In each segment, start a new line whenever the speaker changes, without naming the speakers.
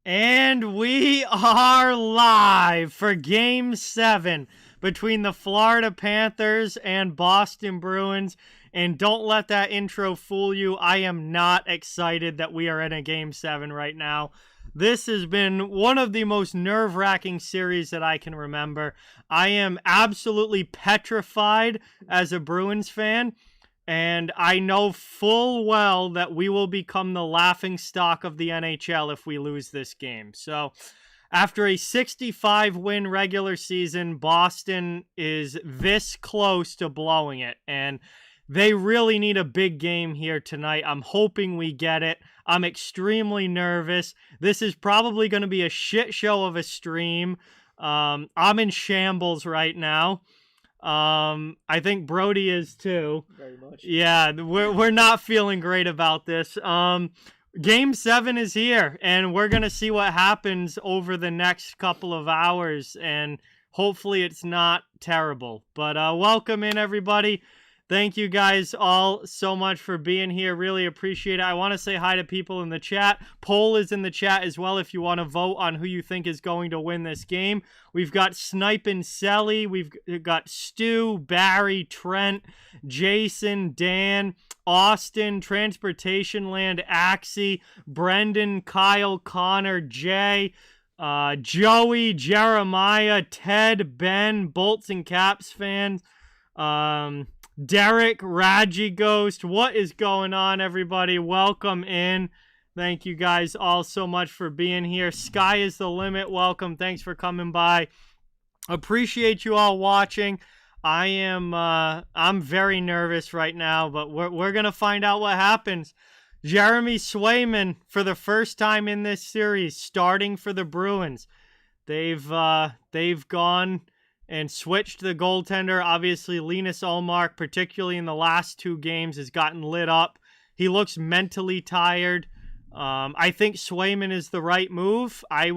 And we are live for Game 7 between the Florida Panthers and Boston Bruins. And don't let that intro fool you. I am not excited that we are in a Game 7 right now. This has been one of the most nerve-wracking series that I can remember. I am absolutely petrified as a Bruins fan. And I know full well that we will become the laughingstock of the NHL if we lose this game. So, after a 65-win regular season, Boston is this close to blowing it. And they really need a big game here tonight. I'm hoping we get it. I'm extremely nervous. This is probably going to be a shit show of a stream. I'm in shambles right now. I think Brody is too.
Very much.
Yeah, we're not feeling great about this. Game 7 is here, and we're gonna see what happens over the next couple of hours, and hopefully it's not terrible. But welcome in, everybody. Thank you guys all so much for being here. Really appreciate it. I want to say hi to people in the chat. Poll is in the chat as well if you want to vote on who you think is going to win this game. We've got Snipe and Selly. We've got Stu, Barry, Trent, Jason, Dan, Austin, Transportation Land, Axie, Brendan, Kyle, Connor, Jay, Joey, Jeremiah, Ted, Ben, Bolts and Caps fans, Derek, Raji Ghost. What is going on, everybody? Welcome in. Thank you guys all so much for being here. Sky is the limit. Welcome. Thanks for coming by. Appreciate you all watching. I'm very nervous right now, but we're going to find out what happens. Jeremy Swayman, for the first time in this series, starting for the Bruins. They've gone and switched the goaltender. Obviously, Linus Ullmark, particularly in the last 2 games, has gotten lit up. He looks mentally tired. I think Swayman is the right move. I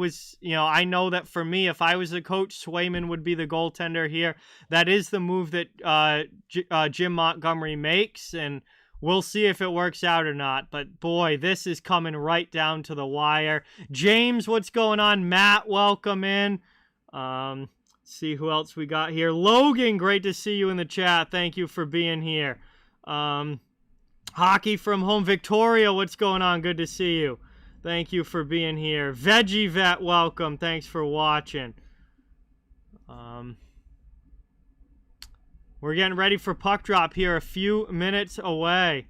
know that for me, if I was a coach, Swayman would be the goaltender here. That is the move that Jim Montgomery makes, and we'll see if it works out or not. But boy, this is coming right down to the wire. James, what's going on? Matt, welcome in. See who else we got here. Logan, great to see you in the chat. Thank you for being here. Hockey from home. Victoria, what's going on? Good to see you. Thank you for being here. Veggie Vet, welcome. Thanks for watching. We're getting ready for puck drop here, a few minutes away.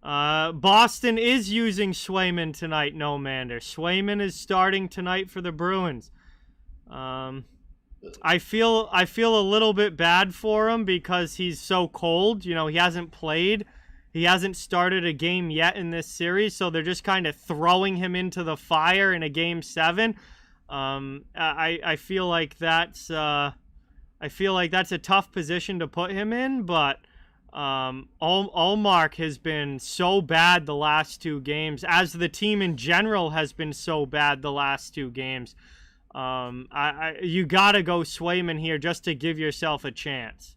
Boston is using Swayman tonight, no Mander. Swayman is starting tonight for the Bruins. I feel a little bit bad for him because he's so cold. You know, he hasn't played. He hasn't started a game yet in this series, so they're just kind of throwing him into the fire in a Game 7. I feel like that's a tough position to put him in, but Ullmark has been so bad the last 2 games, as the team in general has been so bad the last 2 games. You gotta go Swayman here just to give yourself a chance.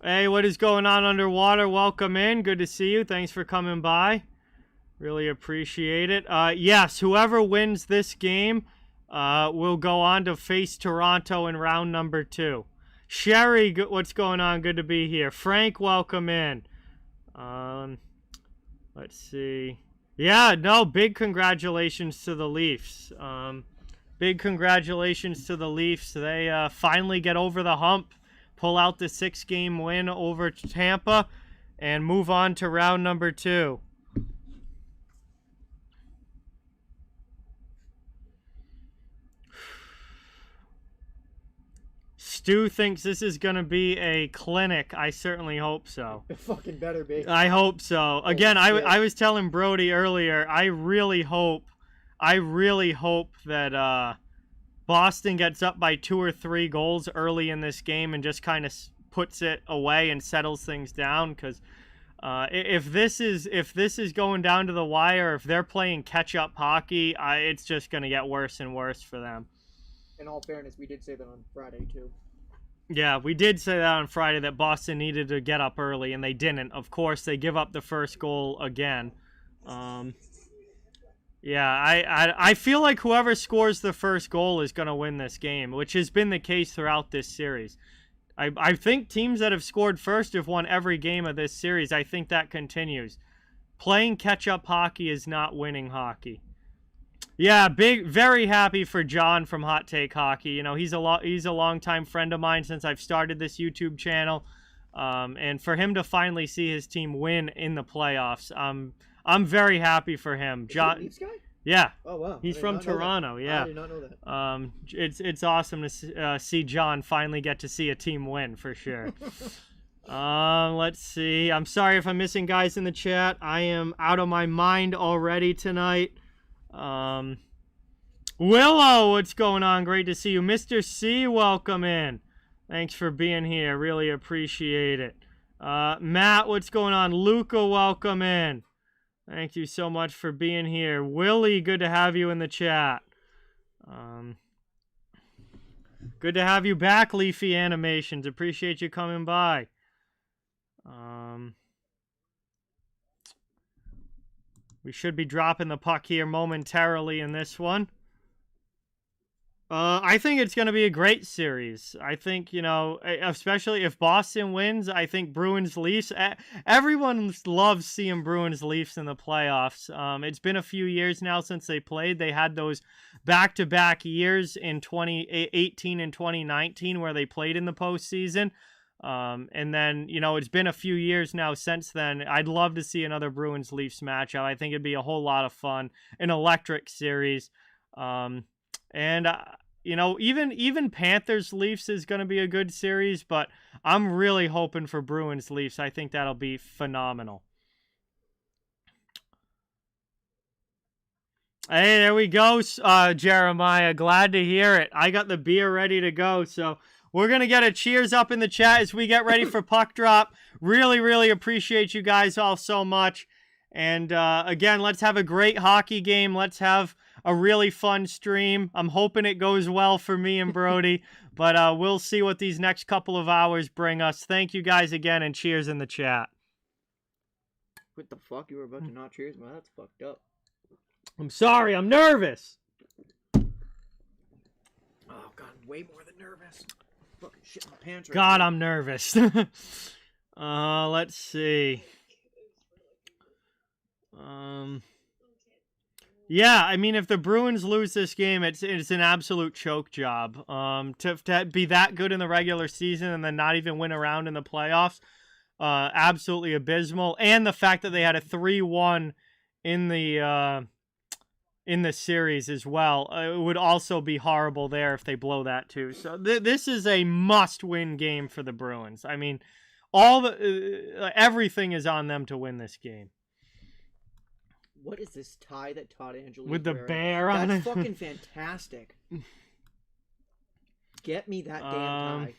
Hey, what is going on underwater? Welcome in. Good to see you. Thanks for coming by. Really appreciate it. Yes, whoever wins this game will go on to face Toronto in round number 2. Sherry, what's going on? Good to be here. Frank, welcome in. Let's see. Yeah, no, big congratulations to the Leafs. Big congratulations to the Leafs. They finally get over the hump, pull out the 6-game win over Tampa, and move on to round number 2. Stu thinks this is going to be a clinic. I certainly hope so.
It fucking better be.
I hope so. Again, I was telling Brody earlier, I really hope that Boston gets up by 2 or 3 goals early in this game and just kind of puts it away and settles things down, because if this is going down to the wire, if they're playing catch-up hockey, it's just going to get worse and worse for them.
In all fairness, we did say that on Friday, too.
Yeah, we did say that on Friday that Boston needed to get up early, and they didn't. Of course, they give up the first goal again. Yeah, I feel like whoever scores the first goal is going to win this game, which has been the case throughout this series. I think teams that have scored first have won every game of this series. I think that continues. Playing catch-up hockey is not winning hockey. Yeah, very happy for John from Hot Take Hockey. You know, he's a longtime friend of mine since I've started this YouTube channel. And for him to finally see his team win in the playoffs, I'm very happy for him. John,
Leafs guy?
Yeah.
Oh wow.
He's from Toronto. Yeah.
I did not know that.
It's awesome to see John finally get to see a team win for sure. Let's see. I'm sorry if I'm missing guys in the chat. I am out of my mind already tonight. Willow, what's going on? Great to see you. Mr. C, welcome in. Thanks for being here. Really appreciate it. Matt, what's going on? Luca, welcome in. Thank you so much for being here. Willie, good to have you in the chat. Good to have you back, Leafy Animations. Appreciate you coming by. We should be dropping the puck here momentarily in this one. I think it's going to be a great series. I think, you know, especially if Boston wins, I think Bruins-Leafs. Everyone loves seeing Bruins-Leafs in the playoffs. It's been a few years now since they played. They had those back-to-back years in 2018 and 2019 where they played in the postseason. And then, you know, it's been a few years now since then. I'd love to see another Bruins-Leafs matchup. I think it'd be a whole lot of fun. An electric series. You know, even Panthers-Leafs is going to be a good series, but I'm really hoping for Bruins-Leafs. I think that'll be phenomenal. Hey, there we go, Jeremiah. Glad to hear it. I got the beer ready to go, so we're going to get a cheers up in the chat as we get ready for puck drop. Really, really appreciate you guys all so much. And again, let's have a great hockey game. Let's have a really fun stream. I'm hoping it goes well for me and Brody, but we'll see what these next couple of hours bring us. Thank you guys again, and cheers in the chat.
What the fuck? You were about to not cheers? Man, that's fucked up.
I'm sorry. I'm nervous.
Oh, God. Way more than nervous. Fucking shit in my pants right
God,
now.
I'm nervous. Let's see. Yeah, I mean, if the Bruins lose this game, it's an absolute choke job. To be that good in the regular season and then not even win a round in the playoffs, absolutely abysmal. And the fact that they had a 3-1 in the series as well, it would also be horrible there if they blow that too. So this is a must-win game for the Bruins. I mean, everything is on them to win this game.
What is this tie that Todd Angelo
with the
wearing?
bear on
That's
it?
fucking fantastic. Get me that damn tie.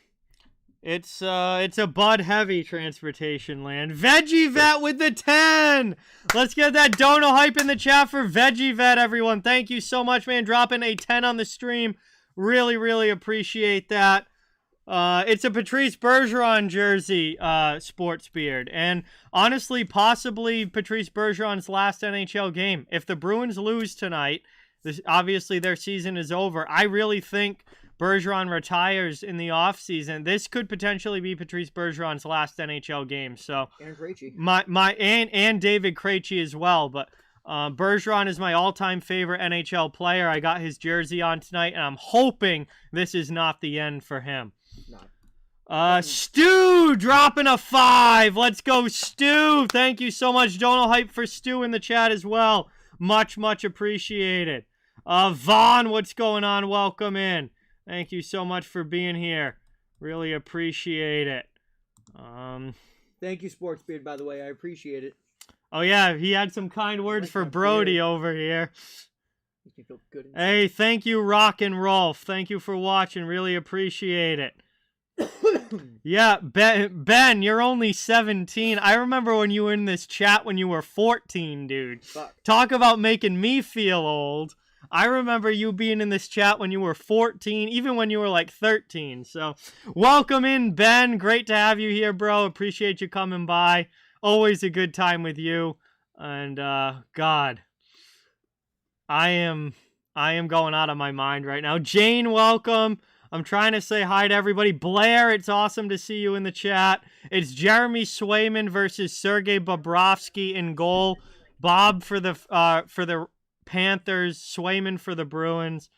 It's a Bud Heavy Transportation Land. Veggie Vet with the 10. Let's get that dono hype in the chat for Veggie Vet, everyone. Thank you so much, man. Dropping a 10 on the stream. Really, really appreciate that. It's a Patrice Bergeron jersey, Sports Beard. And honestly, possibly Patrice Bergeron's last NHL game. If the Bruins lose tonight, obviously their season is over. I really think Bergeron retires in the offseason. This could potentially be Patrice Bergeron's last NHL game. So
And Krejci.
And David Krejci as well. But Bergeron is my all-time favorite NHL player. I got his jersey on tonight, and I'm hoping this is not the end for him. Stu dropping a 5. Let's go, Stu. Thank you so much. Dono hype for Stu in the chat as well. Much, much appreciated. Vaughn, what's going on? Welcome in. Thank you so much for being here. Really appreciate it.
Thank you, Sportsbeard, by the way. I appreciate it.
Oh, yeah. He had some kind words for Brody over here.
Makes me feel good.
Hey, thank you, Rock and Rolf. Thank you for watching. Really appreciate it. Yeah, Ben, you're only 17. I remember when you were in this chat when you were 14, dude.
Fuck.
Talk about making me feel old. I remember you being in this chat when you were 14, even when you were like 13. So welcome in, Ben. Great to have you here, bro. Appreciate you coming by. Always a good time with you. And God, I am going out of my mind right now. Jane, welcome. I'm trying to say hi to everybody. Blair, it's awesome to see you in the chat. It's Jeremy Swayman versus Sergei Bobrovsky in goal. Bob for the Panthers, Swayman for the Bruins.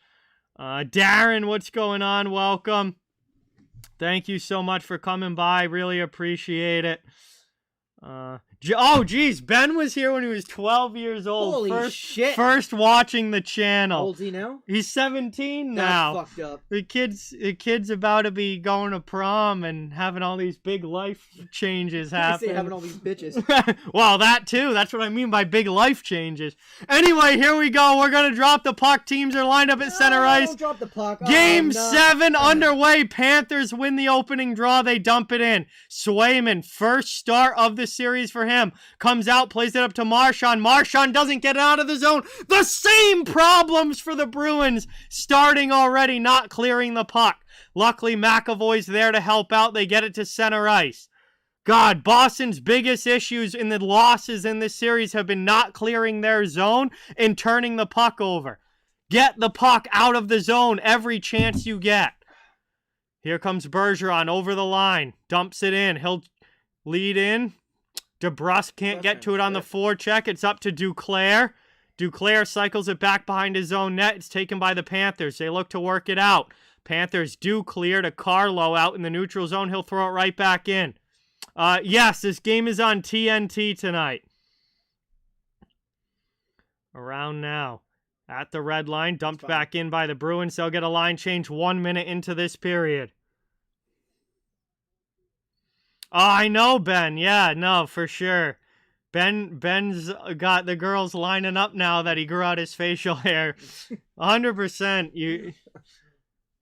Darren, what's going on? Welcome. Thank you so much for coming by. Really appreciate it. Oh, geez. Ben was here when he was 12 years old.
Holy shit.
First watching the channel.
How old is he now?
He's 17 now.
That's fucked up.
The kid's about to be going to prom and having all these big life changes happen.
Having all these bitches.
Well, that too. That's what I mean by big life changes. Anyway, here we go. We're going to drop the puck. Teams are lined up at center ice.
Don't drop the puck.
Game 7 underway. Panthers win the opening draw. They dump it in. Swayman, first start of the series for him. Comes out, plays it up to Marchand. Marchand doesn't get it out of the zone. The same problems for the Bruins. Starting already, not clearing the puck. Luckily, McAvoy's there to help out. They get it to center ice. God, Boston's biggest issues in the losses in this series have been not clearing their zone and turning the puck over. Get the puck out of the zone every chance you get. Here comes Bergeron over the line. Dumps it in. He'll lead in. DeBrusque can't get to it on the forecheck. It's up to Duclair. Duclair cycles it back behind his own net. It's taken by the Panthers. They look to work it out. Panthers do clear to Carlo out in the neutral zone. He'll throw it right back in. Yes, this game is on TNT tonight. Around now. At the red line. Dumped back in by the Bruins. They'll get a line change 1 minute into this period. Oh, I know, Ben. Yeah, no, for sure. Ben's got the girls lining up now that he grew out his facial hair. 100%.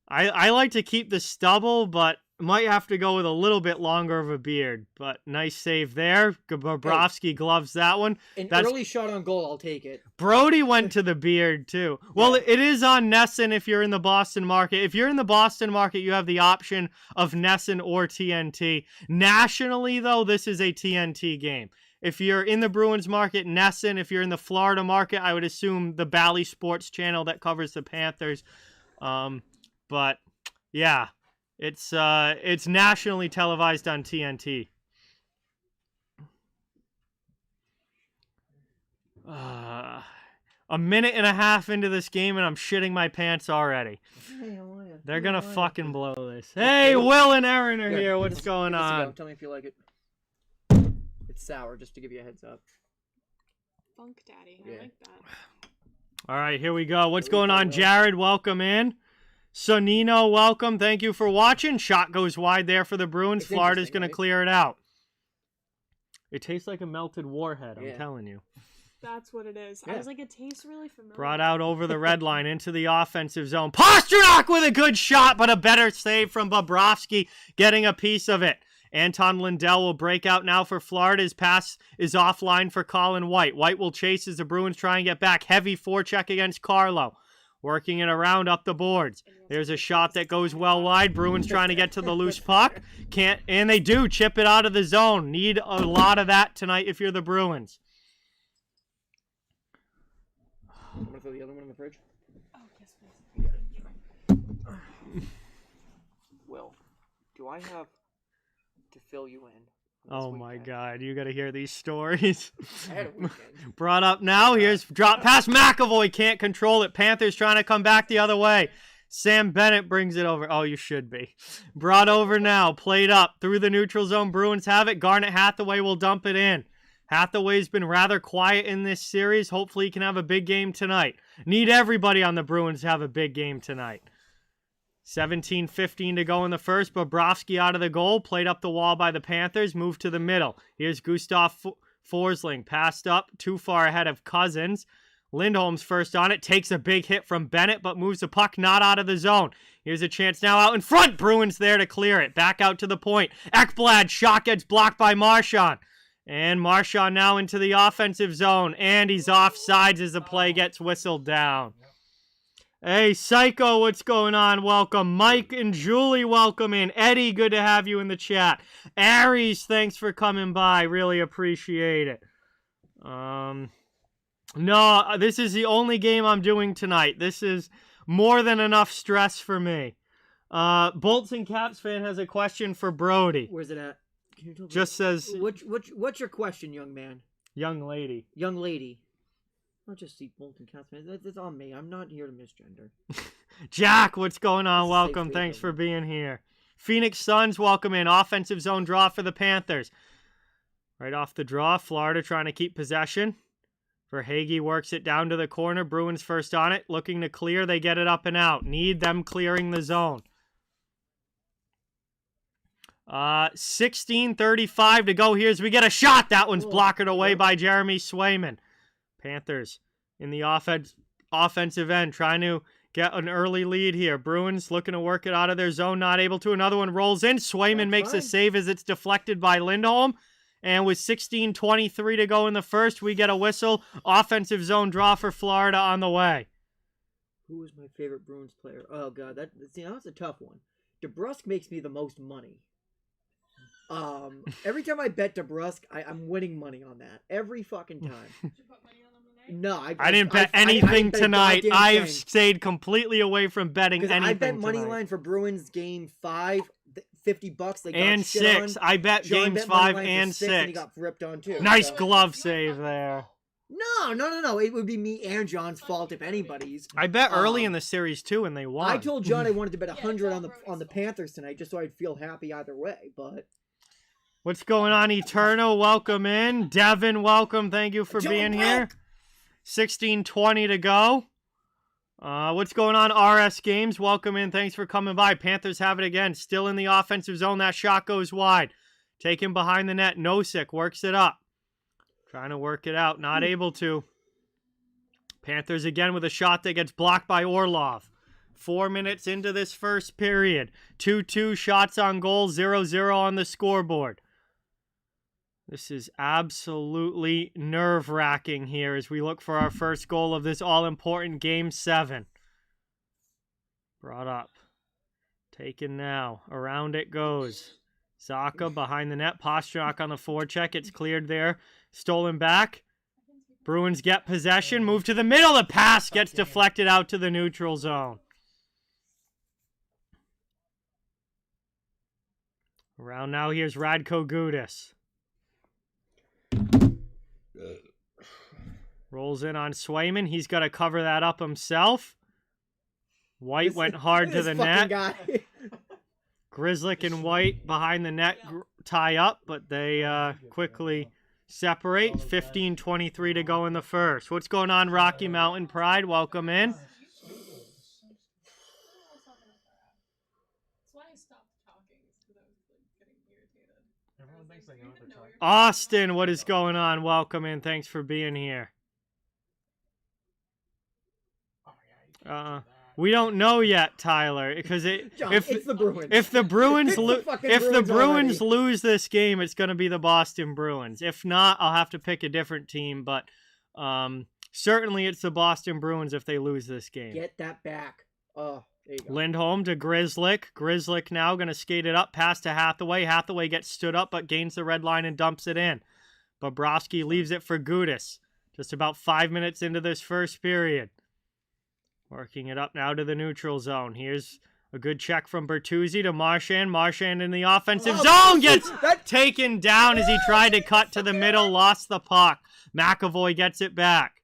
I like to keep the stubble, but might have to go with a little bit longer of a beard. But nice save there. Bobrovsky gloves that one.
Early shot on goal, I'll take it.
Brody went to the beard, too. Well, yeah. It is on Nesson if you're in the Boston market. If you're in the Boston market, you have the option of Nesson or TNT. Nationally, though, this is a TNT game. If you're in the Bruins market, Nesson. If you're in the Florida market, I would assume the Bally Sports channel that covers the Panthers. But, yeah. It's nationally televised on TNT. A minute and a half into this game, and I'm shitting my pants already.
Hey, how are you?
They're gonna fucking blow this. Hey, Will and Aaron are here. What's going on?
Tell me if you like it. It's sour, just to give you a heads up.
Funk Daddy. I like that.
All right, here we go. What's going on, Jared? Welcome in. Sonino, welcome. Thank you for watching. Shot goes wide there for the Bruins. Florida's going to clear it out. It tastes like a melted warhead, I'm telling you.
That's what it is. Yeah. I was like, it tastes really familiar.
Brought out over the red line into the offensive zone. Pasternak with a good shot, but a better save from Bobrovsky, getting a piece of it. Anton Lindell will break out now for Florida. His pass is offline for Colin White. White will chase as the Bruins try and get back. Heavy forecheck against Carlo. Working it around up the boards. There's a shot that goes well wide. Bruins trying to get to the loose puck. Can't, and they do chip it out of the zone. Need a lot of that tonight if you're the Bruins.
Want to throw the other one in the fridge?
Oh, yes, please.
Will, do I have to fill you in?
Oh my God, you got to hear these stories.
I had a weekend.
Brought up now. Here's drop pass. McAvoy can't control it. Panthers trying to come back the other way. Sam Bennett brings it over. Oh, you should be. Brought over now. Played up through the neutral zone. Bruins have it. Garnet Hathaway will dump it in. Hathaway's been rather quiet in this series. Hopefully he can have a big game tonight. Need everybody on the Bruins to have a big game tonight. 17:15 to go in the first. Bobrovsky out of the goal. Played up the wall by the Panthers. Moved to the middle. Here's Gustav Forsling. Passed up. Too far ahead of Cousins. Lindholm's first on it. Takes a big hit from Bennett, but moves the puck not out of the zone. Here's a chance now out in front. Bruins there to clear it. Back out to the point. Ekblad. Shot gets blocked by Marchand. And Marchand now into the offensive zone. And he's offsides as the play gets whistled down. Hey, Psycho, what's going on? Welcome. Mike and Julie, welcome in. Eddie, good to have you in the chat. Aries, thanks for coming by. Really appreciate it. No, this is the only game I'm doing tonight. This is more than enough stress for me. Bolts and Caps fan has a question for Brody.
Where's it at? Can you tell me?
Just says...
What's your question, young man?
Young lady.
Young lady. I'll just see Bolton Caps fan. That's on me. I'm not here to misgender.
Jack, what's going on? Welcome. Thanks for being here. Phoenix Suns, welcome in. Offensive zone draw for the Panthers. Right off the draw, Florida trying to keep possession. Verhaeghe works it down to the corner. Bruins first on it. Looking to clear. They get it up and out. Need them clearing the zone. 16:35 to go here as we get a shot. That one's blocked away by Jeremy Swayman. Panthers in the offensive end trying to get an early lead here. Bruins looking to work it out of their zone. Not able to. Another one rolls in. Swayman makes a save as it's deflected by Lindholm. And with 16:23 to go in the first, we get a whistle. Offensive zone draw for Florida on the way.
Who is my favorite Bruins player? Oh, God. That's a tough one. DeBrusk makes me the most money. Every time I bet DeBrusk, I'm winning money on that. Every fucking time. No,
I didn't bet anything tonight. I've stayed completely away from betting anything
I bet money
tonight.
line for Bruins game 5, $50. They got
and
shit
6.
on.
I bet
John
games
bet money
5
line for
and
6,
6.
And he got ripped on too.
Nice glove save there.
No. It would be me and John's fault if anybody's.
I bet early in the series too, and they won.
I told John I wanted to bet 100 on the Panthers tonight, just so I'd feel happy either way. But
what's going on, Eternal? Welcome in. Devin, welcome. Thank you for being here. 16:20 to go. What's going on, RS Games? Welcome in. Thanks for coming by. Panthers have it again. Still in the offensive zone. That shot goes wide. Taken behind the net. Nosek works it up. Trying to work it out. Not able to. Panthers again with a shot that gets blocked by Orlov. 4 minutes into this first period. 2-2 shots on goal. 0-0 on the scoreboard. This is absolutely nerve-wracking here as we look for our first goal of this all-important Game 7. Brought up. Taken now. Around it goes. Zaka behind the net. Pastrnak on the forecheck. It's cleared there. Stolen back. Bruins get possession. Move to the middle. The pass gets deflected out to the neutral zone. Around now, here's Radko Gudas. Rolls in on Swayman. He's got to cover that up himself. White went hard to the net. Grzelcyk and White behind the net tie up, but they quickly separate. 15:23 to go in the first. What's going on, Rocky Mountain Pride? Welcome in. Austin, what is going on? Welcome in. Thanks for being here. We don't know yet, Tyler, because
it's the Bruins.
If the Bruins lose this game, it's going to be the Boston Bruins. If not, I'll have to pick a different team, but certainly it's the Boston Bruins if they lose this game.
Get that back. Oh, there you go.
Lindholm to Grzelcyk. Grzelcyk now going to skate it up, pass to Hathaway. Hathaway gets stood up, but gains the red line and dumps it in. Bobrovsky leaves it for Gudas. Just about 5 minutes into this first period. Working it up now to the neutral zone. Here's a good check from Bertuzzi to Marchand. Marchand in the offensive zone gets taken down as he tried to cut to the middle, lost the puck. McAvoy gets it back.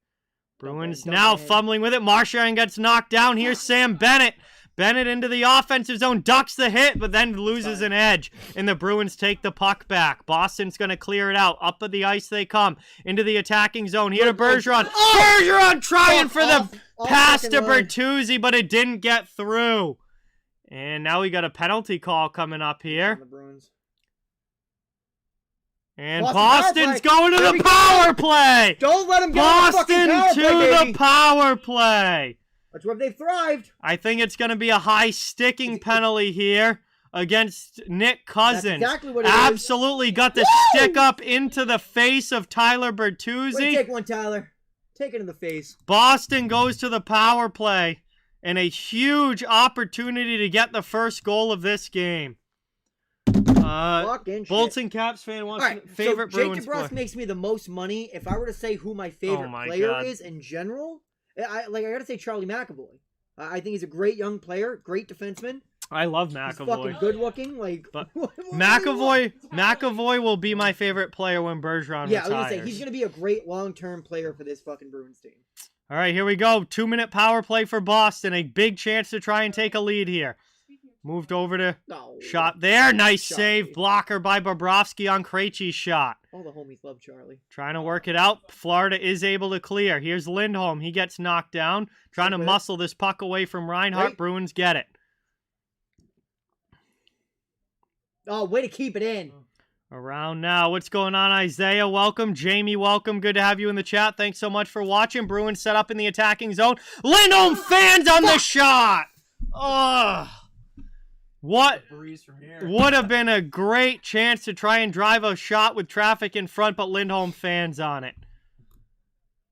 Bruins now fumbling with it. Marchand gets knocked down. Here's Sam Bennett. Bennett into the offensive zone, ducks the hit, but then loses an edge, and the Bruins take the puck back. Boston's going to clear it out. Up at the ice they come. Into the attacking zone. Here to Bergeron. Bergeron trying for the pass to Bertuzzi, but it didn't get through. And now we got a penalty call coming up here. And Boston's going to the power play.
Don't let him get
Boston
to
the power play.
That's where they've thrived.
I think it's going to be a high sticking penalty here against Nick Cousins.
That's exactly what it
Absolutely is. Got the stick up into the face of Tyler Bertuzzi.
Take one, Tyler. Take it in the face.
Boston goes to the power play. and a huge opportunity to get the first goal of this game. Bolton Caps fan wants favorite
so Jake
Bruins
DeBrusk
player.
makes me the most money. If I were to say who my favorite player is in general, I gotta say Charlie McAvoy. I think he's a great young player, great defenseman.
I love McAvoy.
He's fucking good looking. But
McAvoy will be my favorite player when Bergeron retires.
Yeah, I was gonna say he's gonna be a great long-term player for this fucking Bruins team.
All right, here we go. 2-minute power play for Boston. A big chance to try and take a lead here. Moved over to shot there. Nice save. Blocker by Bobrovsky on Krejci's shot.
All the homies love Charlie.
Trying to work it out. Florida is able to clear. Here's Lindholm. He gets knocked down. Trying to muscle this puck away from Reinhart. Right. Bruins get it.
Oh, way to keep it in.
Around now. What's going on, Isaiah? Welcome. Jamie, welcome. Good to have you in the chat. Thanks so much for watching. Bruins set up in the attacking zone. Lindholm fans on the shot. Oh. What would have been a great chance to try and drive a shot with traffic in front, but Lindholm fans on it.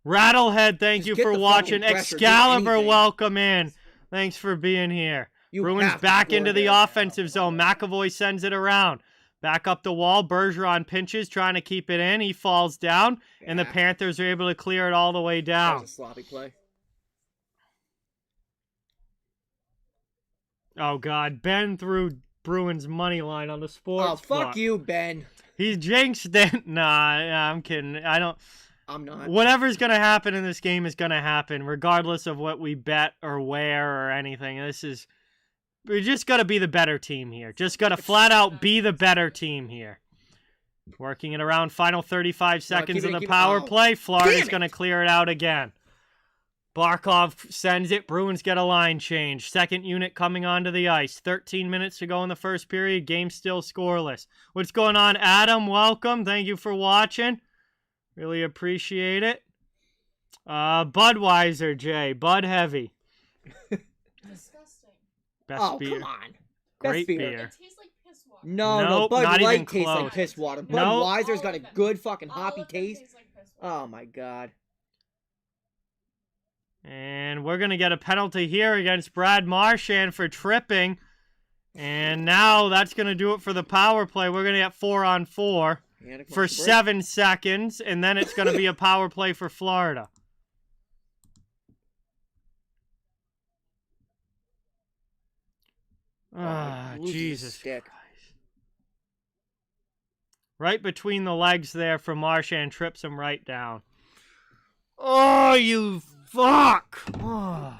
Rattlehead, thank you for watching. Excalibur, welcome in. Thanks for being here. Bruins back into the offensive zone. McAvoy sends it around. Back up the wall. Bergeron pinches, trying to keep it in. He falls down, and the Panthers are able to clear it all the way down.
That was a sloppy play.
Oh, God. Ben threw Bruins money line on the sports.
Oh, fuck you, Ben.
He's jinxed it. Nah, I'm kidding.
I'm not.
Whatever's going to happen in this game is going to happen, regardless of what we bet or where or anything. We just got to be the better team here. Just got to flat out be the better team here. Working it around. Final 35 seconds of the power play. Florida's going to clear it out again. Barkov sends it. Bruins get a line change. Second unit coming onto the ice. 13 minutes to go in the first period. Game still scoreless. What's going on, Adam? Welcome. Thank you for watching. Really appreciate it. Budweiser, Jay. Bud Heavy.
Disgusting.
Best beer.
Come on.
Great beer.
It tastes like piss water.
No, Bud
not
Light
even
tastes
close.
like piss water.
Nope.
Budweiser's got a good fucking hoppy taste.
Tastes like piss water.
Oh my god.
And we're going to get a penalty here against Brad Marchand for tripping. And now that's going to do it for the power play. We're going to get 4-on-4 for 7 seconds. And then it's going to be a power play for Florida. Jesus Christ. Right between the legs there from Marchand, trips him right down. Oh, you fuck! Oh.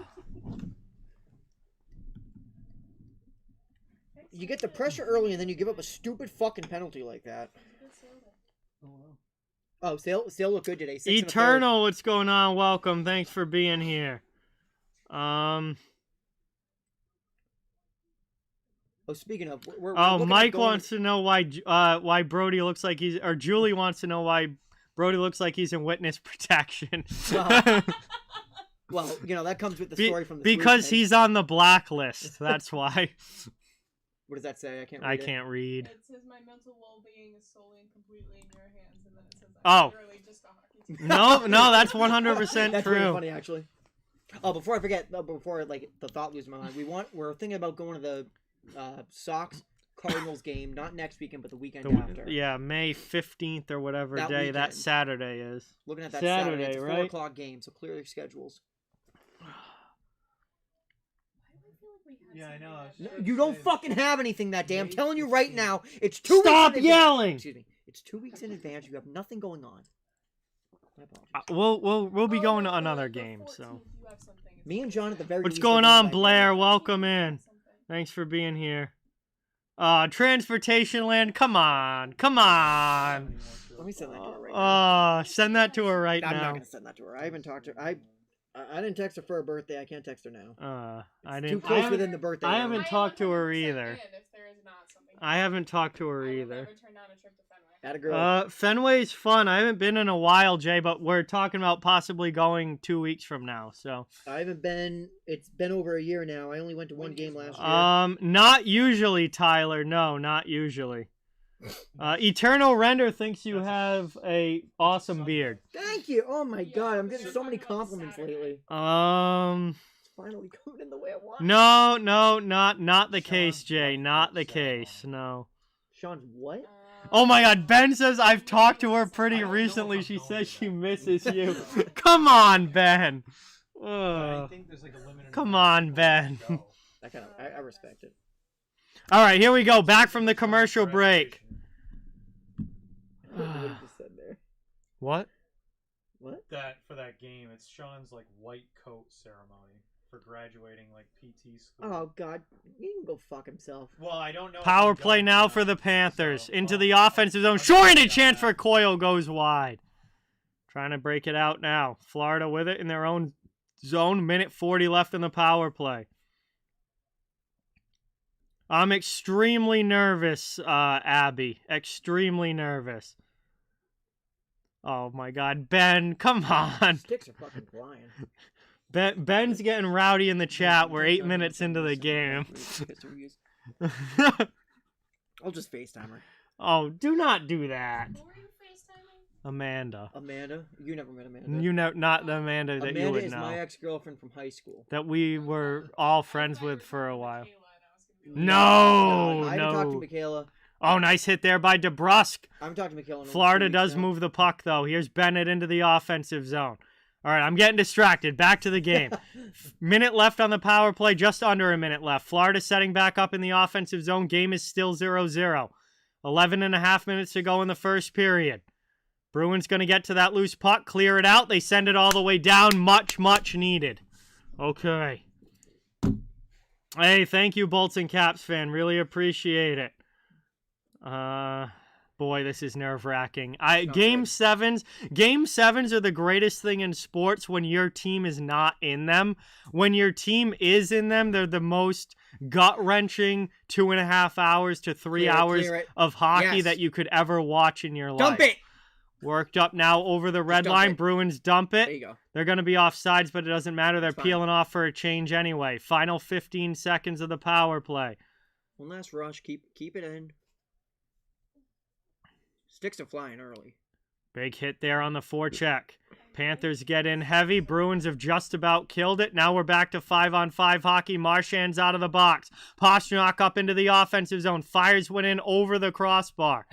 You get the pressure early and then you give up a stupid fucking penalty like that. Oh, Sale looked good today.
Eternal, what's going on? Welcome. Thanks for being here.
Oh, speaking of, we're
Mike wants to know why Brody looks like he's, or Julie wants to know why Brody looks like he's in witness protection.
Well, that comes with the story from the
because he's on the blacklist. That's why.
What does that say?
I can't read.
It says my mental well-being is solely and completely in your hands, and then it says
I'm
literally just a hockey team.
No, that's 100%
That's
true.
really funny, actually. Oh, before I forget, before the thought loses my mind, we're thinking about going to the Sox Cardinals game, not next weekend, but the weekend after.
Yeah, May 15th or whatever day that Saturday is.
Looking at that Saturday, it's a
right?
4:00 game, so clear their schedules.
Yeah, I know.
You don't fucking have anything that day. I'm telling you right now. It's 2 weeks.
Stop yelling.
Excuse me. It's 2 weeks in advance. You have nothing going on. My apologies.
We'll be going to another game. So.
Me and John at the very.
What's going on, Blair? Welcome in. Thanks for being here. Transportation land. Come on. Let
me send that to her right now.
Send that to her right now.
I'm not gonna send that to her. I haven't talked to her. I didn't text her for her birthday. I can't text her now. Too close within the birthday.
I haven't talked to her either. I haven't talked to her either. Fenway's fun. I haven't been in a while, Jay, but we're talking about possibly going 2 weeks from now. So
I haven't been. It's been over a year now. I only went to one game last year.
Not usually, Tyler. No, not usually. Eternal Render thinks you have a awesome beard.
Thank you. Oh my god, I'm getting so many compliments lately.
Fucking
finally coming in the way I want.
No, not the
Sean,
case, Jay.
what
Not the
the
case. No.
Sean's what?
Oh my God, Ben says I've talked to her pretty
I don't know
recently.
if I'm
She
going
says
to
she
that.
misses you. Come on, Ben.
I think there's like a limited
Come
amount
on,
of
Ben.
people who go.
That kind of, I respect it.
All right, here we go. Back from the commercial break.
What you just said there?
What?
What?
That for that game, it's Sean's like white coat ceremony for graduating like PT school.
Oh God, he can go fuck himself.
Well, I don't know. if
Power
I'm
play
going
now
or
for the
not,
Panthers.
so-
Into
well,
the offensive zone.
I'll
Shortened
get
chance
that.
for Coyle goes wide. Trying to break it out now. Florida with it in their own zone. Minute 40 left in the power play. I'm extremely nervous, Abby. Extremely nervous. Oh my God, Ben, come on.
Sticks are fucking flying.
Ben's getting rowdy in the chat. We're 8 minutes into the game.
I'll just FaceTime her.
Oh, do not do that.
Who are you FaceTiming?
Amanda.
Amanda, you never met Amanda.
You know, not the Amanda that
Amanda
you would
is
know.
my ex-girlfriend from high school.
That we were all friends with for a while.
No.
No,
I haven't talked to
no.
Michaela.
Oh, nice hit there by DeBrusque.
I haven't talked to Michaela. In over
Florida
2 weeks
does
now.
move the puck, though. Here's Bennett into the offensive zone. All right, I'm getting distracted. Back to the game. Minute left on the power play, just under a minute left. Florida setting back up in the offensive zone. Game is still 0-0. 11 and a half minutes to go in the first period. Bruins going to get to that loose puck, clear it out. They send it all the way down. Much, much needed. Okay. Hey, thank you, Bolts and Caps fan. Really appreciate it. Boy, this is nerve-wracking. Game sevens are the greatest thing in sports when your team is not in them. When your team is in them, they're the most gut-wrenching 2.5 hours to 3 hours
clear it.
of hockey
Yes.
that you could ever watch in your life.
Dump it.
Worked up now over the red
dump
line.
it.
Bruins dump it.
There you go.
They're going to be offsides, but it doesn't matter. They're
It's fine.
peeling off for a change anyway. Final 15 seconds of the power play.
One last rush. Keep it in. Sticks are flying early.
Big hit there on the forecheck. Panthers get in heavy. Bruins have just about killed it. Now we're back to 5-on-5 hockey. Marchand's out of the box. Pastrnak up into the offensive zone. Fires one in over the crossbar.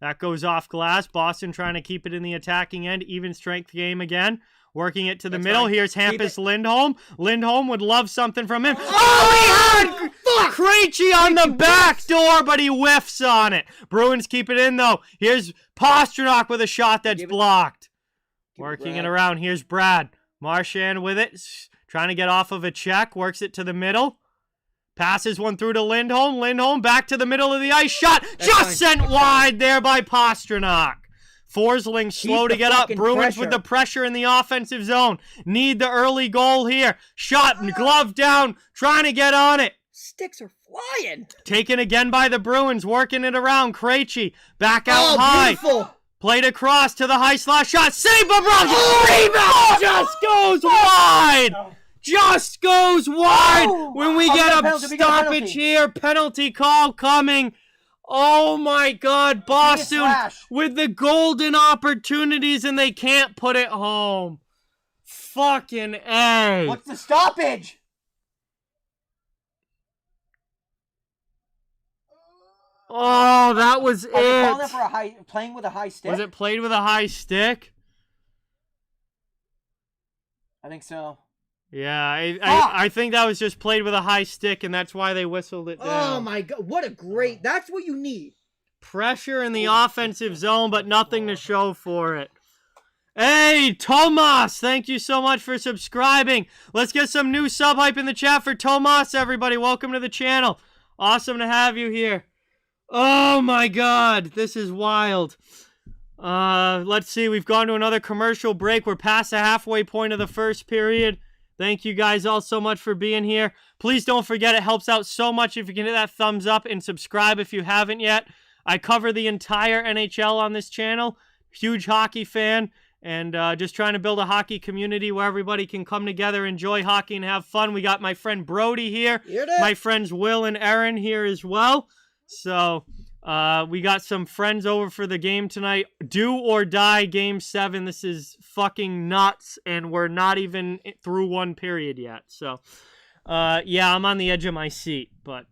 That goes off glass. Boston trying to keep it in the attacking end. Even strength game again. Working it to the
That's
middle.
fine.
Here's
Keep
Hampus
it.
Lindholm. Lindholm would love something from him. Oh, he had Krejci on the back door, but he whiffs on it. Bruins keep it in, though. Here's Pastrnak with a shot that's
Give it-
blocked.
Give it
Working it
Brad.
around. Here's Brad. Marchand with it. Trying to get off of a check. Works it to the middle. Passes one through to Lindholm. Lindholm back to the middle of the ice. Shot
That's
just
fine.
sent
That's
wide there by Pastrnak. Forsling slow
Keep
to
the
get up.
fucking
Bruins with
pressure.
the pressure in the offensive zone. Need the early goal here. Shot and glove down. Trying to get on it.
Sticks are flying.
Taken again by the Bruins. Working it around. Krejci back out high.
Beautiful.
Played across to the high slot. Shot. Save Bobrovsky. Rebound. Just goes wide. Just goes wide.
Oh!
When we
Oh,
get a
penalty, we got a
stoppage
penalty.
here. Penalty call coming. Oh my God. Boston
flash.
with the golden opportunities and they can't put it home. Fucking A.
What's the stoppage?
Oh, that was
Are they calling it
it.
for a high playing with a high stick?
Was it played with a high stick?
I think so.
Yeah,
Fuck!
I think that was just played with a high stick, and that's why they whistled it down.
Oh my God! What a great. That's what you need.
Pressure in the offensive zone, but nothing to show for it. Hey, Tomas, thank you so much for subscribing. Let's get some new sub hype in the chat for Tomas, everybody. Welcome to the channel. Awesome to have you here. Oh my God, this is wild. Let's see, we've gone to another commercial break. We're past the halfway point of the first period. Thank you guys all so much for being here. Please don't forget, it helps out so much if you can hit that thumbs up and subscribe if you haven't yet. I cover the entire NHL on this channel. Huge hockey fan, and just trying to build a hockey community where everybody can come together, enjoy hockey, and have fun. We got my friend Brody here.
Here it is.
My friends Will and Aaron here as well. So, We got some friends over for the game tonight. Do or die Game 7. This is fucking nuts, and we're not even through one period yet. So, yeah, I'm on the edge of my seat. But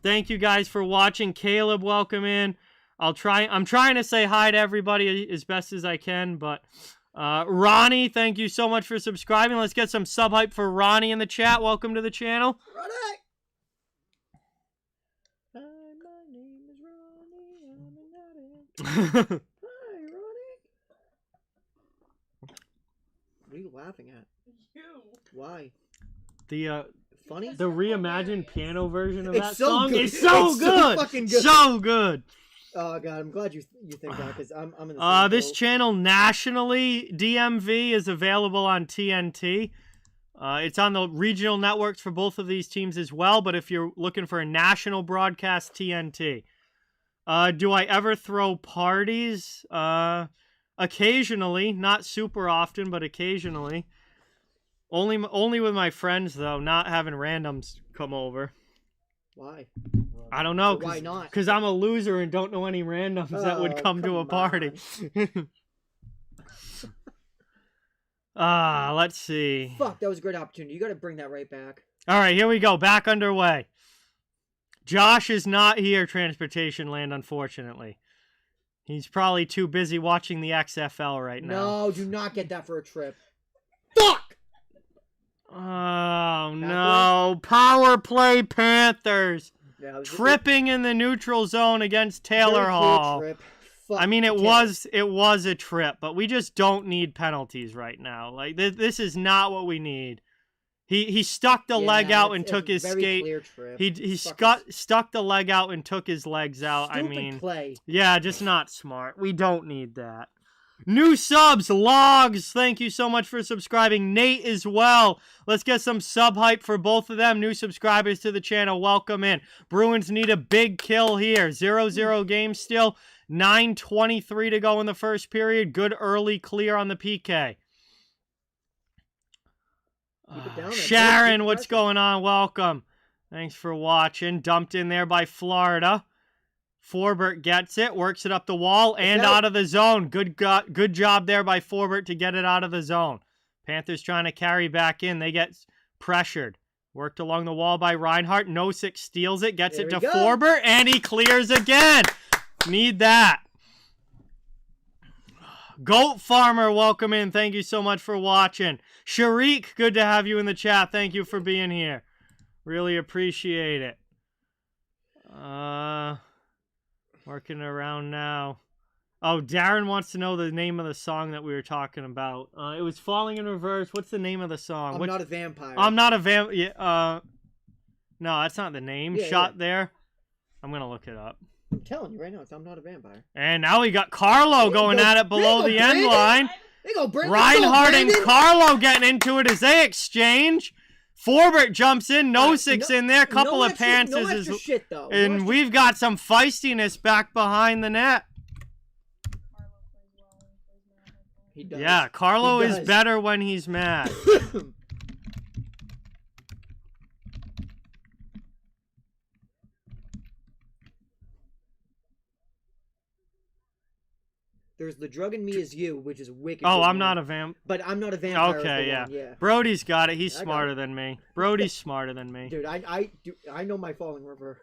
thank you guys for watching. Caleb, welcome in. I'm trying to say hi to everybody as best as I can, but Ronnie, thank you so much for subscribing. Let's get some sub hype for Ronnie in the chat. Welcome to the channel.
Ronnie! Hi, Ronnie. What are you laughing at?
You.
Why?
The
Funny?
the reimagined piano version of
It's
that
so
song
good.
is so
It's so
good.
fucking good.
So good.
Oh god, I'm glad you think that because I'm in the same
This
boat.
channel nationally, DMV, is available on TNT. It's on the regional networks for both of these teams as well, but if you're looking for a national broadcast, TNT. Do I ever throw parties? Occasionally, not super often, but occasionally. Only with my friends, though, not having randoms come over.
Why?
I don't know.
Why not?
Because I'm a loser and don't know any randoms that would
Oh,
come to a
come
party. Let's see.
Fuck, that was a great opportunity. You got to bring that right back.
All right, here we go. Back underway. Josh is not here, Transportation Land, unfortunately. He's probably too busy watching the XFL right now.
No, do not get that for a trip. Fuck!
Oh, no. Power play Panthers.
Yeah, it was
Tripping in the neutral zone against
a very
Taylor
clear
Hall.
trip. Fuck
I mean, it
Taylor.
was a trip, but we just don't need penalties right now. Like, this is not what we need. He stuck the leg
Yeah,
out and
it's
took
a
his
very
skate.
clear trip.
He
Fucking
stuck the leg out and took his legs out. I
stupid
mean,
play.
yeah, just not smart. We don't need that. New subs, Logs. Thank you so much for subscribing. Nate as well. Let's get some sub hype for both of them. New subscribers to the channel. Welcome in. Bruins need a big kill here. 0-0 game still. 9:23 to go in the first period. Good early clear on the PK.
Keep it down there.
Sharon,
Keep
what's
pressure.
going on? Welcome. Thanks for watching. Dumped in there by Florida. Forbert gets it, works it up the wall and
that-
out of the zone. Good job there by Forbert to get it out of the zone. Panthers trying to carry back in. They get pressured. Worked along the wall by Reinhardt. Nosek steals it, gets
There
it to
we go.
Forbert, and he clears again. Need that. Goat Farmer, welcome in. Thank you so much for watching. Sharik, good to have you in the chat. Thank you for being here. Really appreciate it. Working around now. Oh, Darren wants to know the name of the song that we were talking about. It was Falling in Reverse. What's the name of the song?
I'm not a vampire.
I'm not a vamp. Yeah, no, that's not the name.
Yeah,
Shot
yeah.
there. I'm gonna look it up.
I'm telling you right now, I'm not a vampire.
And now we got Carlo going at it below the end line.
There you go, Brandon.
Reinhardt and
Brandon.
Carlo getting into it as they exchange. Forbert jumps in. Nosek's
No-
in there. Couple of pants.
No extra shit, though.
And we've got some feistiness back behind the net.
He does.
Yeah, Carlo
He
is
does.
better when he's mad.
There's The Drug in Me Is You, which is a wicked.
Oh,
good
I'm
one.
not a vamp.
But I'm not a vampire. is
Okay,
the
yeah.
one, yeah.
Brody's got it. He's
I got
smarter
it.
than me. Brody's smarter than me.
Dude, I know my Falling River.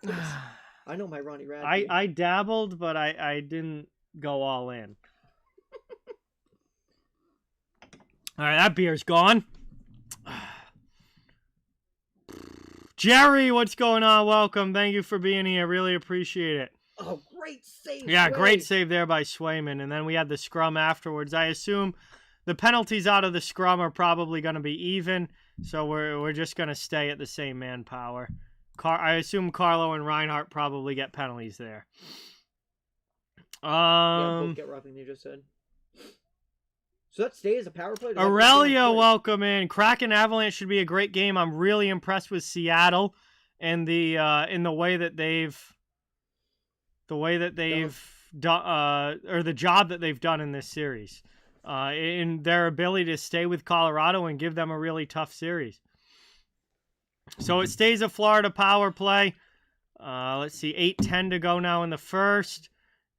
I know my Ronnie Radke.
I dabbled, but I didn't go all in. All right, that beer's gone. Jerry, what's going on? Welcome. Thank you for being here. Really appreciate it.
Oh, great save.
Yeah,
Sway.
great save there by Swayman. And then we had the scrum afterwards. I assume the penalties out of the scrum are probably going to be even, so we're just going to stay at the same manpower. I assume Carlo and Reinhardt probably get penalties there.
Yeah, both get roughing, you just said. So that stays as a power play? Does that make
Aurelia,
sense?
welcome in. Kraken Avalanche should be a great game. I'm really impressed with Seattle and the in the way that they've done or the job that they've done in this series. In their ability to stay with Colorado and give them a really tough series. So it stays a Florida power play. Let's see, 8:10 to go now in the first.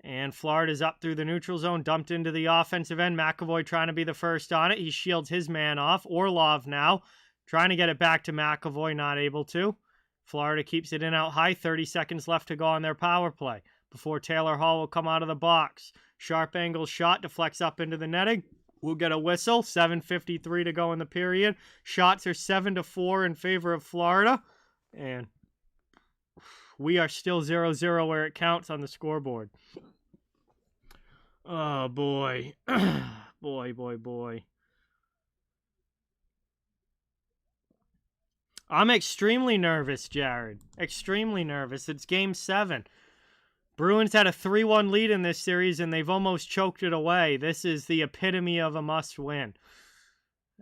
And Florida's up through the neutral zone, dumped into the offensive end. McAvoy trying to be the first on it. He shields his man off. Orlov now trying to get it back to McAvoy, not able to. Florida keeps it in out high. 30 seconds left to go on their power play before Taylor Hall will come out of the box. Sharp angle shot deflects up into the netting. We'll get a whistle. 7:53 to go in the period. Shots are 7-4 in favor of Florida. And we are still 0-0 where it counts on the scoreboard. Oh, boy. boy. I'm extremely nervous, Jared. Extremely nervous. It's Game 7. Bruins had a 3-1 lead in this series, and they've almost choked it away. This is the epitome of a must-win.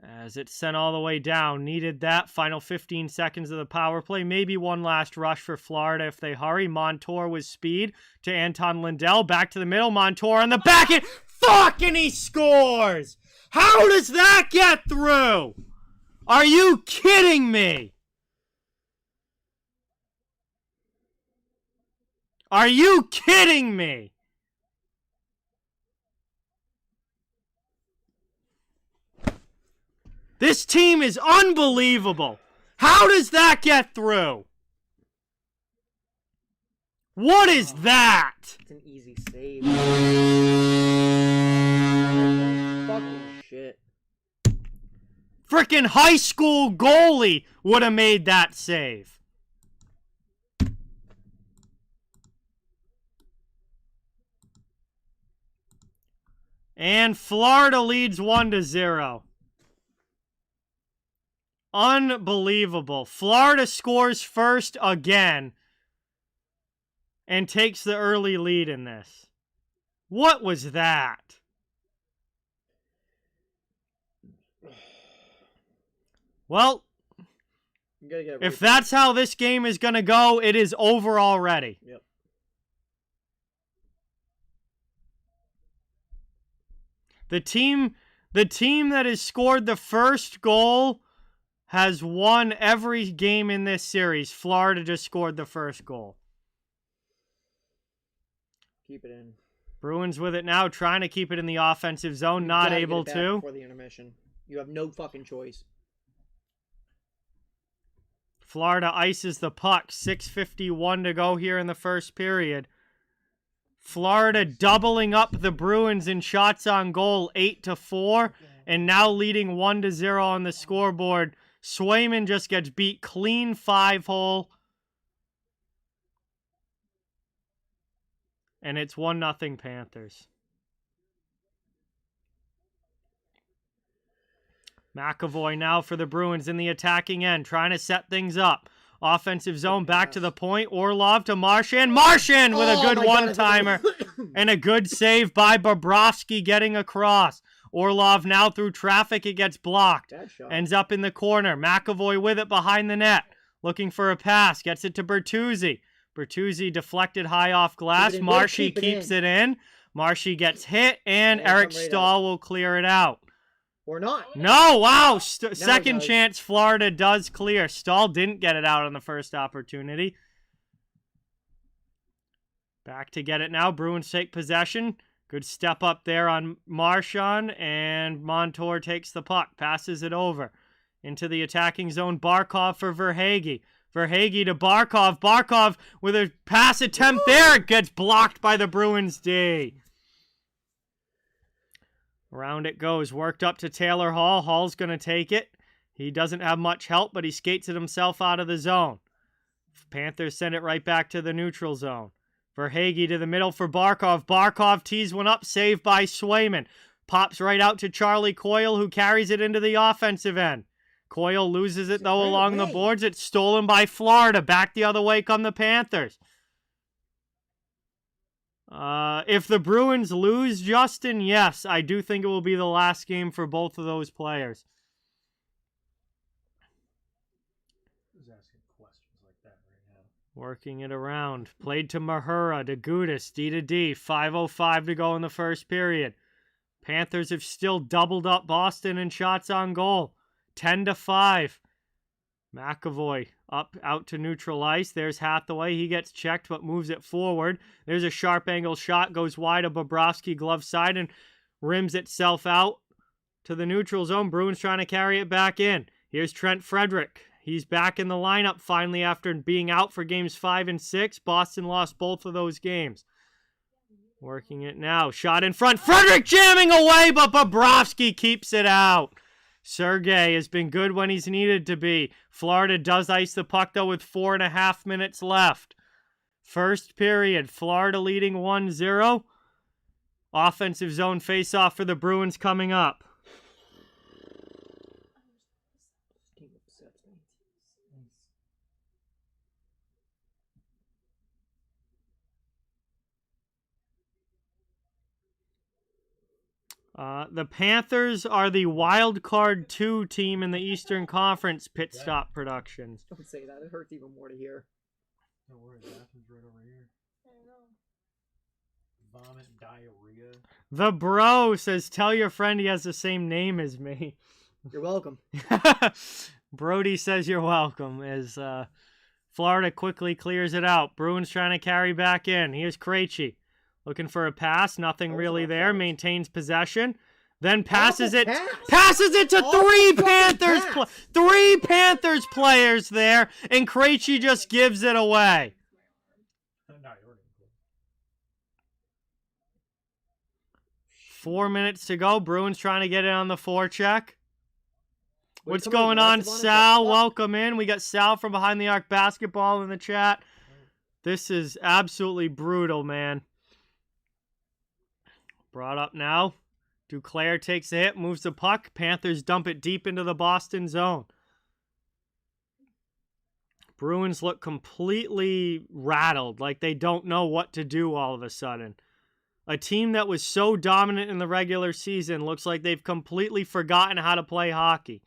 As it's sent all the way down. Needed that. Final 15 seconds of the power play. Maybe one last rush for Florida if they hurry. Montour with speed to Anton Lindell. Back to the middle. Montour on the back end. Fucking he scores! How does that get through? Are you kidding me? Are you kidding me? This team is unbelievable. How does that get through? What is that?
It's an easy save. Fucking shit.
Frickin' high school goalie would have made that save. And Florida leads 1-0. Unbelievable. Florida scores first again and takes the early lead in this. What was that? Well, if that's how this game is going to go, it is over already.
Yep.
The team that has scored the first goal has won every game in this series. Florida just scored the first goal.
Keep it in.
Bruins with it now, trying to keep it in the offensive zone, not able to.
Before the intermission. You have no fucking choice.
Florida ices the puck. 6:51 to go here in the first period. Florida doubling up the Bruins in shots on goal, 8-4, and now leading 1-0 on the scoreboard. Swayman just gets beat clean 5-hole. And it's 1-0 Panthers. McAvoy now for the Bruins in the attacking end, trying to set things up. Offensive zone, back to the point. Orlov to Marchand. Marchand with a good one-timer. And a good save by Bobrovsky getting across. Orlov now through traffic. It gets blocked. Ends up in the corner. McAvoy with it behind the net. Looking for a pass. Gets it to Bertuzzi. Bertuzzi deflected high off glass. Marshy keeps it in. Marshy gets hit. And Eric Stahl will clear it out.
Or not.
No, wow. Second chance, Florida does clear. Stahl didn't get it out on the first opportunity. Back to get it now. Bruins take possession. Good step up there on Marchand, and Montour takes the puck, passes it over into the attacking zone. Barkov for Verhaeghe. Verhaeghe to Barkov. Barkov with a pass attempt there. It gets blocked by the Bruins D. Around it goes. Worked up to Taylor Hall. Hall's going to take it. He doesn't have much help, but he skates it himself out of the zone. Panthers send it right back to the neutral zone. Verhaeghe to the middle for Barkov. Barkov tees one up. Saved by Swayman. Pops right out to Charlie Coyle, who carries it into the offensive end. Coyle loses it, though, along the boards. It's stolen by Florida. Back the other way come the Panthers. If the Bruins lose, Justin, yes, I do think it will be the last game for both of those players.
Who's asking questions like that right now?
Working it around. Played to Mahura, to Gudis, D to D. 5:05 to go in the first period. Panthers have still doubled up Boston in shots on goal. 10-5. McAvoy Up, out to neutral ice. There's Hathaway. He gets checked, but moves it forward. There's a sharp angle shot. Goes wide of Bobrovsky, glove side, and rims itself out to the neutral zone. Bruins trying to carry it back in. Here's Trent Frederick. He's back in the lineup finally after being out for games 5 and 6. Boston lost both of those games. Working it now. Shot in front. Frederick jamming away, but Bobrovsky keeps it out. Sergei has been good when he's needed to be. Florida does ice the puck, though, with 4.5 minutes left. First period. Florida leading 1-0. Offensive zone face-off for the Bruins coming up. The Panthers are the wild card 2 team in the Eastern Conference pit stop productions.
Don't say that. It hurts even more to hear.
Don't worry, the bathroom's right over here. Vomit, diarrhea.
The bro says, tell your friend he has the same name as me.
You're welcome.
Brody says you're welcome as Florida quickly clears it out. Bruins trying to carry back in. Here's Krejci. Looking for a pass. Nothing really there. Maintains possession. Then passes it. Passes it to three Panthers players there. And Krejci just gives it away. 4 minutes to go. Bruins trying to get it on the forecheck. What's going on, Sal? Welcome in. We got Sal from Behind the Arc Basketball in the chat. This is absolutely brutal, man. Brought up now. Duclair takes a hit, moves the puck. Panthers dump it deep into the Boston zone. Bruins look completely rattled, like they don't know what to do all of a sudden. A team that was so dominant in the regular season looks like they've completely forgotten how to play hockey.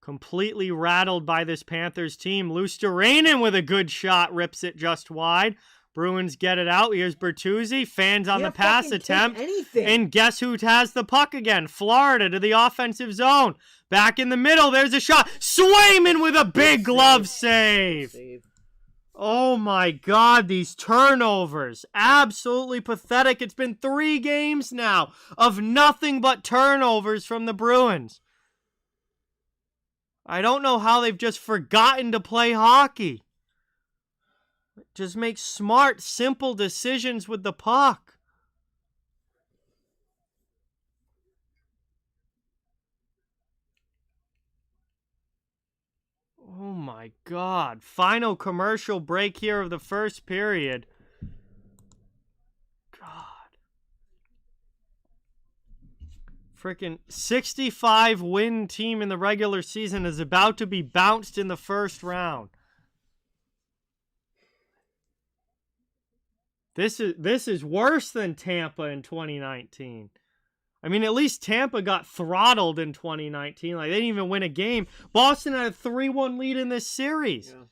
Completely rattled by this Panthers team. Luosterainen with a good shot, rips it just wide. Bruins get it out. Here's Bertuzzi. Fans on the pass attempt. And guess who has the puck again? Florida to the offensive zone. Back in the middle. There's a shot. Swayman with a big glove save. Oh my God, these turnovers. Absolutely pathetic. It's been 3 games now of nothing but turnovers from the Bruins. I don't know how they've just forgotten to play hockey. Just make smart, simple decisions with the puck. Oh my God. Final commercial break here of the first period. God. Freaking 65-win team in the regular season is about to be bounced in the first round. This is worse than Tampa in 2019. I mean, at least Tampa got throttled in 2019. Like, they didn't even win a game. Boston had a 3-1 lead in this series. Yeah.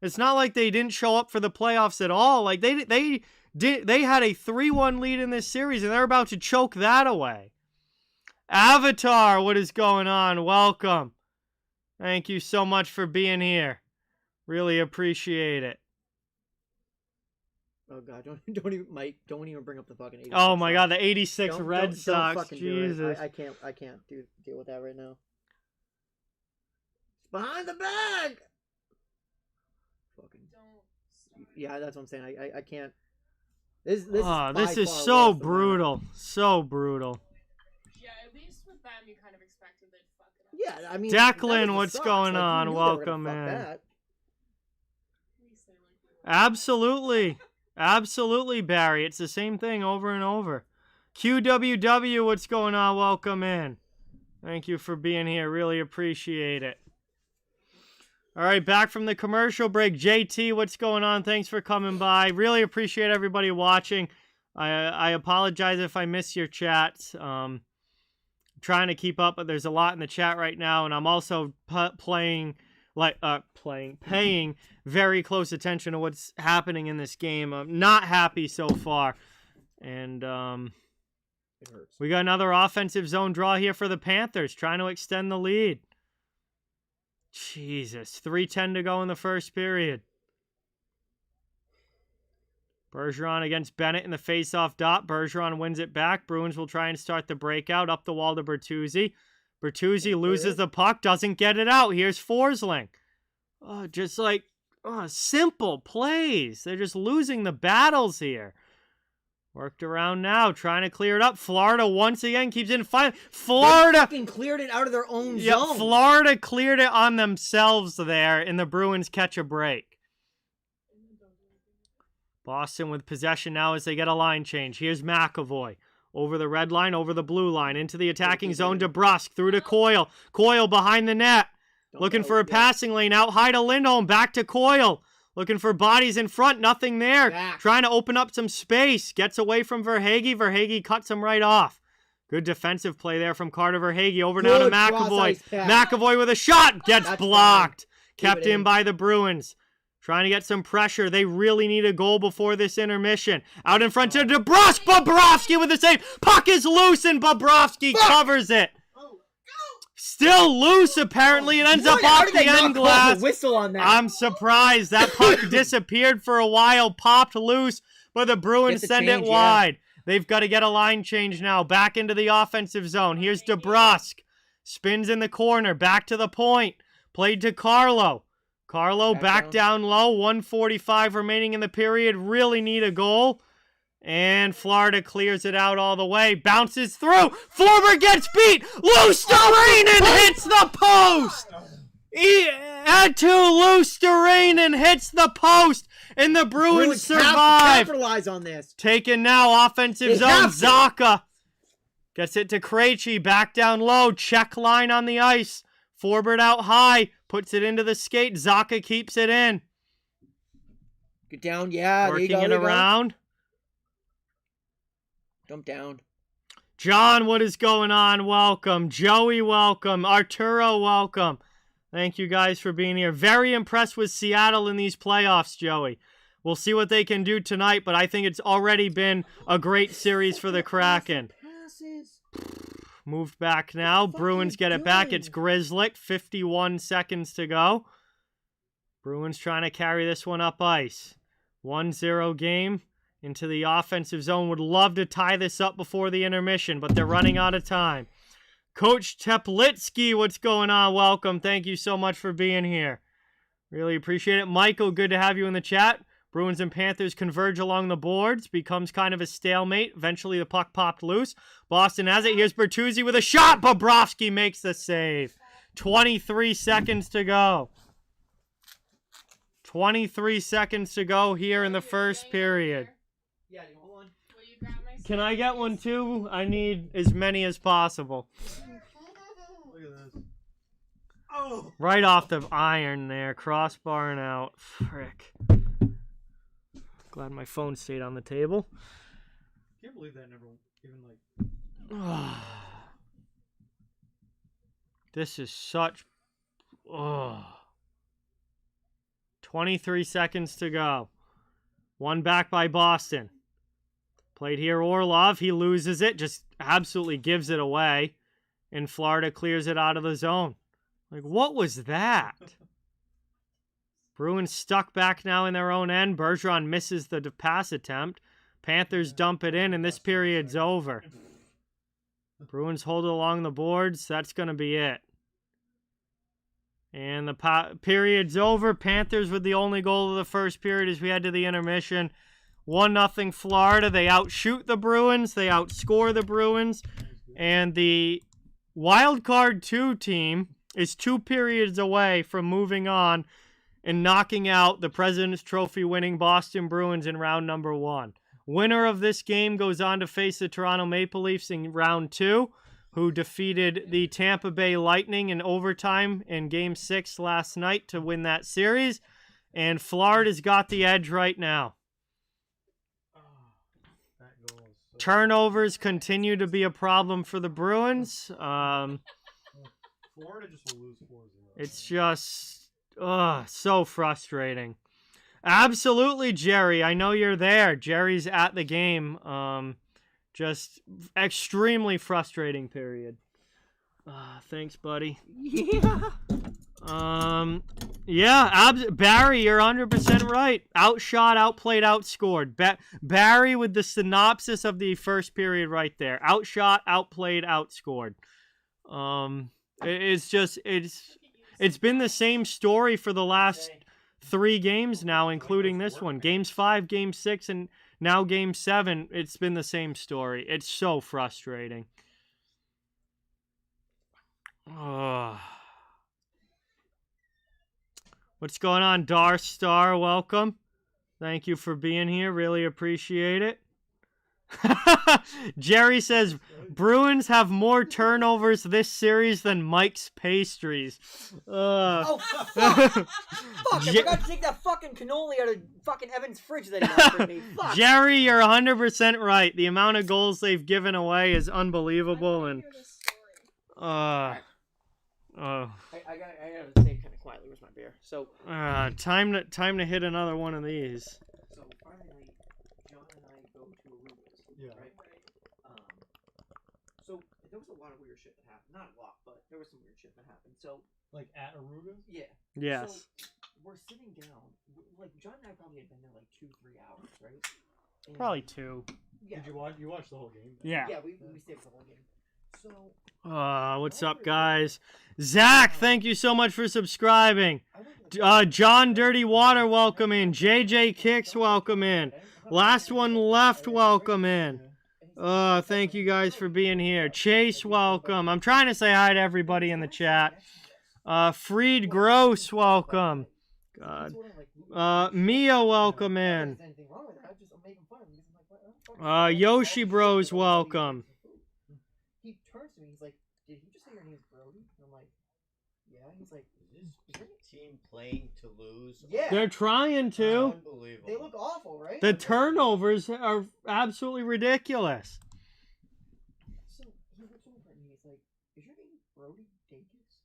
It's not like they didn't show up for the playoffs at all. Like, they had a 3-1 lead in this series, and they're about to choke that away. Avatar, what is going on? Welcome. Thank you so much for being here. Really appreciate it.
Oh God! Don't even, Mike. Don't even bring up the fucking 86.
Oh my God, the 86 Red Sox. Jesus,
I can't deal with that right now. It's behind the bag. Fucking. Yeah, that's what I'm saying. I can't. This
is so brutal. So brutal.
Yeah, at least with them, you kind of expected they'd fuck it up.
Yeah, I mean.
Declan, what's going on? Welcome, man. Absolutely. Absolutely, Barry. It's the same thing over and over. QWW, what's going on? Welcome in. Thank you for being here. Really appreciate it. All right, back from the commercial break. JT, what's going on? Thanks for coming by. Really appreciate everybody watching. I apologize if I miss your chats. Trying to keep up, but there's a lot in the chat right now, and I'm also paying very close attention to what's happening in this game. I'm not happy so far. And
it hurts.
We got another offensive zone draw here for the Panthers, trying to extend the lead. Jesus. 3:10 to go in the first period. Bergeron against Bennett in the face-off dot. Bergeron wins it back. Bruins will try and start the breakout. Up the wall to Bertuzzi. Bertuzzi loses the puck. Doesn't get it out. Here's Forsling. Just like simple plays. They're just losing the battles here. Worked around now. Trying to clear it up. Florida once again keeps it in five. Florida
fucking cleared it out of their own zone.
Florida cleared it on themselves there, and the Bruins catch a break. Boston with possession now as they get a line change. Here's McAvoy. Over the red line, over the blue line. Into the attacking zone. DeBrusk through to Coyle. Coyle behind the net. Looking for a passing lane. Out high to Lindholm. Back to Coyle. Looking for bodies in front. Nothing there.
Back.
Trying to open up some space. Gets away from Verhaeghe. Verhaeghe cuts him right off. Good defensive play there from Carter Verhaeghe. Over now to McAvoy. McAvoy with a shot. Gets blocked. Kept in by the Bruins. Trying to get some pressure. They really need a goal before this intermission. Out in front to DeBrusk. Bobrovsky with the save. Puck is loose and Bobrovsky covers it. Still loose, apparently. It ends up off the end glass.
Whistle on that.
I'm surprised. That puck disappeared for a while, popped loose, but the Bruins send it wide. They've got to get a line change now. Back into the offensive zone. Here's DeBrusk. Spins in the corner. Back to the point. Played to Carlo. Carlo back down low. 1:45 remaining in the period. Really need a goal. And Florida clears it out all the way. Bounces through. Former gets beat. Luostarinen hits the post. Luostarinen hits the post. And the Bruins survive.
Capitalize on this.
Taken now. Offensive zone. Zacha gets it to Krejci. Back down low. Check line on the ice. Forbert out high. Puts it into the skate. Zacha keeps it in.
Get down. Yeah.
Working it around.
Dump down.
John, what is going on? Welcome. Joey, welcome. Arturo, welcome. Thank you guys for being here. Very impressed with Seattle in these playoffs, Joey. We'll see what they can do tonight, but I think it's already been a great series for the Kraken. Moved back now. Bruins get it back. It's Grzelcyk. 51 seconds to go. Bruins trying to carry this one up ice. 1-0 game. Into the offensive zone. Would love to tie this up before the intermission, but they're running out of time. Coach Teplitsky, what's going on? Welcome. Thank you so much for being here. Really appreciate it. Michael, good to have you in the chat. Bruins and Panthers converge along the boards. Becomes kind of a stalemate. Eventually the puck popped loose. Boston has it. Here's Bertuzzi with a shot. Bobrovsky makes the save. 23 seconds to go. 23 seconds to go here in the first period.
Yeah, you want one?
Will you grab my
Can I get one too? I need as many as possible.
Look at this. Oh!
Right off the iron there. Crossbar and out. Frick. Glad my phone stayed on the table.
Can't believe that never even like.
This is such... 23 seconds to go. One back by Boston. Played here, Orlov. He loses it. Just absolutely gives it away. And Florida clears it out of the zone. Like, what was that? Bruins stuck back now in their own end. Bergeron misses the pass attempt. Panthers dump it in, and this period's over. Bruins hold it along the boards. That's going to be it. And the period's over. Panthers with the only goal of the first period as we head to the intermission. 1-0 Florida. They outshoot the Bruins. They outscore the Bruins. And the Wild Card 2 team is 2 periods away from moving on and knocking out the President's Trophy winning Boston Bruins in round number 1. Winner of this game goes on to face the Toronto Maple Leafs in round 2, who defeated the Tampa Bay Lightning in overtime in Game 6 last night to win that series. And Florida's got the edge right now. Turnovers continue to be a problem for the Bruins.
Florida just will lose 4-0.
It's just so frustrating. Absolutely, Jerry. I know you're there. Jerry's at the game. Just extremely frustrating period. Thanks, buddy.
Yeah.
Yeah, Barry, you're 100% right. Outshot, outplayed, outscored. Barry with the synopsis of the first period right there. Outshot, outplayed, outscored. It's been the same story for the last 3 games now, including this one. Games 5, Game 6, and now Game 7. It's been the same story. It's so frustrating. What's going on, Dar Star? Welcome. Thank you for being here. Really appreciate it. Jerry says, Bruins have more turnovers this series than Mike's pastries.
Oh, fuck! Fuck, I forgot to take that fucking cannoli out of fucking Evan's fridge that he offered me. Fuck!
Jerry, you're 100% right. The amount of goals they've given away is unbelievable. And
I gotta say kind of quietly, where's my beer? So
time to hit another one of these.
So finally, John and I go to Aruba's, right? So there was a lot of weird shit that happened. Not a lot, but there was some weird shit that happened. So
Like at Aruba's?
yeah.
Yes.
So we're sitting down. Like John and I probably had been there like 2-3 hours, right? And,
Probably 2.
Yeah.
Did you watch? You watched the whole game?
Yeah.
Yeah, we stayed for the whole game. So.
What's up, guys? Zach, thank you so much for subscribing. John Dirty Water, welcome in. JJ Kicks, welcome in. Last one left, welcome in. Thank you guys for being here. Chase, welcome. I'm trying to say hi to everybody in the chat. Freed Gross, welcome. God. Mia, welcome in. Yoshi Bros, welcome.
He turns to me, he's like, did he just say your name's Brody? And I'm like, yeah. He's like, is your
Team playing to lose?
Yeah.
They're trying to.
Unbelievable.
They look awful, right?
The turnovers are absolutely ridiculous.
So he looks over and he's like, is your name Brody Dacus?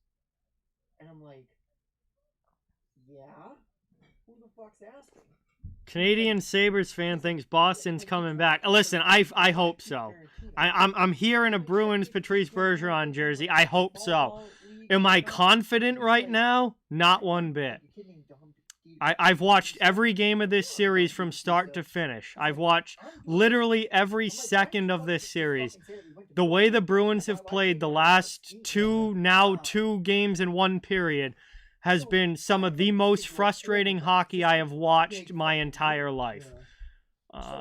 And I'm like, yeah? Who the fuck's asking?
Canadian Sabres fan thinks Boston's coming back. Listen, I hope so. I'm here in a Bruins Patrice Bergeron jersey. I hope so. Am I confident right now? Not one bit. I've watched every game of this series from start to finish. I've watched literally every second of this series. The way the Bruins have played the last two games in one period has been some of the most frustrating hockey I have watched my entire life.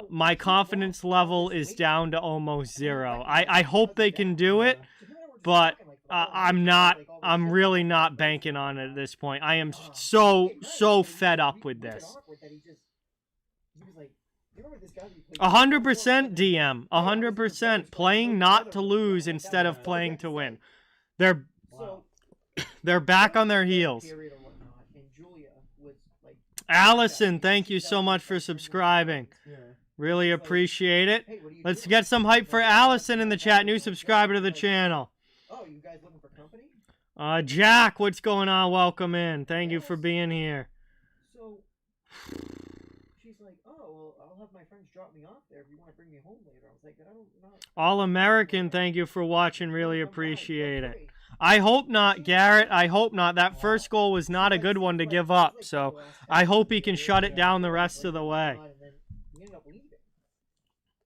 My confidence level is down to almost 0. I hope they can do it, but I'm really not banking on it at this point. I am so fed up with this. 100% DM, 100% playing not to lose instead of playing to win. They're back on their heels. Allison, thank you so much for subscribing. Really appreciate it. Let's get some hype for Allison in the chat. New subscriber to the channel.
Oh, you guys looking for company?
Jack, what's going on? Welcome in. Thank you for being here.
So she's like, oh, well, I'll have my friends drop me off there if you want to bring me home later. I was like, I don't know.
All American, thank you for watching. Really appreciate it. I hope not, Garrett. I hope not. That first goal was not a good one to give up, so I hope he can shut it down the rest of the way.
And then we ended up leaving.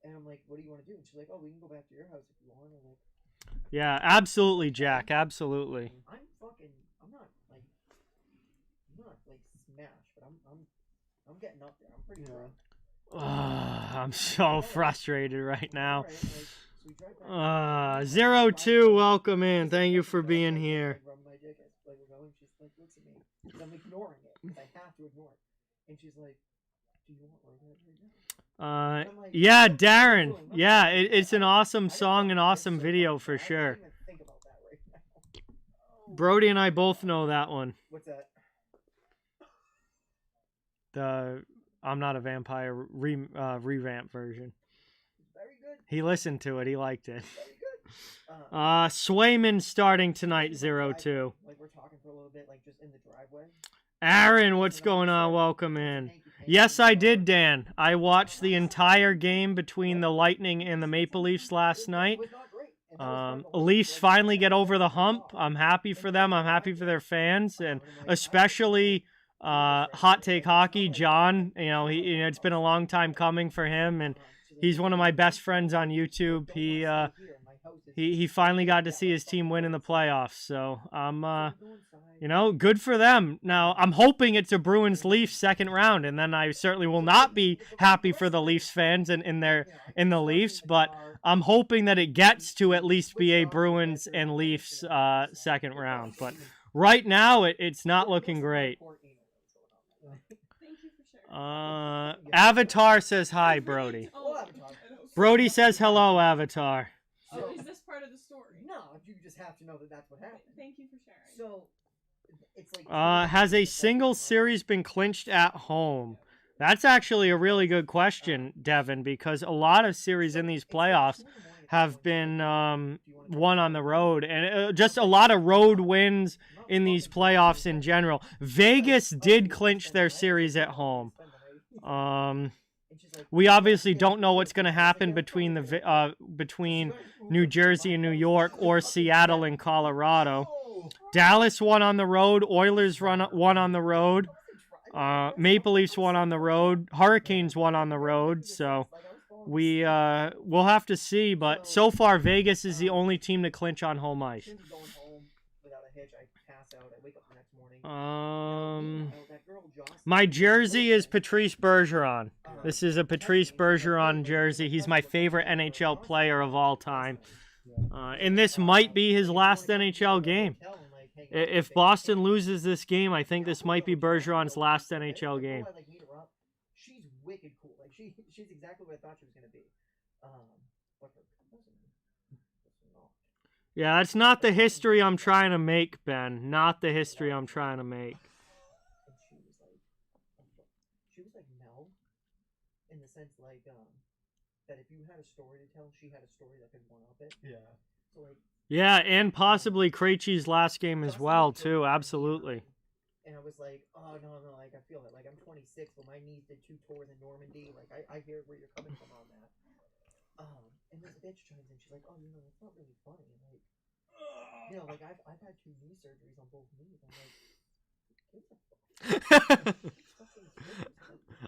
And I'm like, what do you want to do? And she's like, oh, we can go back to your house if you want. I'm like,
Yeah, absolutely, Jack. Absolutely.
I'm not like smashed, but I'm getting up there. I'm pretty drunk.
I'm so frustrated right now. 02, welcome in. Thank you for being here.
I'm ignoring it because I have to ignore it. And she's like, do you want right now?
Yeah, Darren. Yeah, it's an awesome song, an awesome video for sure. Brody and I both know that one.
What's that?
The I'm Not a Vampire revamp version.
Very good.
He listened to it. He liked it.
Very good.
Swayman starting tonight, 02.
Like we're talking for a little bit, like just in the driveway.
Aaron, what's going on? Welcome in. Yes, I did, Dan. I watched the entire game between the Lightning and the Maple Leafs last night. Leafs finally get over the hump. I'm happy for them. I'm happy for their fans, and especially Hot Take Hockey, John. It's been a long time coming for him, and he's one of my best friends on YouTube. He finally got to see his team win in the playoffs, so I'm good for them. Now I'm hoping it's a Bruins-Leafs second round, and then I certainly will not be happy for the Leafs fans in the Leafs, but I'm hoping that it gets to at least be a Bruins and Leafs second round. But right now it's not looking great. Avatar says hi, Brody. Brody says hello, Avatar.
Oh, is this part of the story?
No, you just have to know that that's what happened.
Thank you for sharing.
So, it's like...
Has a single series been clinched at home? That's actually a really good question, Devin, because a lot of series in these playoffs have been won on the road, and just a lot of road wins in these playoffs in general. Vegas did clinch their series at home. We obviously don't know what's going to happen between New Jersey and New York, or Seattle and Colorado. Dallas won on the road. Oilers won on the road. Maple Leafs won on the road. Hurricanes won on the road. So we'll have to see. But so far, Vegas is the only team to clinch on home ice. My jersey is Patrice Bergeron. This is a Patrice Bergeron jersey. He's my favorite NHL player of all time. And this might be his last NHL game. If Boston loses this game, I think this might be Bergeron's last NHL game.
She's wicked cool. Like she's exactly what I thought she was gonna be.
Yeah, that's not the history I'm trying to make, Ben. Not the history I'm trying to make.
She was like Mel, in the sense like that if you had a story to tell, she had a story that could one up it.
Yeah.
So like.
Yeah, and possibly Krejci's last game as well, too. Absolutely.
And I was like, oh, no, like, I feel it. Like, I'm 26, but my knees did 2 tours in Normandy. Like, I hear where you're coming from on that. And this bitch chimes in. She's like, oh, it's not really funny. And like, like, I've had 2 knee surgeries on both knees. I'm like,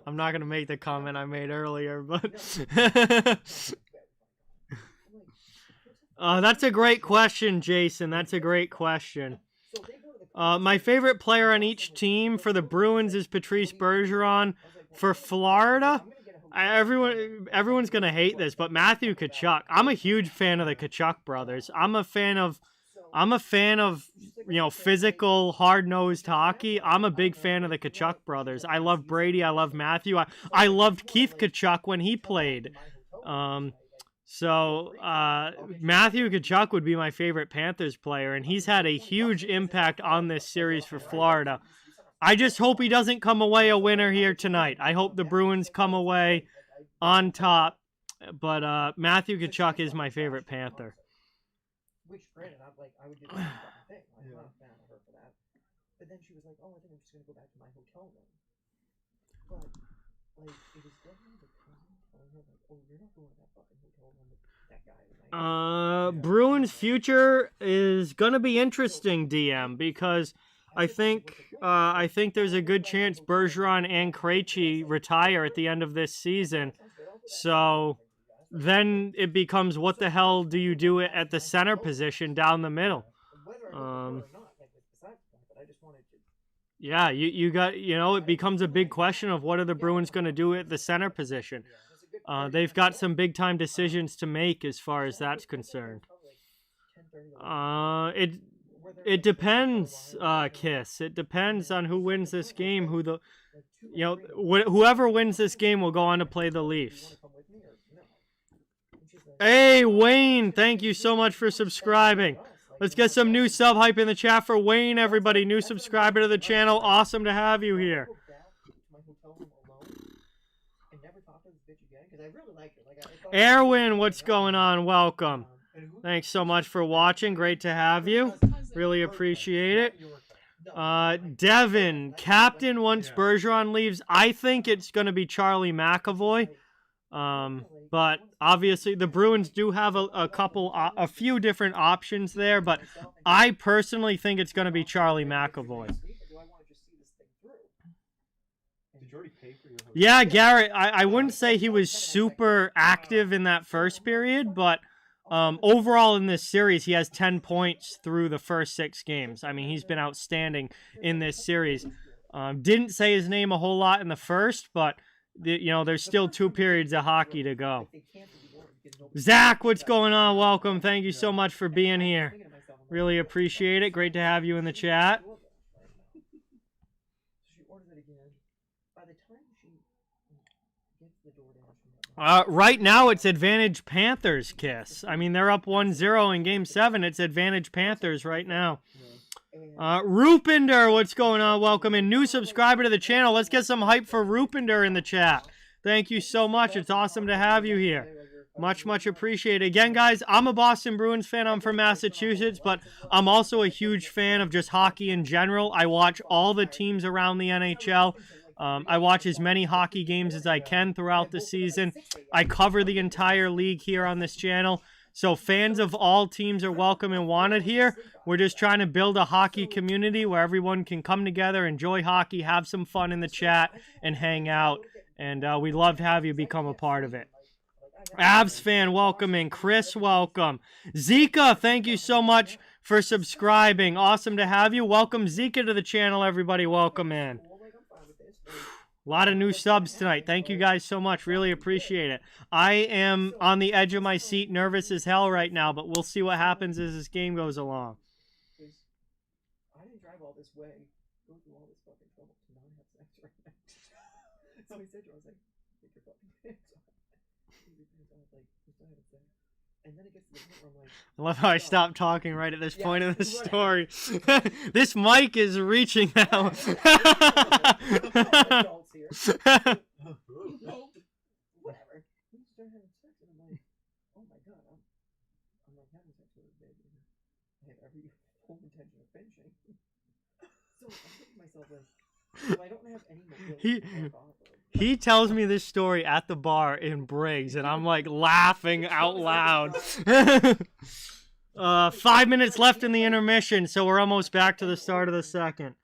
I'm not going to make the comment I made earlier, but... That's a great question, Jason. That's a great question. My favorite player on each team for the Bruins is Patrice Bergeron. For Florida, everyone's gonna hate this, but Matthew Tkachuk. I'm a huge fan of the Tkachuk brothers. I'm a fan of physical, hard-nosed hockey. I'm a big fan of the Tkachuk brothers. I love Brady. I love Matthew. I loved Keith Tkachuk when he played. So Matthew Tkachuk would be my favorite Panthers player, and he's had a huge impact on this series for Florida. I just hope he doesn't come away a winner here tonight. I hope the Bruins come away on top, but Matthew Tkachuk is my favorite Panther.
Which, granted, I would do the same thing. I'm not a fan of her for that. But then she was like, oh, I think I'm just going to go back to my hotel room. But, like, it was definitely the time telling her, like, oh, you're not going to that fucking hotel room with that guy.
Bruins' future is going to be interesting, DM, because I think there's a good chance Bergeron and Krejci retire at the end of this season. So then it becomes, what the hell do you do at the center position down the middle? Yeah, you got, it becomes a big question of what are the Bruins going to do at the center position. They've got some big-time decisions to make as far as that's concerned. It depends, Kiss. It depends on who wins this game. Whoever wins this game will go on to play the Leafs. Hey, Wayne, thank you so much for subscribing. Let's get some new sub hype in the chat for Wayne, everybody. New subscriber to the channel. Awesome to have you here. Erwin, what's going on? Welcome. Thanks so much for watching. Great to have you. Really appreciate it. Devin, captain once Bergeron leaves. I think it's going to be Charlie McAvoy. But obviously the Bruins do have a few different options there, but I personally think it's going to be Charlie McAvoy.
Did you already pay for your hotel?
Yeah, Garrett, I wouldn't say he was super active in that first period, but overall in this series, he has 10 points through the first 6 games. I mean, he's been outstanding in this series. Didn't say his name a whole lot in the first, but there's still 2 periods of hockey to go. Zach, what's going on? Welcome. Thank you so much for being here. Really appreciate it. Great to have you in the chat. Right now, it's advantage Panthers, Kiss. I mean, they're up 1-0 in Game 7. It's advantage Panthers right now. Rupinder, what's going on? Welcome in. New subscriber to the channel. Let's get some hype for Rupinder in the chat. Thank you so much. It's awesome to have you here. Much, much appreciated. Again, guys, I'm a Boston Bruins fan. I'm from Massachusetts, but I'm also a huge fan of just hockey in general. I watch all the teams around the NHL. I watch as many hockey games as I can throughout the season. I cover the entire league here on this channel. So fans of all teams are welcome and wanted here. We're just trying to build a hockey community where everyone can come together, enjoy hockey, have some fun in the chat, and hang out. And we'd love to have you become a part of it. Avs fan, welcome in. Chris, welcome. Zika, thank you so much for subscribing. Awesome to have you. Welcome Zika to the channel, everybody. Welcome in. A lot of new subs tonight. Thank you guys so much. Really appreciate it. I am on the edge of my seat, nervous as hell right now, but we'll see what happens as this game goes along.
I didn't drive all this way, go through all this fucking trouble to not have sex right now. So I said to her, I was like, take your fucking pants off. I was like, we're still having sex. And then it gets to the point where I'm like,
I love how I stopped talking right at this point in the story. This mic is reaching now.
adults here. Whatever. We start having sex, and I'm like, oh my god, I'm like having sex with this baby. I have every full intention of finishing. So I'm thinking to myself, like, well, I don't have any mobility to work off of.
He tells me this story at the bar in Briggs, and I'm like laughing out loud. 5 minutes left in the intermission, so we're almost back to the start of the second.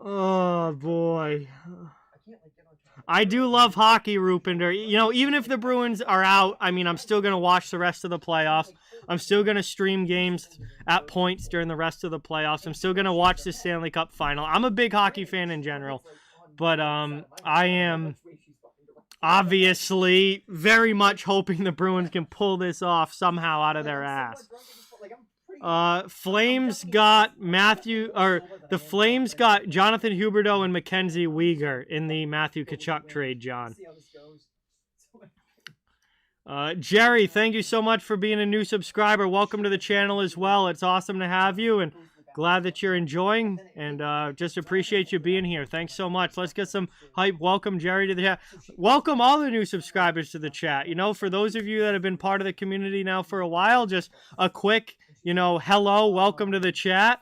Oh, boy. I do love hockey, Rupinder. You know, even if the Bruins are out, I mean, I'm still going to watch the rest of the playoffs. I'm still going to stream games at points during the rest of the playoffs. I'm still going to watch the Stanley Cup final. I'm a big hockey fan in general, but I am obviously very much hoping the Bruins can pull this off somehow out of their ass. Flames got the Flames got Jonathan Huberdeau and Mackenzie Weegar in the Matthew Tkachuk trade, John. Jerry, thank you so much for being a new subscriber. Welcome to the channel as well. It's awesome to have you, and glad that you're enjoying, and just appreciate you being here. Thanks so much. Let's get some hype. Welcome, Jerry, to the chat. Welcome all the new subscribers to the chat. You know, for those of you that have been part of the community now for a while, just a quick, hello, welcome to the chat.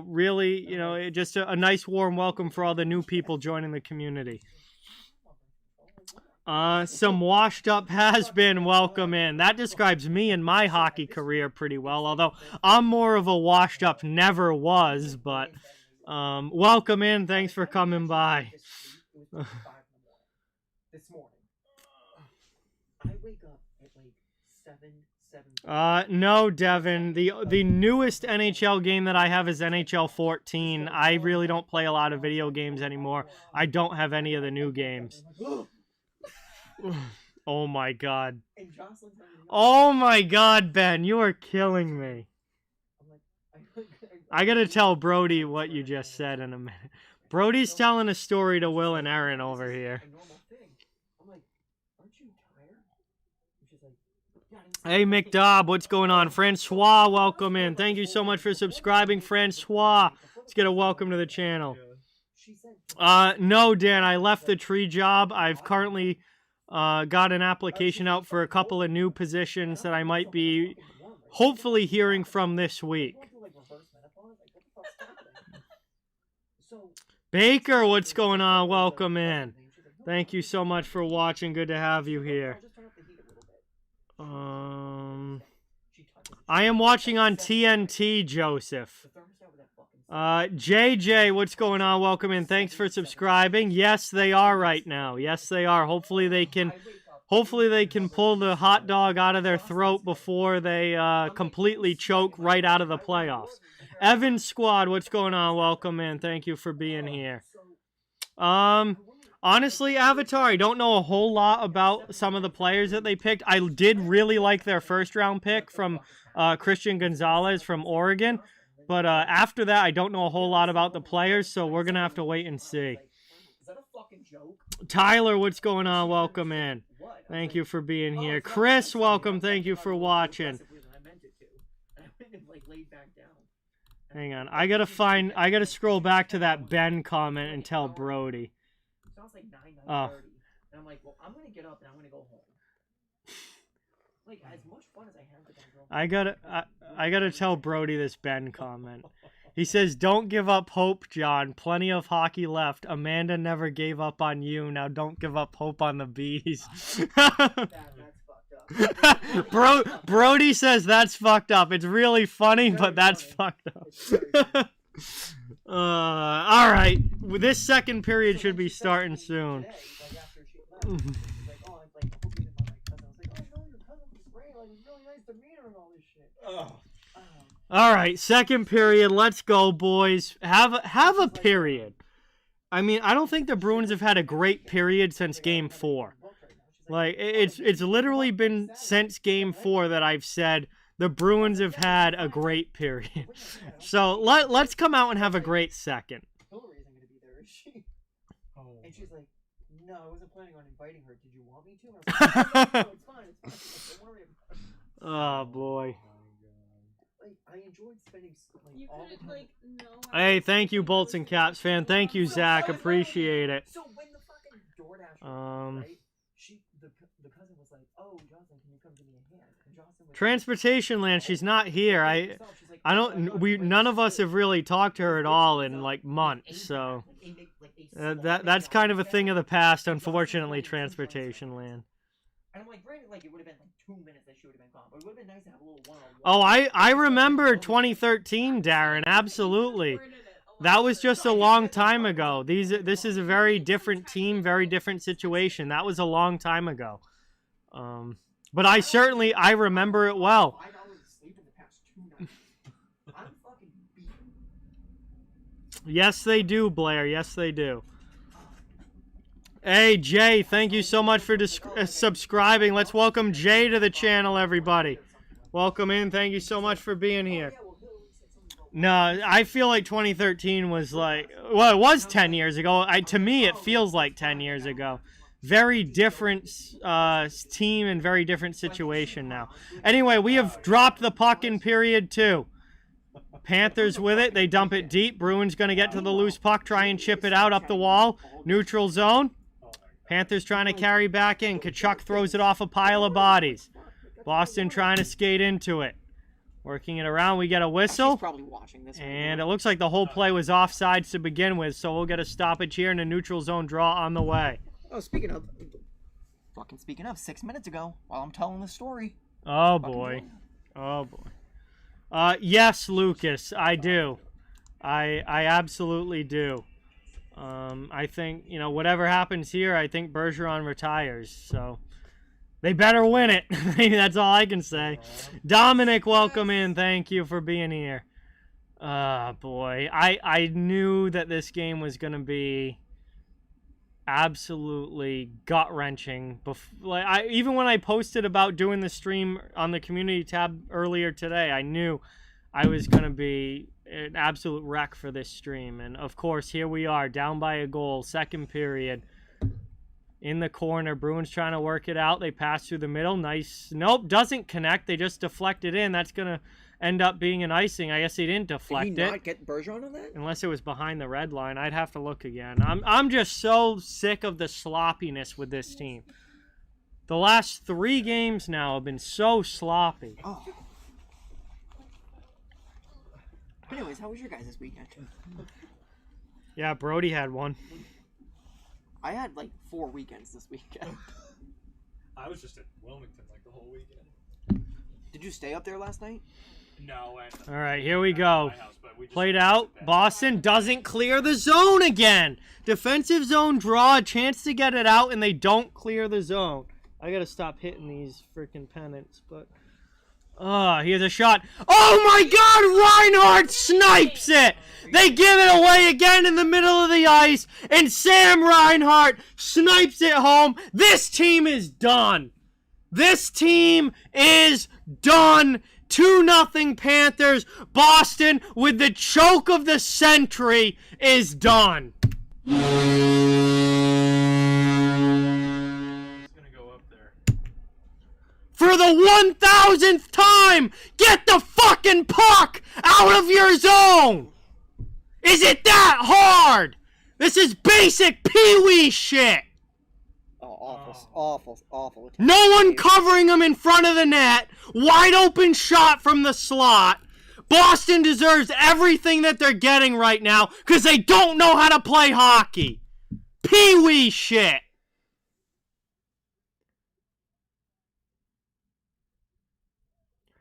Really, just a nice warm welcome for all the new people joining the community. Some washed up has-been welcome in. That describes me and my hockey career pretty well, although I'm more of a washed up never was, but welcome in. Thanks for coming by.
This morning. I wake up at like 7.
No, Devin. The newest NHL game that I have is NHL 14. I really don't play a lot of video games anymore. I don't have any of the new games. Oh my god. Oh my god, Ben, you are killing me. I gotta tell Brody what you just said in a minute. Brody's telling a story to Will and Aaron over here. Hey, McDobb, what's going on? Francois, welcome in. Thank you so much for subscribing, Francois. Let's get a welcome to the channel. No, Dan, I left the tree job. I've currently got an application out for a couple of new positions that I might be hopefully hearing from this week. Baker, what's going on? Welcome in. Thank you so much for watching. Good to have you here.
I'll just turn up the heat a little bit. She touches it.
I am watching on TNT, Joseph.
The thermostat with that fucking
JJ, what's going on? Welcome in. Thanks for subscribing. Yes, they are right now. Yes, they are. Hopefully they can pull the hot dog out of their throat before they completely choke right out of the playoffs. Evan Squad, what's going on? Welcome in. Thank you for being here. Honestly, Avatar, I don't know a whole lot about some of the players that they picked. I did really like their first round pick from Christian Gonzalez from Oregon. But after that, I don't know a whole lot about the players, so we're going to have to wait and see.
Is that a fucking joke?
Tyler, what's going on? Welcome in. Thank you for being here. Chris, welcome. Thank you for watching.
I meant it to. And I went and like laid back down.
Hang on. I gotta scroll back to that Ben comment and tell Brody.
So I was like 9:30.
Oh.
And I'm like, well, I'm going to get up and I'm going to go home. Like, as much fun as I had with that girl.
I gotta tell Brody this Ben comment. He says, "Don't give up hope, John. Plenty of hockey left. Amanda never gave up on you. Now don't give up hope on the bees."
That's fucked up.
Brody says that's fucked up. It's really funny, but that's fucked up.
It's very funny.
All right. This second period should be starting soon.
Today, like after she left, she's like, oh, I'm like, I hope you didn't know my cousin. I was like, oh, I know your cousin was great. Like, it's really nice to meet her and all this shit.
All right, second period. Let's go, boys. Have a period. I mean, I don't think the Bruins have had a great period since Game 4. Like, it's literally been since Game 4 that I've said the Bruins have had a great period. So let's come out and have a great second.
Hillary isn't going to be there, is she? And she's like, no, I wasn't planning on inviting her. Did you want me to? And I was like, no, it's fine. It's fine. Don't worry about it.
Oh boy.
Like, I enjoyed spending
You
all the
couldn't,
time.
like, know.
Hey, thank you, Bolts and Caps fan. Thank you, Zach. Appreciate it.
So when the fucking DoorDash was, right? The cousin was like, "Oh, Johnson, can you come give me a hand?" And Johnson was
Transportation Land, she's not here. None of us have really talked to her at all in like months. So that's kind of a thing of the past, unfortunately. Transportation Land.
And I'm like, granted, like it would have been like 2 minutes that she would have been gone, but it would have been nice to have a little one-on-one.
Oh, I remember 2013, Darren. Absolutely. That was just a long time ago. This is a very different team, very different situation. That was a long time ago. But I remember it well.
5 hours of sleep in the past 2 nights. I'm fucking beat.
Yes, they do, Blair. Yes, they do. Hey, Jay, thank you so much for subscribing. Let's welcome Jay to the channel, everybody. Welcome in. Thank you so much for being here. No, I feel like 2013 was like, well, it was 10 years ago. To me, it feels like 10 years ago. Very different team and very different situation now. Anyway, we have dropped the puck in period 2. Panthers with it. They dump it deep. Bruins going to get to the loose puck, try and chip it out up the wall. Neutral zone. Panthers trying to carry back in. Kachuk throws it off a pile of bodies. Boston trying to skate into it. Working it around, we get a whistle.
She's probably watching this.
And it looks like the whole play was offsides to begin with, so we'll get a stoppage here and a neutral zone draw on the way.
Oh, speaking of, 6 minutes ago, while I'm telling the story.
Oh, boy. Oh, boy. Yes, Lucas, I do. I absolutely do. I think, whatever happens here, I think Bergeron retires, so... They better win it. That's all I can say. Dominic, welcome in. Thank you for being here. Boy. I knew that this game was going to be absolutely gut-wrenching. Even when I posted about doing the stream on the community tab earlier today, I knew I was going to be an absolute wreck for this stream. And, of course, here we are, down by a goal, second period. In the corner, Bruins trying to work it out. They pass through the middle. Nice. Nope, doesn't connect. They just deflect it in. That's going to end up being an icing. I guess they didn't deflect it.
Did he not get Bergeron on that?
Unless it was behind the red line. I'd have to look again. I'm just so sick of the sloppiness with this team. The last 3 games now have been so sloppy.
Oh. Anyways, how was your guys' weekend?
Yeah, Brody had one.
I had like 4 weekends this weekend.
I was just at Wilmington like the whole weekend.
Did you stay up there last night?
No, I
All right, here we go.
my house, but we just
Played
went
out.
to bed.
Boston doesn't clear the zone again. Defensive zone draw, a chance to get it out, and they don't clear the zone. I got to stop hitting these freaking pennants, but... here's a shot. Oh my God, Reinhardt snipes it. They give it away again in the middle of the ice, and Sam Reinhardt snipes it home. This team is done. This team is done. 2-0 Panthers. Boston, with the choke of the century, is done.
He's gonna go up there.
For the 1000th time, get the fucking puck out of your zone! Is it that hard? This is basic pee-wee shit!
Awful.
No one covering him in front of the net. Wide open shot from the slot. Boston deserves everything that they're getting right now because they don't know how to play hockey. Pee-wee shit.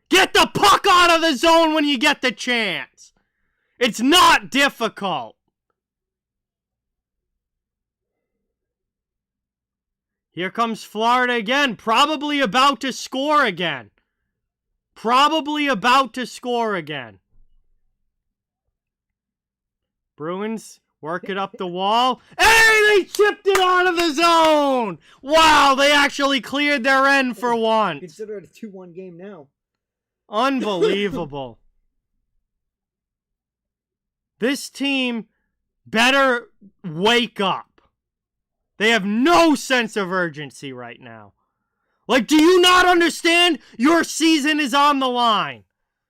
Get the puck out of the zone when you get the chance. It's not difficult. Here comes Florida again, probably about to score again. Bruins work it up the wall. Hey, they chipped it out of the zone! Wow, they actually cleared their end for once.
Consider it a 2-1 game now.
Unbelievable. This team better wake up. They have no sense of urgency right now. Like, do you not understand your season is on the line?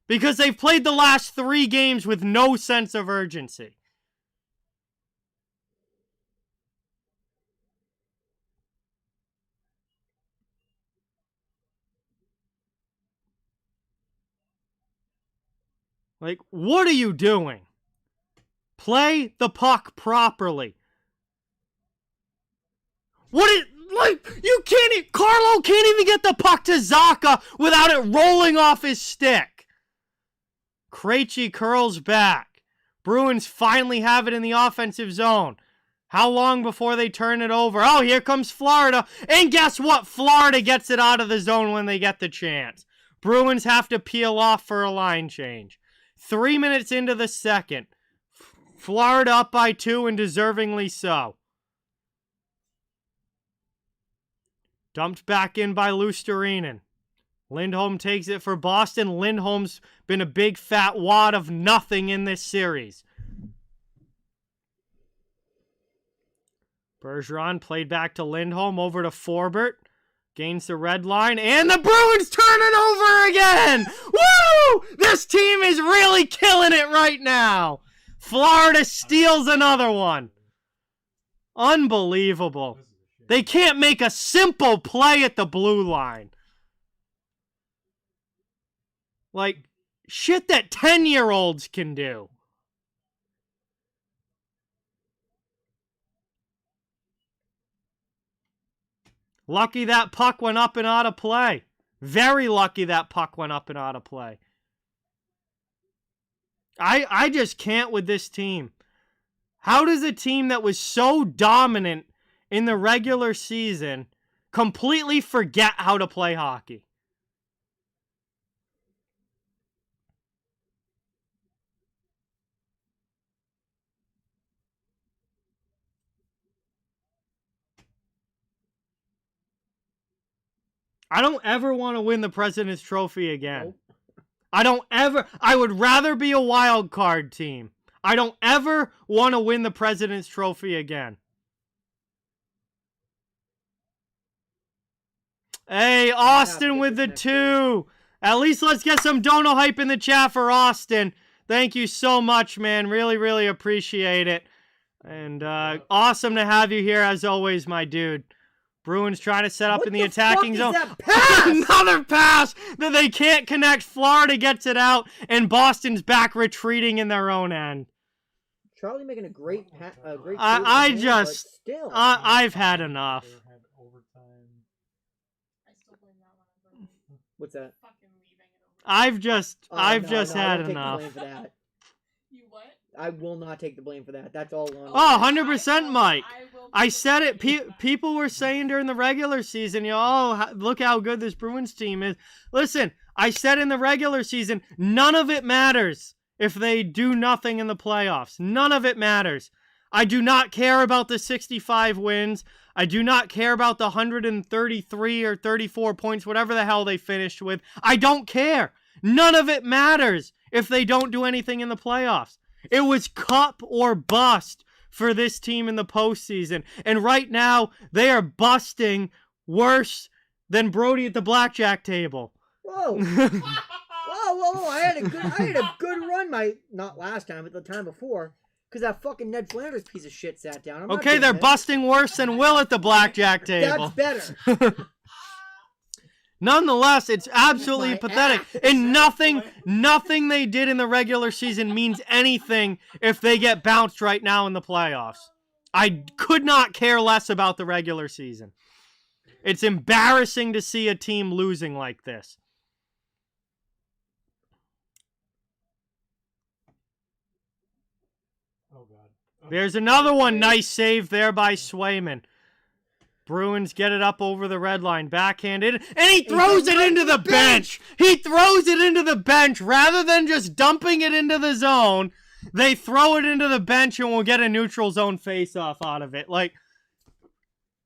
Because they've played the last 3 games with no sense of urgency. Like, what are you doing? Play the puck properly. You can't, Carlo can't even get the puck to Zaka without it rolling off his stick. Krejci curls back. Bruins finally have it in the offensive zone. How long before they turn it over? Oh, here comes Florida. And guess what? Florida gets it out of the zone when they get the chance. Bruins have to peel off for a line change. 3 minutes into the second. Florida up by 2 and deservingly so. Dumped back in by Luostarinen. Lindholm takes it for Boston. Lindholm's been a big fat wad of nothing in this series. Bergeron played back to Lindholm, over to Forbert. Gains the red line, and the Bruins turn it over again! Woo! This team is really killing it right now. Florida steals another one. Unbelievable. They can't make a simple play at the blue line. Like, shit that 10-year-olds can do. Lucky that puck went up and out of play. Very lucky that puck went up and out of play. I just can't with this team. How does a team that was so dominant in the regular season completely forget how to play hockey? I don't ever want to win the President's Trophy again. Nope. I would rather be a wild card team. I don't ever want to win the President's Trophy again. Hey, Austin with the 2. At least let's get some dono hype in the chat for Austin. Thank you so much, man. Really, really appreciate it. And awesome to have you here as always, my dude. Bruins trying to set up in the attacking zone. Another pass that they can't connect. Florida gets it out, and Boston's back retreating in their own end.
Charlie making a great great.
I
save,
just-
but still.
I've had enough.
Had overtime.
I still blame that one on Brody.
What's that?
Fucking leaving it over.
I've just
Oh,
had
no, I won't take the
enough.
blame for that.
You what?
I will not take the blame for that. That's all on.
Oh, 100%, Mike.
will
I
take
said
the
it.
blame for that.
People were saying during the regular season, look how good this Bruins team is. Listen, I said in the regular season, none of it matters if they do nothing in the playoffs. None of it matters. I do not care about the 65 wins. I do not care about the 133 or 34 points, whatever the hell they finished with. I don't care. None of it matters if they don't do anything in the playoffs. It was cup or bust for this team in the postseason. And right now, they are busting worse than Brody at the blackjack table.
Whoa. Whoa! I had a good run. Not last time, but the time before, because that fucking Ned Flanders piece of shit sat down. I'm not
Okay,
doing
they're
it.
busting worse than Will at the blackjack table.
That's better.
Nonetheless, it's absolutely
My
pathetic.
ass.
And nothing they did in the regular season means anything if they get bounced right now in the playoffs. I could not care less about the regular season. It's embarrassing to see a team losing like this.
Oh god.
There's another one. Nice save there by Swayman. Bruins get it up over the red line, backhanded, and he throws it into the bench. He throws it into the bench rather than just dumping it into the zone. They throw it into the bench and we'll get a neutral zone face-off out of it. Like,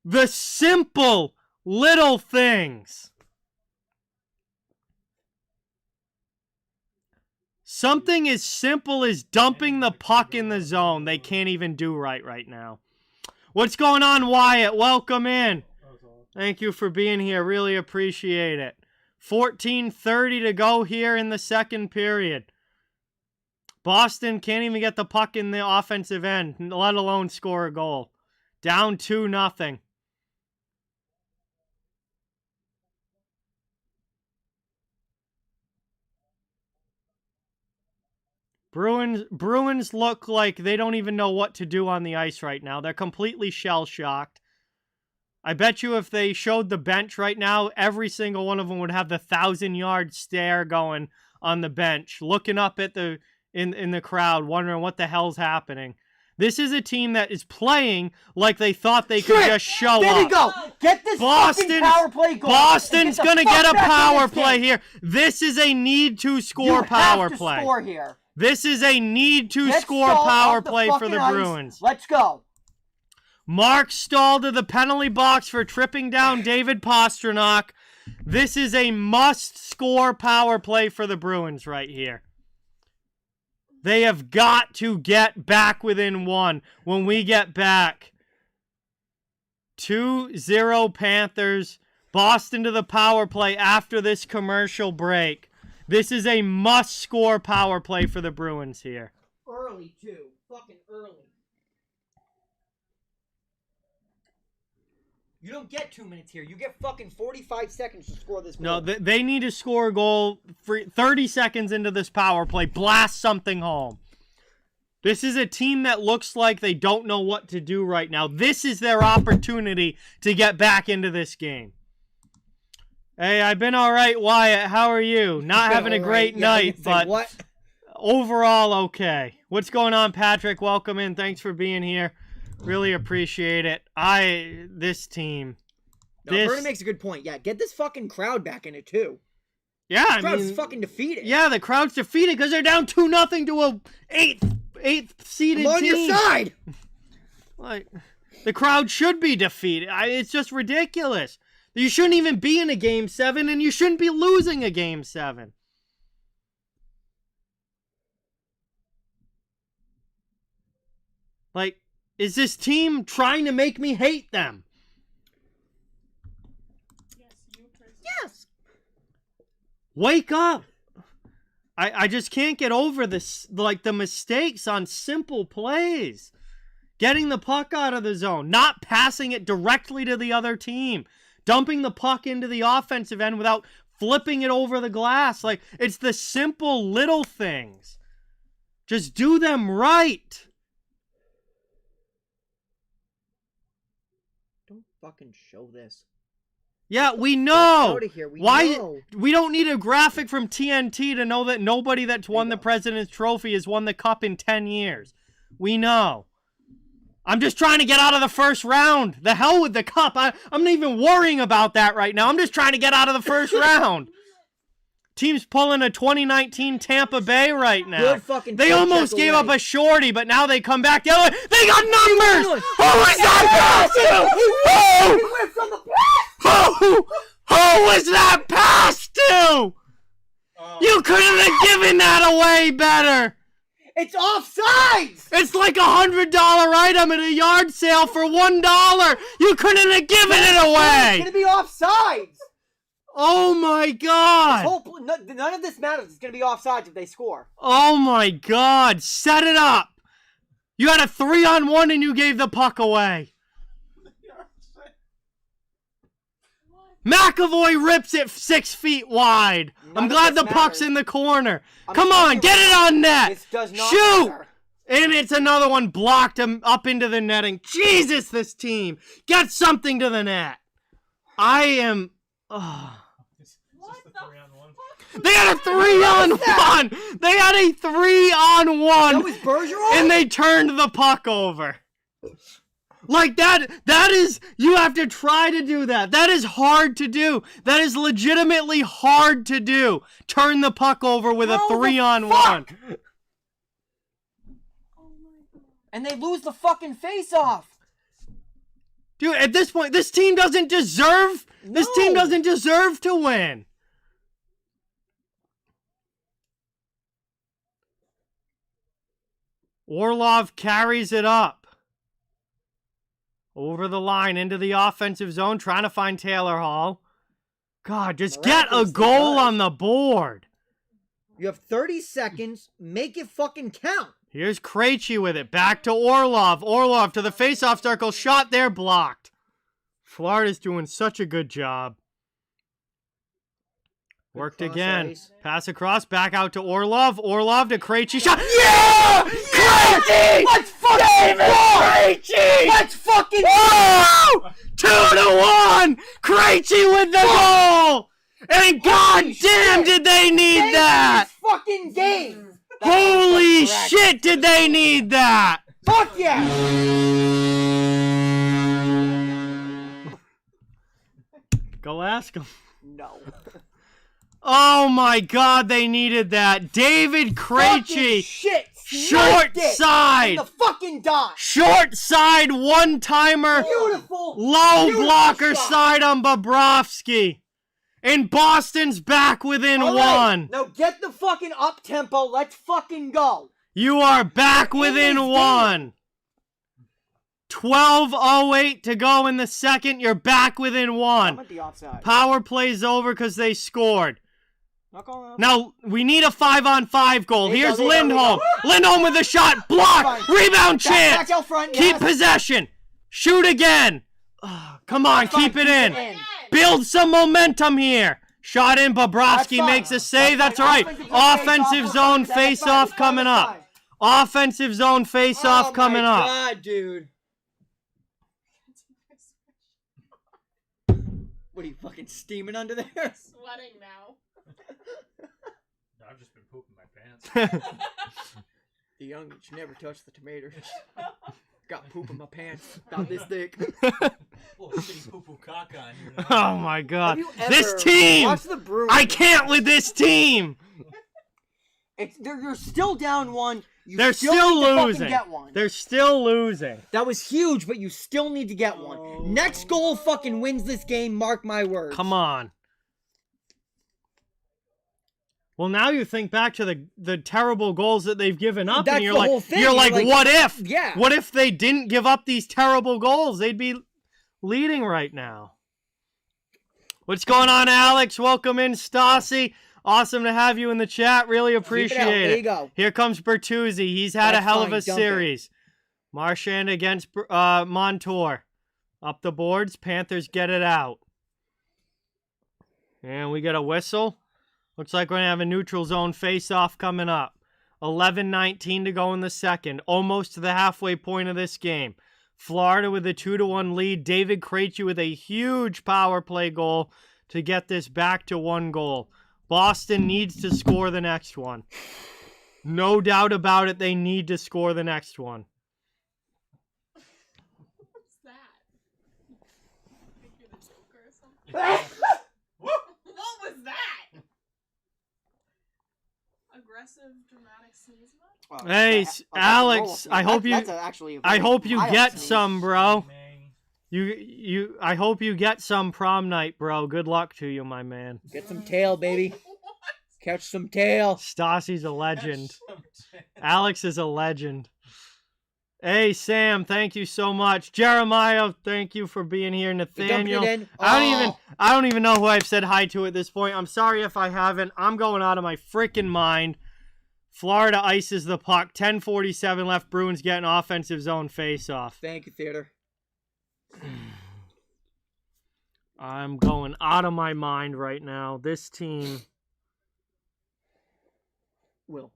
the simple little things. Something as simple as dumping the puck in the zone, they can't even do right now. What's going on, Wyatt? Welcome in. Thank you for being here. Really appreciate it. 14:30 to go here in the second period. Boston can't even get the puck in the offensive end, let alone score a goal. Down 2-0. Bruins look like they don't even know what to do on the ice right now. They're completely shell-shocked. I bet you if they showed the bench right now, every single one of them would have the 1,000-yard stare going on the bench, looking up at the in the crowd, wondering what the hell's happening. This is a team that is playing like they thought they could just show
There
up.
we go. Get this fucking power play goal.
Boston's
the
going to
fuck
get a
back in
power
this
play
game.
here. This is a need to
You
score power
have to
play.
score here.
This is a need to
Get
score
Stahl
power
off the
play for
fucking
the
ice.
Bruins.
Let's go.
Mark Stahl to the penalty box for tripping down David Pastrnak. This is a must-score power play for the Bruins right here. They have got to get back within one when we get back. 2-0 Panthers. Boston to the power play after this commercial break. This is a must-score power play for the Bruins here.
Early, too. Fucking early. You don't get 2 minutes here. You get fucking 45 seconds to score this goal.
No, they need to score a goal for 30 seconds into this power play. Blast something home. This is a team that looks like they don't know what to do right now. This is their opportunity to get back into this game. Hey, I've been all right, Wyatt. How are you? Not having a great night, but
what?
overall okay. What's going on, Patrick? Welcome in. Thanks for being here. Really appreciate it. This team.
No, Bernie makes a good point. Yeah, get this fucking crowd back in it, too.
Yeah,
The
I
crowd's
mean,
fucking defeated.
yeah, the crowd's defeated because they're down 2-0 to a eighth seeded
I'm on
team.
your side.
Like, the crowd should be defeated. It's just ridiculous. You shouldn't even be in a Game 7, and you shouldn't be losing a Game 7. Like, is this team trying to make me hate them?
Yes, you personally.
Yes.
Wake up. I just can't get over this, like, the mistakes on simple plays. Getting the puck out of the zone, not passing it directly to the other team, dumping the puck into the offensive end without flipping it over the glass. Like, it's the simple little things. Just do them right.
fucking show this.
Yeah, we
Get
know.
out of here. We
Why?
know.
We don't need a graphic from TNT to know that nobody that's won the President's Trophy has won the Cup in 10 years. We know. I'm just trying to get out of the first round. The hell with the Cup. I'm not even worrying about that right now. I'm just trying to get out of the first round. Team's pulling a 2019 Tampa Bay right now.
Good fucking
They
check
almost gave
away.
up a shorty, but now they come back the other way. They got numbers! Who was that pass to? Who was that pass to? You couldn't have given that away better.
It's offsides!
It's like $100 item at a yard sale for $1. You couldn't have given it
It's
away.
gonna be offsides!
Oh my God.
None of this matters. It's gonna be offsides if they score.
Oh my God. Set it up. You had a 3-on-1 and you gave the puck away. McAvoy rips it 6 feet wide. I'm glad the puck's in the corner. Come on, get it on net.
This does not
Shoot.
matter.
And it's another one blocked him up into the netting. Jesus, this team. Get something to the net. I am... They had a 3-on-1. They had a 3-on-1.
That was Bergeron?
And they turned the puck over. Like that is, you have to try to do that. That is hard to do. That is legitimately hard to do. Turn the puck over with a 3-on-1.
And they lose the fucking face-off.
Dude, at this point, this team doesn't deserve, this team
No.
doesn't deserve to win. Orlov carries it up. Over the line into the offensive zone, trying to find Taylor Hall. God, just get a
Miraculously
goal
does.
on the board.
You have 30 seconds. Make it fucking count.
Here's Krejci with it. Back to Orlov. Orlov to the faceoff circle. Shot there, blocked. Florida's doing such a good job. Worked
cross
again.
ice.
Pass across. Back out to Orlov. Orlov to Krejci. Shot. Yeah! Krejci!
Let's fucking
Krejci!
Let's fucking
Woo! 2-1! Krejci with the goal! And goddamn did they need that!
This fucking game.
Holy
Correct.
shit did they need that!
Fuck yeah!
Go ask them.
No.
Oh my god, they needed that. David
Fucking
Krejci,
shit.
short
Sniped it
side.
in the fucking dot.
Short side one-timer.
Beautiful.
Low
Beautiful
blocker
shot.
side on Bobrovsky. And Boston's back within
All right,
one.
Now get the fucking up tempo. Let's fucking go.
You are back
We're in
within
this game.
one. 12:08 to go in the second. You're back within
I'm
one.
at the offside.
Power play's over because they scored.
Not calling out.
Now, we need a 5-on-5 goal.
There you
Here's
go, there you go,
Lindholm.
there you
Lindholm with a shot. Block.
Fine.
Rebound
Back
chance.
out front.
Keep
Yes.
possession. Shoot again. Come on,
Fine,
keep it in.
in.
Build some momentum here. Shot in. Bobrovsky
That's fine.
makes a save. That's
That's
all right.
fine.
Offensive zone
That's fine.
face-off
That's
coming
fine.
up. Offensive zone face-off
Oh
coming
my
up.
God, dude. What are you fucking steaming under there?
Sweating now.
I've just been pooping my pants.
The young should never touch the tomatoes. Got poop in my pants. About this thick.
Oh, shitty poo-poo caca on here.
Oh my god.
Have you ever
This team!
watched the Bruins?
I can't with this team!
You're still down one. You
They're
still
still
need to fucking
losing.
get one.
They're still losing.
That was huge, but you still need to get one. Next goal fucking wins this game. Mark my words.
Come on. Well, now you think back to the terrible goals that they've given up,
That's
and you're
the
like,
whole thing.
you're like, what if?
Yeah.
What if they didn't give up these terrible goals? They'd be leading right now. What's going on, Alex? Welcome in, Stassi. Awesome to have you in the chat. Really appreciate
There
it.
you go.
Here comes Bertuzzi. He's had a
That's
hell of
fine,
a
dump it.
series. Marchand against Montour. Up the boards. Panthers get it out. And we get a whistle. Looks like we're going to have a neutral zone face-off coming up. 11:19 to go in the second. Almost to the halfway point of this game. Florida with a 2-1 lead. David Krejci with a huge power play goal to get this back to 1 goal. Boston needs to score the next one. No doubt about it, they need to score the next one.
What's that? I think you're the Joker or something. What was that? Aggressive, dramatic sneeze.
Hey, Alex, I hope you get
sneeze.
some, bro. I hope you get some prom night, bro. Good luck to you, my man.
Get some tail, baby. Catch some tail.
Stassi's a legend. Alex is a legend. Hey, Sam, thank you so much. Jeremiah, thank you for being here. Nathaniel, I don't even know who I've said hi to at this point. I'm sorry if I haven't. I'm going out of my freaking mind. Florida ices the puck. 10:47 left. Bruins getting offensive zone face-off.
Thank you, Theater.
I'm going out of my mind right now. This team.
Will,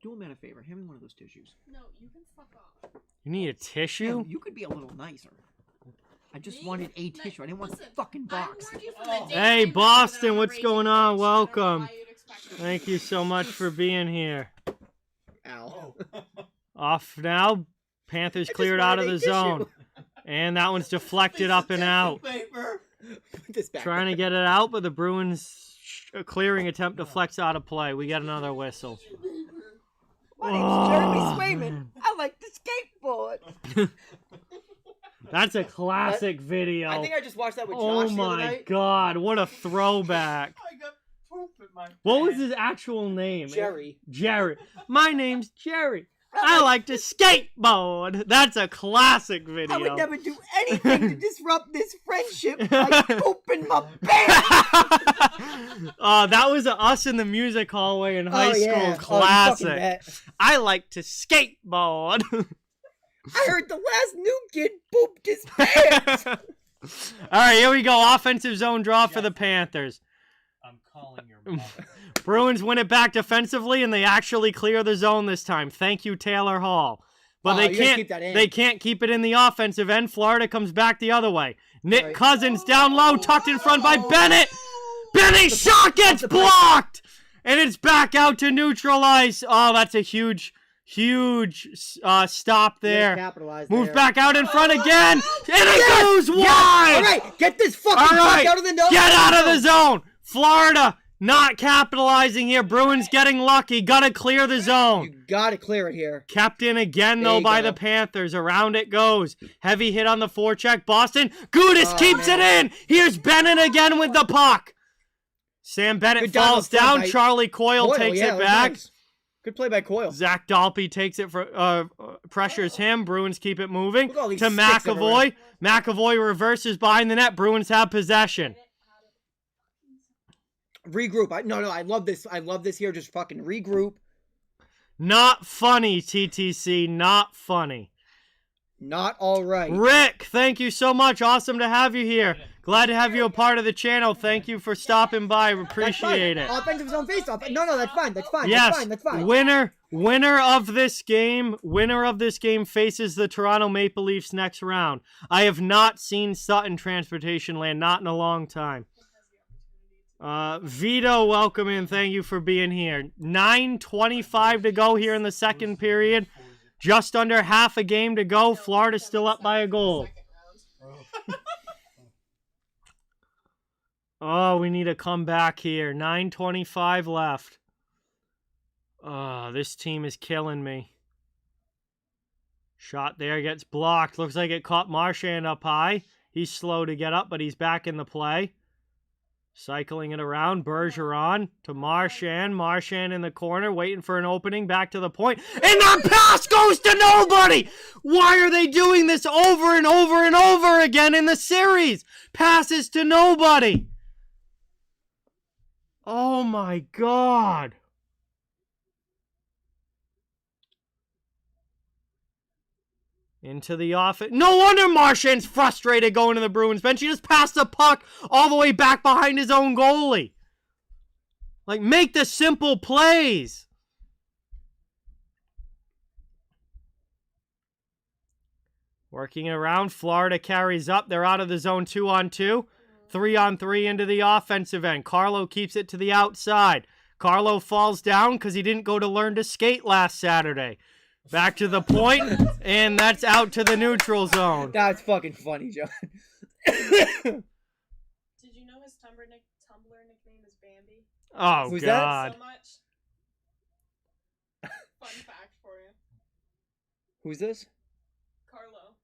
do a man a favor. Hand me one of those tissues.
No, you can fuck off.
You need a tissue?
You could be a little nicer. I just wanted a tissue. I didn't want
Listen,
a fucking box.
I warned you from the day
Hey,
I met
Boston,
the
what's
raging
going
bitch.
on?
I don't know
Welcome.
why you'd expect it.
Thank you so much for being here.
Ow.
Off now. Panthers cleared out of the zone. And that one's deflected up and out.
Paper.
Put this back.
Trying to get it out, but the Bruins clearing attempt deflects out of play. We get another whistle.
My name's Jeremy Swayman. I like to skateboard.
That's a classic video.
I think I just watched that with
Oh
Josh the other
my
night.
god, what a throwback.
I got poop in my
What was
pants.
his actual name?
Jerry.
Jerry. My name's Jerry. I like to skateboard. That's a classic video.
I would never do anything to disrupt this friendship like pooping my pants.
That was a Us in the Music hallway in high school
yeah.
classic.
Oh, you fucking bet.
I like to skateboard.
I heard the last new kid pooped his pants.
All right, here we go. Offensive zone draw for the Panthers.
I'm calling your mother.
Bruins win it back defensively, and they actually clear the zone this time. Thank you, Taylor Hall. But
You gotta keep that in.
they can't keep it in the offensive end. Florida comes back the other way. Nick
Right.
Cousins down low, tucked in front by Bennett. Bennett's shot gets blocked, and it's back out to neutralize. Oh, that's a huge stop there.
Capitalize
Move
there.
back out in front again, and it goes wide.
All right, get this fucking
All right,
puck out of the no.
get out of the zone. Florida not capitalizing here. Bruins getting lucky. Gotta clear the zone.
You gotta clear it here.
Kept in again,
There
though,
you
by
go.
the Panthers. Around it goes. Heavy hit on the forecheck. Boston. Gudis keeps it in. Here's Bennett again with the puck. Sam Bennett
Good down
falls
the front
down.
by
Charlie Coyle takes
yeah,
it
that was
back.
nice. Good play by Coyle.
Zach Dalpe takes it for pressures him. Bruins keep it moving
Look at all these
to
sticks everywhere.
McAvoy. McAvoy reverses behind the net. Bruins have possession.
Regroup. I love this. I love this here. Just fucking regroup.
Not funny, TTC. Not funny.
Not all right.
Rick, thank you so much. Awesome to have you here. Glad to have you a part of the channel. Thank you for stopping by. Appreciate it.
Offensive zone face-off. No, that's fine. That's fine.
Yes.
That's fine.
Winner of this game faces the Toronto Maple Leafs next round. I have not seen Sutton Transportation Land, not in a long time. Vito, welcome in. Thank you for being here. 9:25 to go here in the second period. Just under half a game to go. Florida's still up by a goal. Oh, we need to come back here. 9:25 left. Oh, this team is killing me. Shot there gets blocked. Looks like it caught Marchand up high. He's slow to get up, but he's back in the play. Cycling it around. Bergeron to Marchand. Marchand in the corner, waiting for an opening. Back to the point. And that pass goes to nobody! Why are they doing this over and over and over again in the series? Passes to nobody. Oh my God. Into the offense. No wonder Marchand's frustrated going to the Bruins bench. He just passed the puck all the way back behind his own goalie. Like, make the simple plays. Working it around. Florida carries up. They're out of the zone 2-on-2. 3-on-3 into the offensive end. Carlo keeps it to the outside. Carlo falls down because he didn't go to learn to skate last Saturday. Back to the point, and that's out to the neutral zone.
That's fucking funny, John.
Did you know his Tumblr nickname is Bambi?
Oh,
Who's that?
God.
So much. Fun fact for you.
Who's this?
Carlo.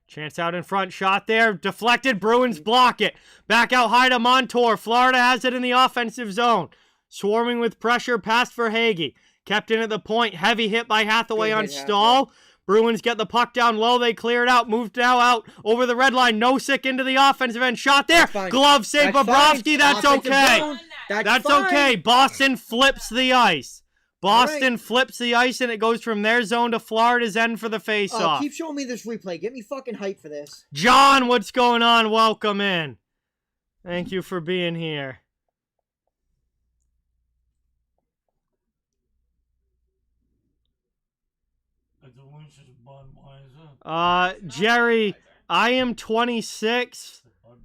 Chance out in front, shot there, deflected, Bruins block it. Back out high to Montour. Florida has it in the offensive zone. Swarming with pressure, pass for Hagee. Kept in at the point, heavy hit by Hathaway
Good
on
hit,
Stahl. Bruins get the puck down low, they clear it out, moved now out over the red line. Nosek into the offensive end, shot there.
That's fine.
Glove save,
That's
Bobrovsky,
fine.
that's
Offensive
okay.
zone.
That's
That's
fine.
okay. Boston flips the ice. Boston
right.
flips the ice, and it goes from their zone to Florida's end for the
Oh,
face-off.
keep showing me this replay. Get me fucking hype for this.
John, what's going on? Welcome in. Thank you for being here. Jerry, I am 26.
fucking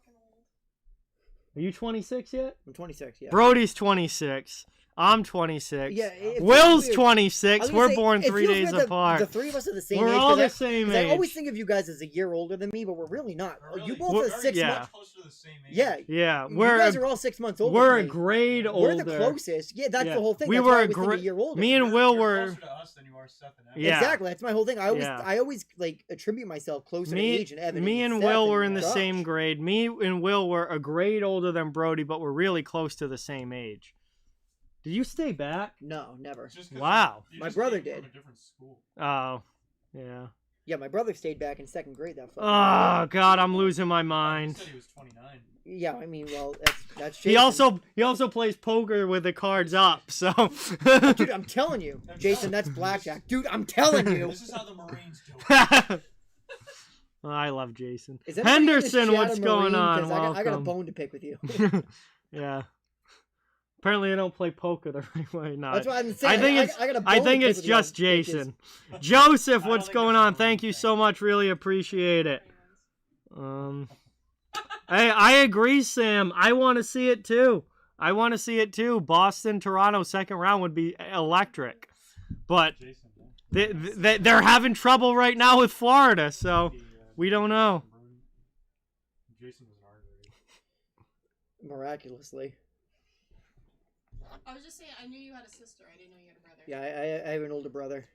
old.
Are you 26 yet?
I'm 26, yeah.
Brody's 26. I'm 26.
Yeah, it feels
Will's
weird.
26.
I was gonna
We're
say,
born
it
3
feels
days
weird that
apart.
The three of us are the same
We're
age.
all
'cause
the
I-
same
'cause I always
age.
think of you guys as a year older than me, but we're really not.
We're
You
really-
both
we're
are 6
yeah.
months.
Close to the same age.
Yeah.
Yeah,
You
we're
guys are all 6 months older.
we're a
than me.
grade
We're
older.
the closest. Yeah, that's
Yeah.
the whole thing.
We
That's
were
why I
a
always think
great-
a year older.
Me and Will
You're
were.
closer to us than you are Seth and Evan.
Yeah.
Exactly. That's my whole thing. I
Yeah.
always like attribute myself closer to
Me,
age and Evan.
me and
Seth
Will were in the
Josh.
same grade. Me and Will were a grade older than Brody, but we're really close to the same age. Did you stay back?
No, never.
Just 'cause
Wow.
you
My
just
brother
came from
did.
a different school.
Oh, yeah.
Yeah, my brother stayed back in second grade that fucking
Oh God, I'm losing my
He
mind.
said he was 29.
Yeah, I mean, well, that's
He also plays poker with the cards up. So,
Dude, I'm telling you, Jason, that's blackjack. Dude, I'm telling you.
This is how the Marines do it.
I love Jason.
Is anybody in the
Henderson,
chat
what's
a
going
Marine?
on?
'Cause I got a
Welcome.
bone to pick with you.
Yeah. Apparently, I don't play poker the right way. No,
That's why I'm saying.
I think it's
I got a bone
I
to
think
pick
it's
with you,
just
bitches.
Jason. Joseph,
I don't
what's
think
going
it's a
on? Thank
Marine
you
thing.
so much. Really appreciate it. I agree, Sam. I want to see it too. Boston, Toronto, second round would be electric. But
Jason, yeah.
they're having trouble right now with Florida, so we don't know.
Jason was in our grade.
Miraculously.
I was just saying, I knew you had a sister. I didn't know you had a brother.
Yeah, I have an older brother.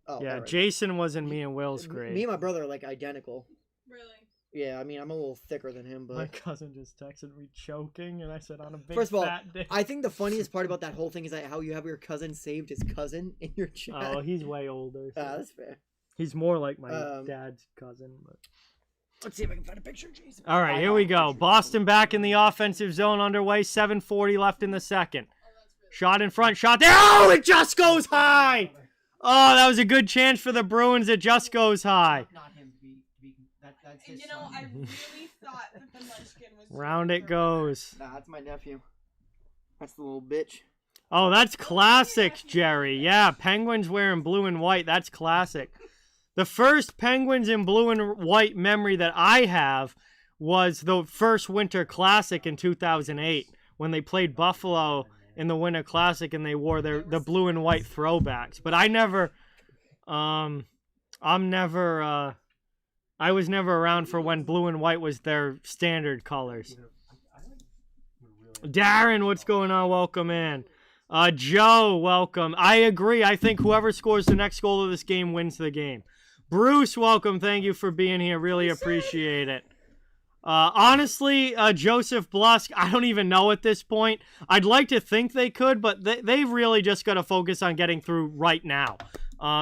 Oh,
Yeah,
alright.
Jason was in me and Will's
Me
grade.
and my brother are like identical.
Really?
Yeah, I mean, I'm a little thicker than him,
My
but
cousin just texted me choking, and I said, on a big
First of all,
fat dick.
I think the funniest part about that whole thing is that how you have your cousin saved as cousin in your chat.
Oh, he's way older. So
That's fair.
he's more like my
Um,
dad's cousin. But...
Let's see if I can find a picture, Jason.
All right, here we go. Boston back in the offensive zone underway. 7:40 left in the second.
Oh, that's really
Shot in front, shot there. Oh, it just goes high. Oh, that was a good chance for the Bruins. It just goes high.
Not him. That's
And you know, I really thought that the munchkin was.
Round it goes.
Nah, that's my nephew. That's the little bitch.
Oh, that's classic, Jerry. Yeah, Penguins wearing blue and white. That's classic. The first Penguins in blue and white memory that I have was the first Winter Classic in 2008 when they played Buffalo in the Winter Classic and they wore the blue and white throwbacks. But I was never around for when blue and white was their standard colors. Darren, what's going on? Welcome in. Joe, welcome. I agree. I think whoever scores the next goal of this game wins the game. Bruce, welcome. Thank you for being here. Really appreciate it. Honestly, Joseph Blusk, I don't even know at this point. I'd like to think they could, but they really just got to focus on getting through right now.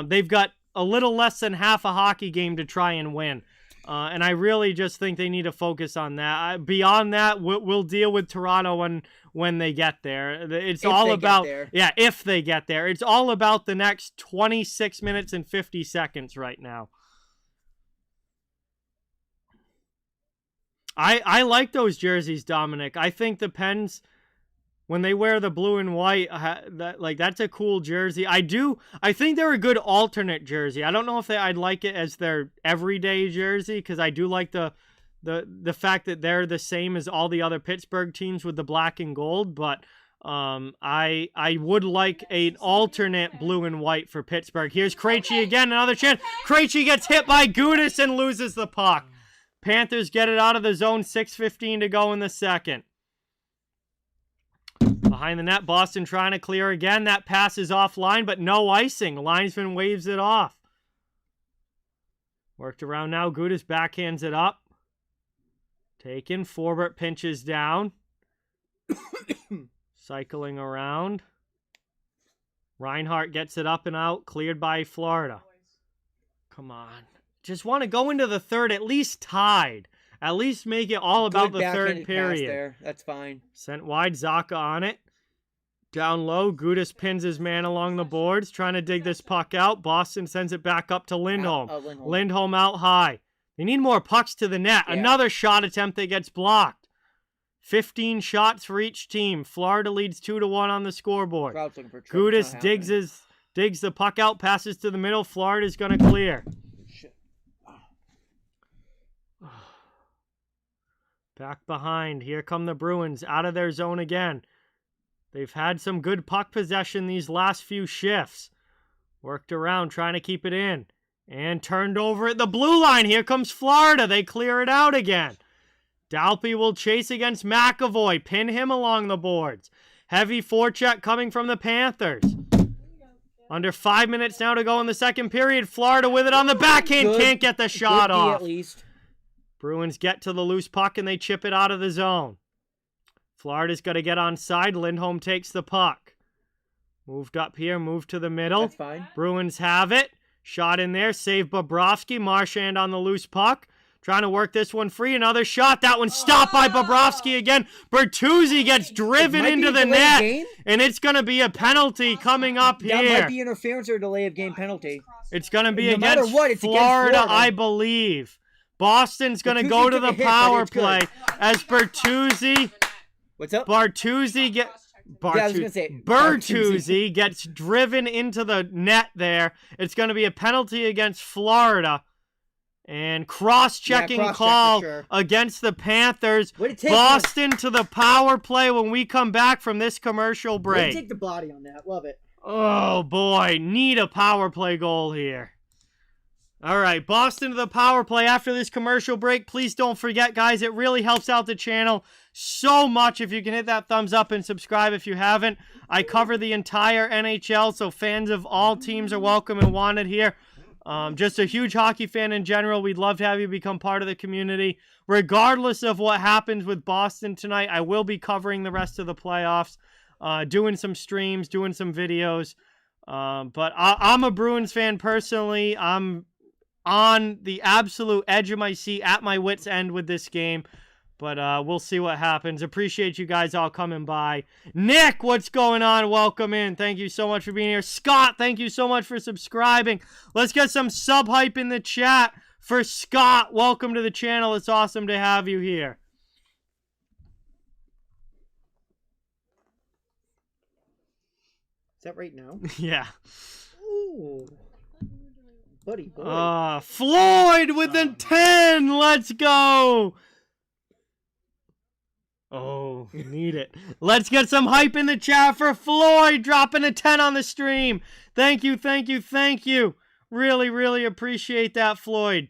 They've got a little less than half a hockey game to try and win. And I really just think they need to focus on that. Beyond that, we'll deal with Toronto when they get there. It's
If
all
they get
about
there.
Yeah, if they get there. It's all about the next 26 minutes and 50 seconds right now. I like those jerseys, Dominic. I think the Pens when they wear the blue and white, that's a cool jersey. I think they're a good alternate jersey. I don't know if I'd like it as their everyday jersey, because I do like the fact that they're the same as all the other Pittsburgh teams with the black and gold, but I would like an alternate blue and white for Pittsburgh. Here's Krejci again, another chance. Krejci gets hit by Gudas and loses the puck. Panthers get it out of the zone, 6:15 to go in the second. Behind the net, Boston trying to clear again. That pass is offline, but no icing. Linesman waves it off. Worked around now. Gudas backhands it up. Taken. Forbert pinches down. Cycling around. Reinhart gets it up and out. Cleared by Florida. Come on. Just want to go into the third, at least tied. At least make it all about the third period.
There. That's fine.
Sent wide, Zaka on it. Down low, Gudas pins his man along the boards, trying to dig this puck out. Boston sends it back up to Lindholm. Lindholm out high. They need more pucks to the net. Yeah. Another shot attempt that gets blocked. 15 shots for each team. Florida leads 2-1 on the scoreboard. Gudas digs the puck out, passes to the middle. Florida's going to clear. Back behind. Here come the Bruins out of their zone again. They've had some good puck possession these last few shifts. Worked around, trying to keep it in. And turned over at the blue line. Here comes Florida. They clear it out again. Dalpe will chase against McAvoy. Pin him along the boards. Heavy forecheck coming from the Panthers. Under 5 minutes now to go in the second period. Florida with it on the backhand.
Good.
Can't get the shot off.
At least.
Bruins get to the loose puck and they chip it out of the zone. Florida's got to get on side. Lindholm takes the puck. Moved up here, moved to the middle.
That's fine.
Bruins have it. Shot in there, save Bobrovsky. Marchand on the loose puck. Trying to work this one free. Another shot. That one stopped by Bobrovsky again. Bertuzzi gets driven into the net. And it's going to be a penalty coming up here.
That might be interference or delay of game penalty.
It's going to be
No matter
against
what, it's against Florida,
I believe. Boston's going to go to the power play as Bertuzzi.
What's up?
Bertuzzi gets driven into the net there. It's going to be a penalty against Florida. And cross-checking call against the Panthers. Boston to the power play when we come back from this commercial break.
Take the body on that. Love it.
Oh, boy. Need a power play goal here. All right, Boston to the power play after this commercial break. Please don't forget, guys, it really helps out the channel so much if you can hit that thumbs up and subscribe if you haven't. I cover the entire NHL, so fans of all teams are welcome and wanted here. Just a huge hockey fan in general. We'd love to have you become part of the community. Regardless of what happens with Boston tonight, I will be covering the rest of the playoffs, doing some streams, doing some videos. But I'm a Bruins fan personally. I'm on the absolute edge of my seat, at my wit's end with this game. But we'll see what happens. Appreciate you guys all coming by. Nick, what's going on? Welcome in. Thank you so much for being here. Scott, thank you so much for subscribing. Let's get some sub hype in the chat for Scott. Welcome to the channel. It's awesome to have you here.
Is that right now?
Yeah.
Ooh. Buddy boy.
Floyd with the 10. Let's go. Oh, need it. Let's get some hype in the chat for Floyd dropping a 10 on the stream. Thank you, thank you, thank you. Really, really appreciate that, Floyd.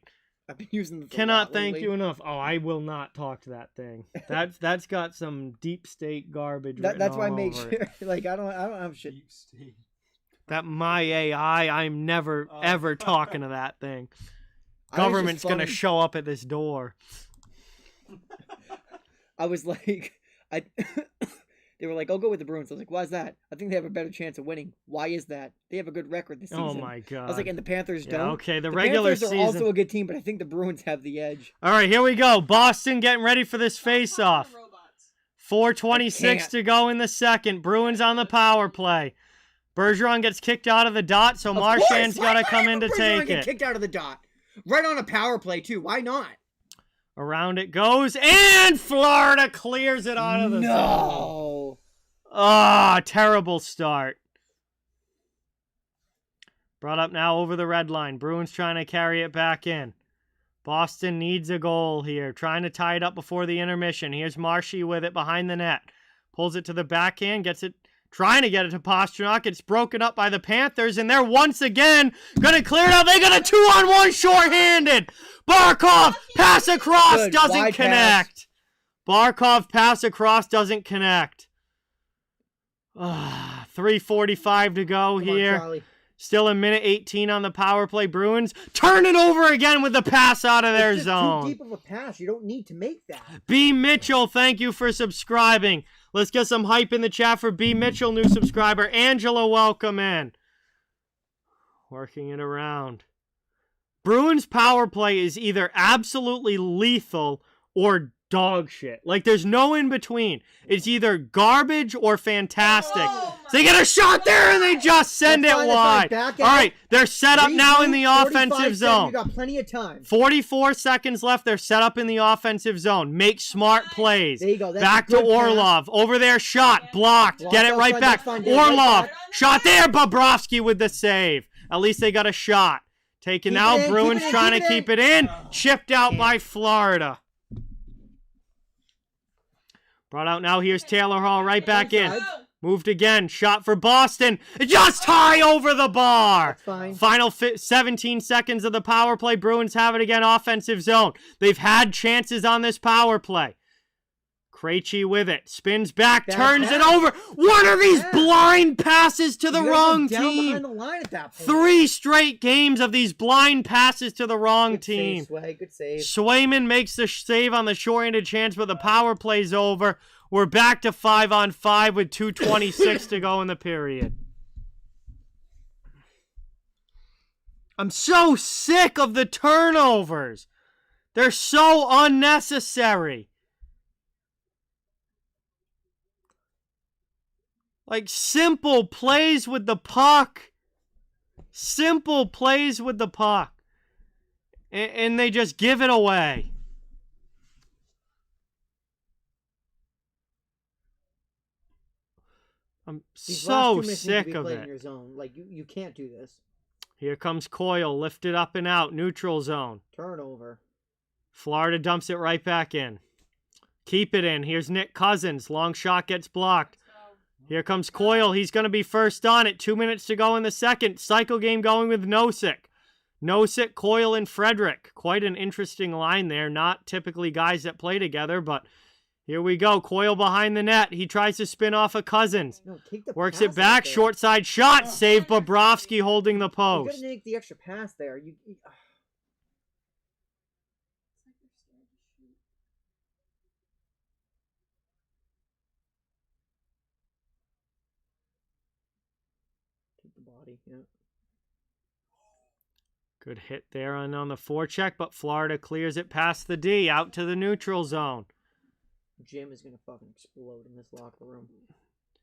I've been using the
Cannot thank you enough. Oh, I will not talk to that thing. That's got some deep state garbage.
That's why I make sure. Like I don't have shit.
Deep state.
That my AI, I'm never ever talking to that thing. Government's gonna show up at this door.
I was like, they were like, I'll go with the Bruins. I was like, why is that? I think they have a better chance of winning. Why is that? They have a good record this season.
Oh my god.
I was like, and the Panthers don't.
Okay, the
regular
season.
Panthers are also a good team, but I think the Bruins have the edge.
All right, here we go. Boston getting ready for this face-off. 4:26 to go in the second. Bruins on the power play. Bergeron gets kicked out of the dot, so Marchand's got to come in to take it.
Kicked out of the dot. Right on a power play, too. Why not?
Around it goes, and Florida clears it out of the zone.
No.
Ah, terrible start. Brought up now over the red line. Bruins trying to carry it back in. Boston needs a goal here. Trying to tie it up before the intermission. Here's Marshy with it behind the net. Pulls it to the backhand. Gets it. Trying to get it to Pastrnak. It's broken up by the Panthers. And they're once again going to clear it out. They got a 2-on-1 shorthanded. Barkov. Pass across.
Good,
Doesn't
wide
connect. Barkov pass across. Doesn't connect. 3:45 to go
Come
here.
on, Charlie.
Still a minute 18 on the power play. Bruins turn it over again with the pass out of their
It's just
zone.
too deep of a pass. You don't need to make that.
B. Mitchell, thank you for subscribing. Let's get some hype in the chat for B. Mitchell, new subscriber. Angela, welcome in. Working it around. Bruins power play is either absolutely lethal or dog shit. Like, there's no in between. It's either garbage or fantastic.
Oh
So they get a shot there and they just send
That's
it
fine,
wide.
that's fine. Back
All
out.
right, they're set up now in the
45
offensive
seconds,
zone.
You got plenty of time.
44 seconds left. They're set up in the offensive zone. Make smart plays.
There you go. That's
Back
a
to
good pass.
Orlov. Over there, shot. Blocked.
Blocked
Get it right
outside,
back.
that's fine, get it right
Orlov.
back.
Shot there. Bobrovsky with the save. At least they got a shot. Taken
Keep
out.
it in,
Bruins
keep it in,
trying
keep
to
it
keep it in. Chipped out by Florida. Brought out now. Here's Taylor Hall right back in.
Inside.
Moved again. Shot for Boston. Just high over the bar.
That's fine.
Final 17 seconds of the power play. Bruins have it again. Offensive zone. They've had chances on this power play. Krejci with it. Spins back.
Bad
Turns it
pass.
over. What are these
Yeah.
blind passes to the
You gotta go
wrong
down
team?
behind the line at that point.
3 straight games of these blind passes to the wrong
Good
team.
Save, Sway. Good save.
Swayman makes the save on the short-handed chance, but the power play's over. We're back to 5-on-5 with 2:26 to go in the period. I'm so sick of the turnovers. They're so unnecessary. Like, simple plays with the puck. Simple plays with the puck. And they just give it away. I'm
These
so
last 2 minutes need to
sick
be
of
played in
it.
your zone. Like you can't do this.
Here comes Coyle, lifted up and out, neutral zone.
Turnover.
Florida dumps it right back in. Keep it in. Here's Nick Cousins. Long shot gets blocked. Here comes Coyle. He's going to be first on it. 2 minutes to go in the second. Cycle game going with Nosek. Nosek, Coyle, and Frederick. Quite an interesting line there. Not typically guys that play together, but here we go. Coyle behind the net. He tries to spin off of Cousins.
No, take the
Works
pass
it back.
out there.
Short side shot. Save Bobrovsky holding the
You
post.
gotta make the extra pass there. Take the body. Yeah.
Good hit there on the forecheck, but Florida clears it past the D, out to the neutral zone.
Jim is gonna fucking explode in this locker room.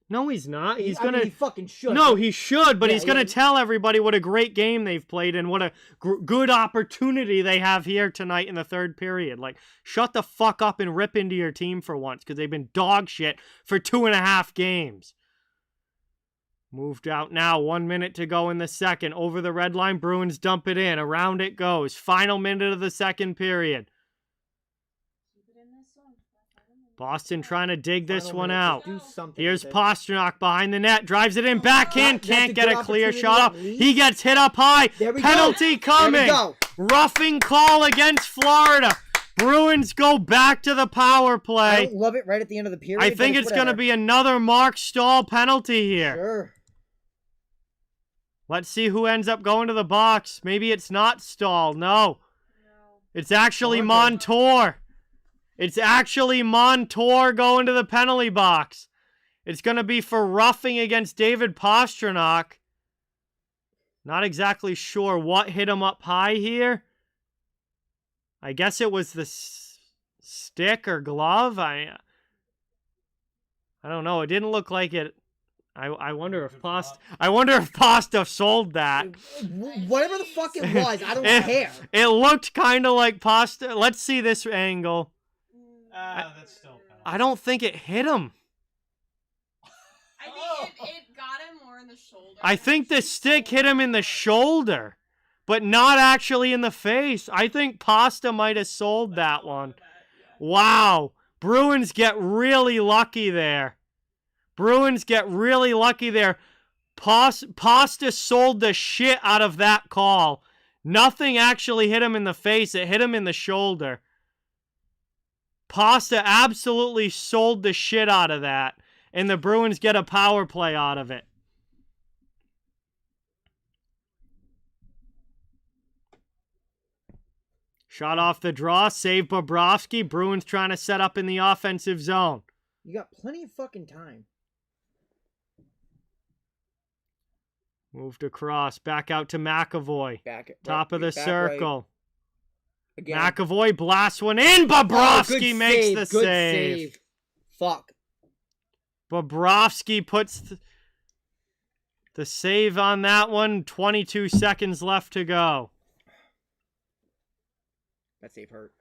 No, he's not. He's
I mean,
gonna.
he fucking should.
No, he should, but
Yeah,
he's gonna
yeah.
tell everybody what a great game they've played and what a good opportunity they have here tonight in the third period. Like, shut the fuck up and rip into your team for once, because they've been dog shit for 2.5 games. Moved out now. 1 minute to go in the second. Over the red line, Bruins dump it in. Around it goes. Final minute of the second period. Boston trying to dig this
Final
one
minute,
out.
just do something
Here's
with it.
Pastrnak behind the net. Drives it in. Backhand.
That's
Can't
a
get
good
a clear
opportunity
shot
at
up.
least.
He gets hit up high.
There we go.
Penalty coming.
There we go.
Roughing call against Florida. Bruins go back to the power
I
play.
don't love it right at the end of the period.
I
but
think it's going to
whatever.
be another Mark Stahl penalty here.
Sure.
Let's see who ends up going to the box. Maybe it's not Stahl. No. It's actually Montour. It's actually Montour going to the penalty box. It's going to be for roughing against David Pastrnak. Not exactly sure what hit him up high here. I guess it was the stick or glove. I don't know. It didn't look like it. I wonder if Pasta sold that.
Whatever the fuck it was, I don't care.
It looked kind of like Pasta. Let's see this angle.
That's still penalty.
I don't think it hit him.
It got him more in the shoulder.
I think the stick hit him in the shoulder, but not actually in the face. I think Pasta might have sold that one. Wow. Bruins get really lucky there. Pasta sold the shit out of that call. Nothing actually hit him in the face. It hit him in the shoulder. Pasta absolutely sold the shit out of that. And the Bruins get a power play out of it. Shot off the draw. Save Bobrovsky. Bruins trying to set up in the offensive zone.
You got plenty of fucking time.
Moved across. Back out to McAvoy. Top of the
back
circle.
Right. Again.
McAvoy blasts one in. Bobrovsky makes the
good
save.
Fuck.
Bobrovsky puts the save on that one. 22 seconds left to go.
That save hurt.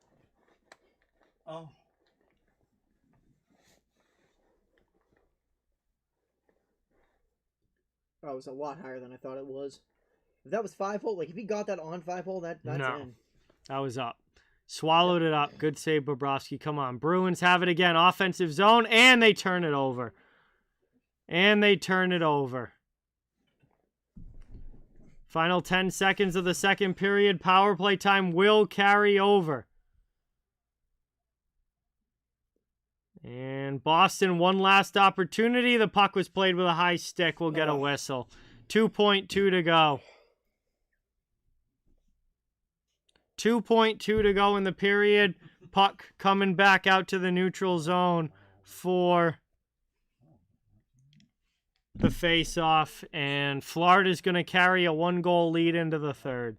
Oh.
Oh, it was a lot higher than I thought it was. If that was 5-hole, like if he got that on 5-hole, that's
No.
in.
That was up. Swallowed it up. Good save, Bobrovsky. Come on. Bruins have it again. Offensive zone, and they turn it over. Final 10 seconds of the second period. Power play time will carry over. And Boston, one last opportunity. The puck was played with a high stick. We'll get a whistle. 2.2 to go. 2.2 to go in the period. Puck coming back out to the neutral zone for the face-off. And Florida's going to carry a 1-goal lead into the third.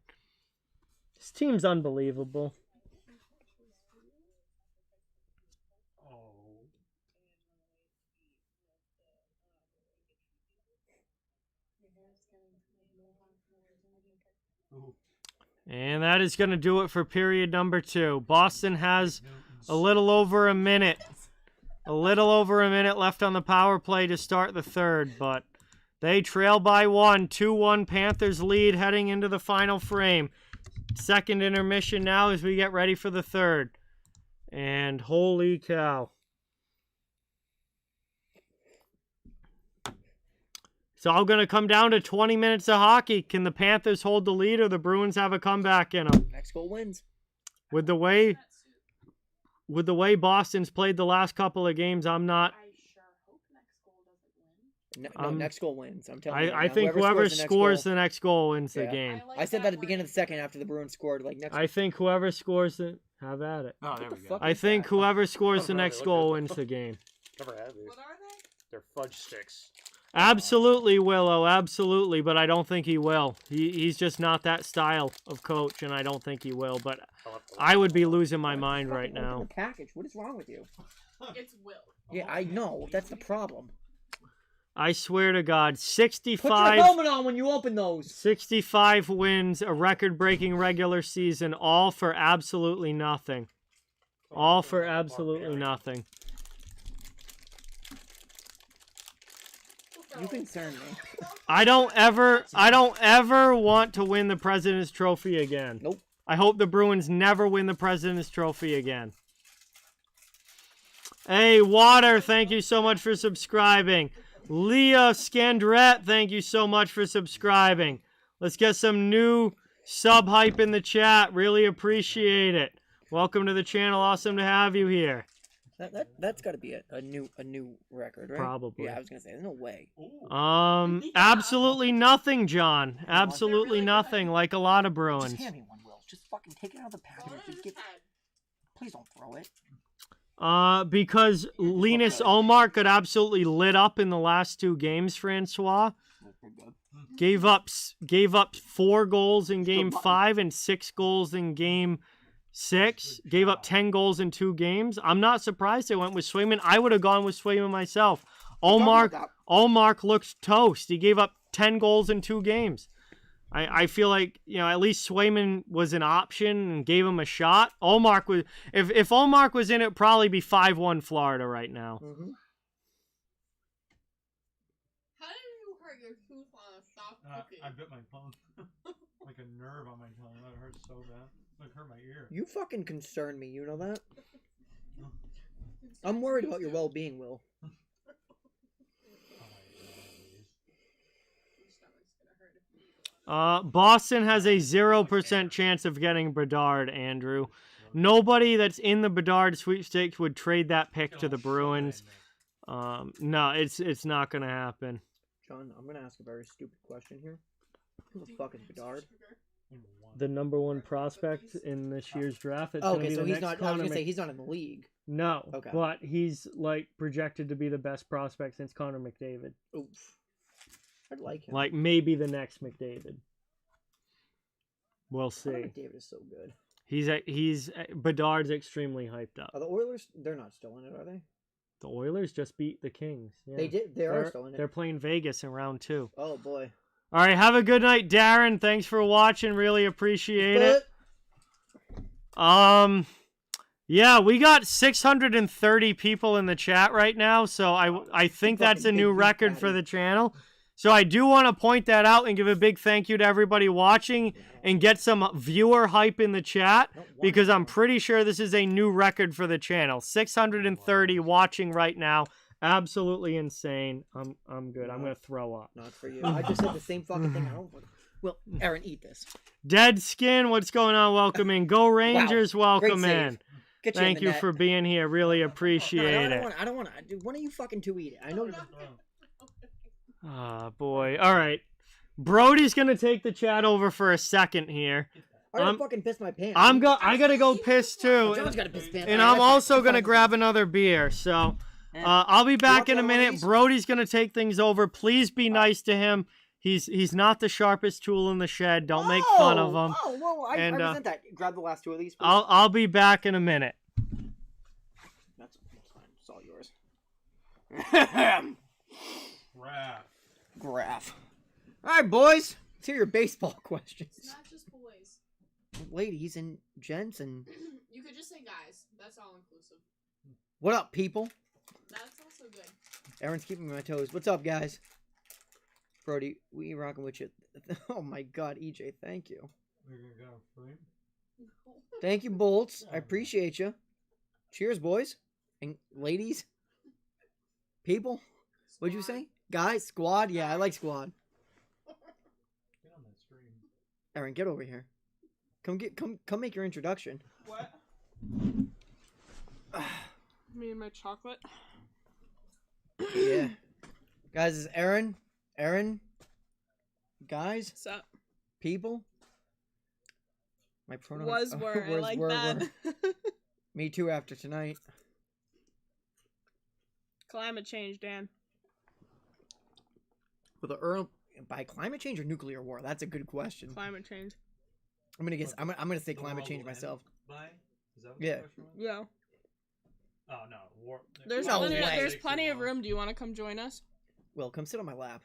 This team's unbelievable. And that is going to do it for period number 2. Boston has a little over a minute left on the power play to start the third, but they trail by 1. 2-1 Panthers lead heading into the final frame. Second intermission now as we get ready for the third. And holy cow. It's all going to come down to 20 minutes of hockey. Can the Panthers hold the lead or the Bruins have a comeback in them?
Next goal wins.
With the way Boston's played the last couple of games, I'm not.
I sure hope next goal doesn't win.
No, next goal wins. I'm telling you.
I think whoever scores the next goal wins the
Yeah.
game.
like
I said that at the beginning of
wording.
the second after the Bruins scored. Like next.
I think whoever scores the have at it.
Oh, there
the
we go.
fuck?
I think whoever scores the
Never
next
really
goal
looked at
wins
them.
the game.
Never had these.
What are they?
They're fudge sticks.
Absolutely, Willow. Absolutely, but I don't think he will. He's just not that style of coach, and I don't think he will. But I would be losing my mind right
Open
now.
the package. What is wrong with you?
It's Will.
Yeah, I know. That's the problem.
I swear to God,
Put your
65
helmet on when you open those.
65 wins, a record-breaking regular season, all for absolutely nothing. All for absolutely nothing.
You concern me.
I don't ever want to win the President's Trophy again.
Nope.
I hope the Bruins never win the President's Trophy again. Hey, Water, thank you so much for subscribing. Leah Scandrette, thank you so much for subscribing. Let's get some new sub hype in the chat. Really appreciate it. Welcome to the channel. Awesome to have you here.
That's got to be a new record, right?
Probably.
Yeah, I was gonna say there's no way.
Absolutely nothing, John. Absolutely nothing, like a lot of Bruins.
Just hand me one, Will. Just fucking take it out of the package.
Throw it on
Just
his
get...
head.
Please don't throw it.
Because Linus Omar got absolutely lit up in the last 2 games, Francois. Gave up 4 goals in game 5 and 6 goals in game 6. Gave up 10 goals in 2 games. I'm not surprised they went with Swayman. I would have gone with Swayman myself. Omar looked toast. He gave up 10 goals in 2 games. I feel like, at least Swayman was an option and gave him a shot. Olmark was, if Olmark was in it, probably be 5-1 Florida right now.
Mm-hmm.
I bit my tongue. Like a nerve on my tongue. That hurts so bad. Like hurt my ear.
You fucking concern me. You know that? I'm worried about your well-being, Will.
Oh
Boston has a 0% chance of getting Bedard, Andrew. Nobody that's in the Bedard sweepstakes would trade that pick to the Bruins. No, it's not going to happen.
John, I'm going to ask a very stupid question here. Who the fuck is Bedard?
The number one prospect in this year's draft. It's
Oh,
gonna
okay,
be
so
the
he's
next
not. I was
Connor
gonna say he's not in the league.
No,
Okay.
but he's like projected to be the best prospect since Connor McDavid.
Oof. I'd like him.
Like maybe the next McDavid. We'll
Connor
see.
McDavid is so good.
He's Bedard's extremely hyped up.
Are the Oilers? They're not still in it, are they?
The Oilers just beat the Kings. Yeah.
They did. They are still in
They're
it.
playing Vegas in round 2.
Oh boy.
All right, have a good night, Darren. Thanks for watching. Really appreciate it. Yeah, we got 630 people in the chat right now, so I think that's a new record for the channel. So I do want to point that out and give a big thank you to everybody watching and get some viewer hype in the chat because I'm pretty sure this is a new record for the channel. 630 watching right now. Absolutely insane. I'm good. I'm gonna throw up.
Not for you. I just said the same fucking thing. Well, Aaron, eat this.
Dead Skin, what's going on? Welcome in. Go Rangers, welcome
Great
in.
save. Get you
Thank
in the
you
net.
for being here. Really appreciate it.
I don't want to. Dude, one of you fucking two eat it. I know.
Ah, boy. All right. Brody's gonna take the chat over for a second here.
I gotta fucking piss my pants.
I gotta go piss too.
John's gotta piss his pants.
And I'm also gonna grab another beer. So I'll be back in a minute. Brody's gonna take things over. Please be nice to him. He's not the sharpest tool in the shed. Don't make fun of him.
Whoa. I resent that. Grab the last two of these. Please.
I'll be back in a minute.
That's fine. It's all yours. Graph. All right, boys. Let's hear your baseball questions.
It's not just boys.
Ladies and gents and
You could just say guys. That's all inclusive.
what up, people?
That's also good.
Aaron's keeping me on my toes. What's up, guys? Brody, we rocking with you. Oh my God, EJ, thank you. Thank you, Bolts. I appreciate you. Cheers, boys and ladies. People, what'd you say? Guys, squad. Yeah, I like squad.
Get on that stream.
Aaron, get over here. Come make your introduction.
What? Me and my chocolate.
Yeah, guys, this is Aaron. Aaron, guys,
What's up?
people. My pronouns
I like that.
Me too. After tonight.
Climate change, Dan.
With by climate change or nuclear war? That's a good question.
Climate change.
I'm gonna guess. I'm gonna say
The
climate
world
change
will end
myself.
By? Is that what
Yeah.
the question was?
Yeah.
Oh no, war.
There's
No
plenty.
way.
There's plenty of room. Do you want to come join us?
Will, come sit on my lap.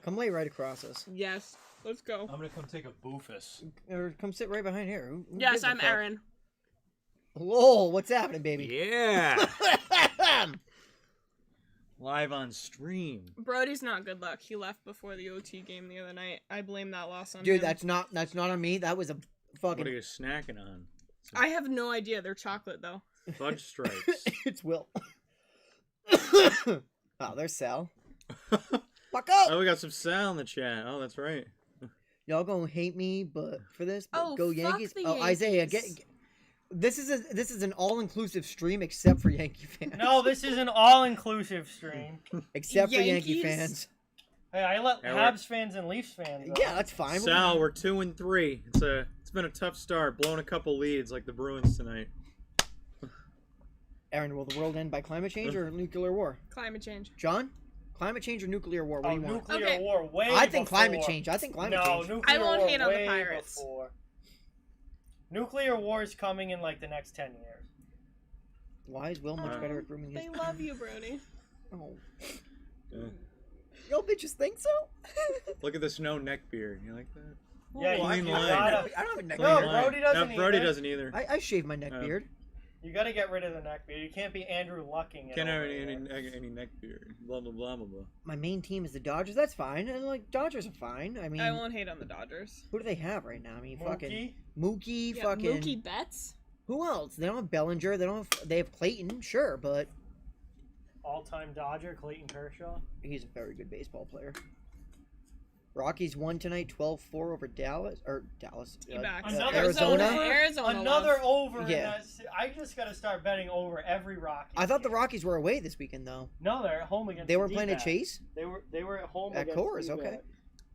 Come lay right across us,
Yes. Let's go.
I'm gonna come take a boofus.
or come sit right behind here. Who
Yes,
gives a
I'm
fuck?
Aaron.
Lol, what's happening, baby?
Yeah. Live on stream.
Brody's not good luck. He left before the OT game the other night. I blame that loss on
Dude,
him.
that's not on me. That was a
What are
fucking.
you snacking on?
I have no idea. They're chocolate though.
Fudge stripes.
It's Will. Oh, there's Sal. Fuck up!
Oh, we got some Sal in the chat. Oh, that's right.
Y'all gonna hate me, but for this, but
Oh,
go
fuck
Yankees.
the
Oh, Isaiah,
Yankees.
this is an all-inclusive stream except for Yankee fans.
No, this is an all-inclusive stream.
Except for Yankee
Yankees?
fans.
Hey, I let
Yeah,
Habs fans and Leafs fans.
Yeah, that's fine.
Sal, we're 2-3. It's been a tough start, blowing a couple leads like the Bruins tonight.
Aaron, will the world end by climate change or nuclear war?
Climate change.
John, climate change or nuclear war? What do you want?
nuclear
Okay.
war way
I think climate
before.
change. I think climate
No,
change.
nuclear
I won't
war
hate on the
way
Pirates.
before. Nuclear war is coming in like the next 10 years.
Why is Will much better at grooming his?
They love you, Brody.
Oh.
Yeah.
Y'all bitches think so?
Look at this no neck beard. You like that?
Yeah,
Clean
you
line.
gotta-
I don't have a neck
No,
beard.
Brody doesn't
No, Brody
either.
doesn't either.
I shave my neck
Oh.
beard.
You got to get rid of the neck beard. You can't be Andrew Lucking.
Can't have any neck beard. Blah blah blah blah blah.
My main team is the Dodgers. That's fine. And like Dodgers are fine. I mean,
I won't hate on the Dodgers.
who do they have right now? I mean, fucking
Mookie.
Mookie.
Yeah,
Fucking
Mookie Betts.
who else? They don't have Bellinger. They have Clayton. Sure, but
All-time Dodger, Clayton Kershaw.
he's a very good baseball player. Rockies won tonight, 12-4 over Dallas.
Another
Arizona.
Arizona.
Another over.
Yeah.
I just got to start betting over every Rocky.
I thought the Rockies were away this weekend though.
No, they're at home against.
They were
the
playing at
D-backs.
Chase.
They were at home
At
against
Coors,
D-backs.
okay.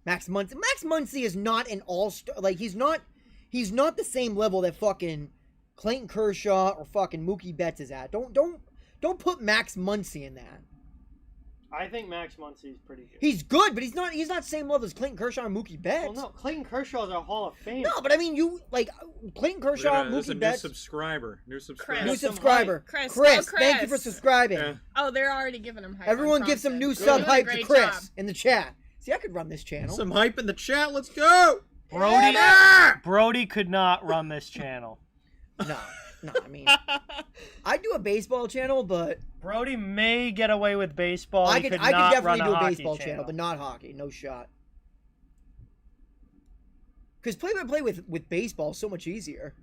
Max Muncy is not an all-star. Like he's not the same level that fucking Clayton Kershaw or fucking Mookie Betts is at. Don't put Max Muncy in that.
I think Max Muncy's pretty good.
He's good, but he's not the same level as Clayton Kershaw and Mookie Betts.
Well, no, Clayton Kershaw's a Hall of Fame.
No, but I mean, you like Clayton Kershaw,
There's a
Mookie
new
Betts.
subscriber.
New
Chris.
subscriber.
Chris.
Chris,
Oh,
thank you for
Chris.
subscribing.
Yeah.
Oh, they're already giving him hype.
Everyone give some new
unprompted.
sub
You're doing a
hype to
great
Chris
job.
in the chat. See, I could run this channel.
Some hype in the chat. Let's go.
Brody could not run this channel.
No, I mean, I do a baseball channel, but
Brody may get away with baseball.
I
He
could
not
definitely
run
do a
hockey
baseball channel, but not hockey. No shot. Because play-by-play with baseball is so much easier.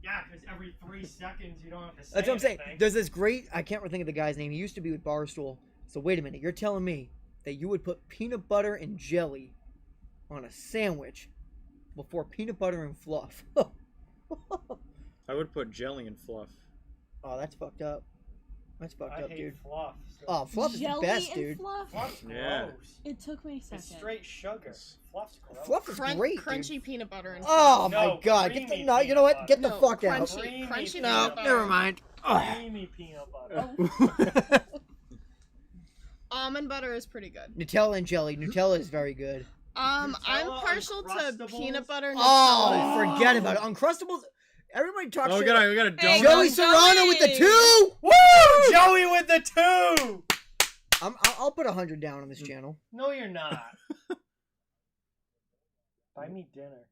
Yeah, because every 3 seconds you don't have to say
That's what I'm saying.
anything.
There's this great, I can't think of the guy's name. He used to be with Barstool. So wait a minute. You're telling me that you would put peanut butter and jelly on a sandwich before peanut butter and fluff?
I would put jelly and fluff.
Oh, that's fucked up. That's fucked
I
up,
hate
dude.
fluff.
Oh, fluff is the
Jelly
best,
and
dude.
Fluff?
Fluff's
Yeah.
gross.
It took me a second.
It's straight sugar. Fluff's gross.
Fluff is great,
Crunchy
dude.
peanut butter and
Oh
fluff.
my
No,
god!
creamy
Get the no. You know what? Get the
No,
fuck out.
crunchy.
Creamy
Crunchy
peanut
No,
peanut butter.
never mind.
Creamy peanut butter.
Almond butter is pretty good.
Nutella and jelly. Nutella is very good.
I'm
Nutella,
partial to
Uncrustables?
peanut butter.
Oh,
Nutella.
forget about it. Uncrustables. Everybody talks
Oh, we
shit.
got a
Hey,
donut.
Joey
Joey!
Serrano with the 2.
Woo! Joey with the 2!
I'll put 100 down on this channel.
No, you're not. Buy me dinner.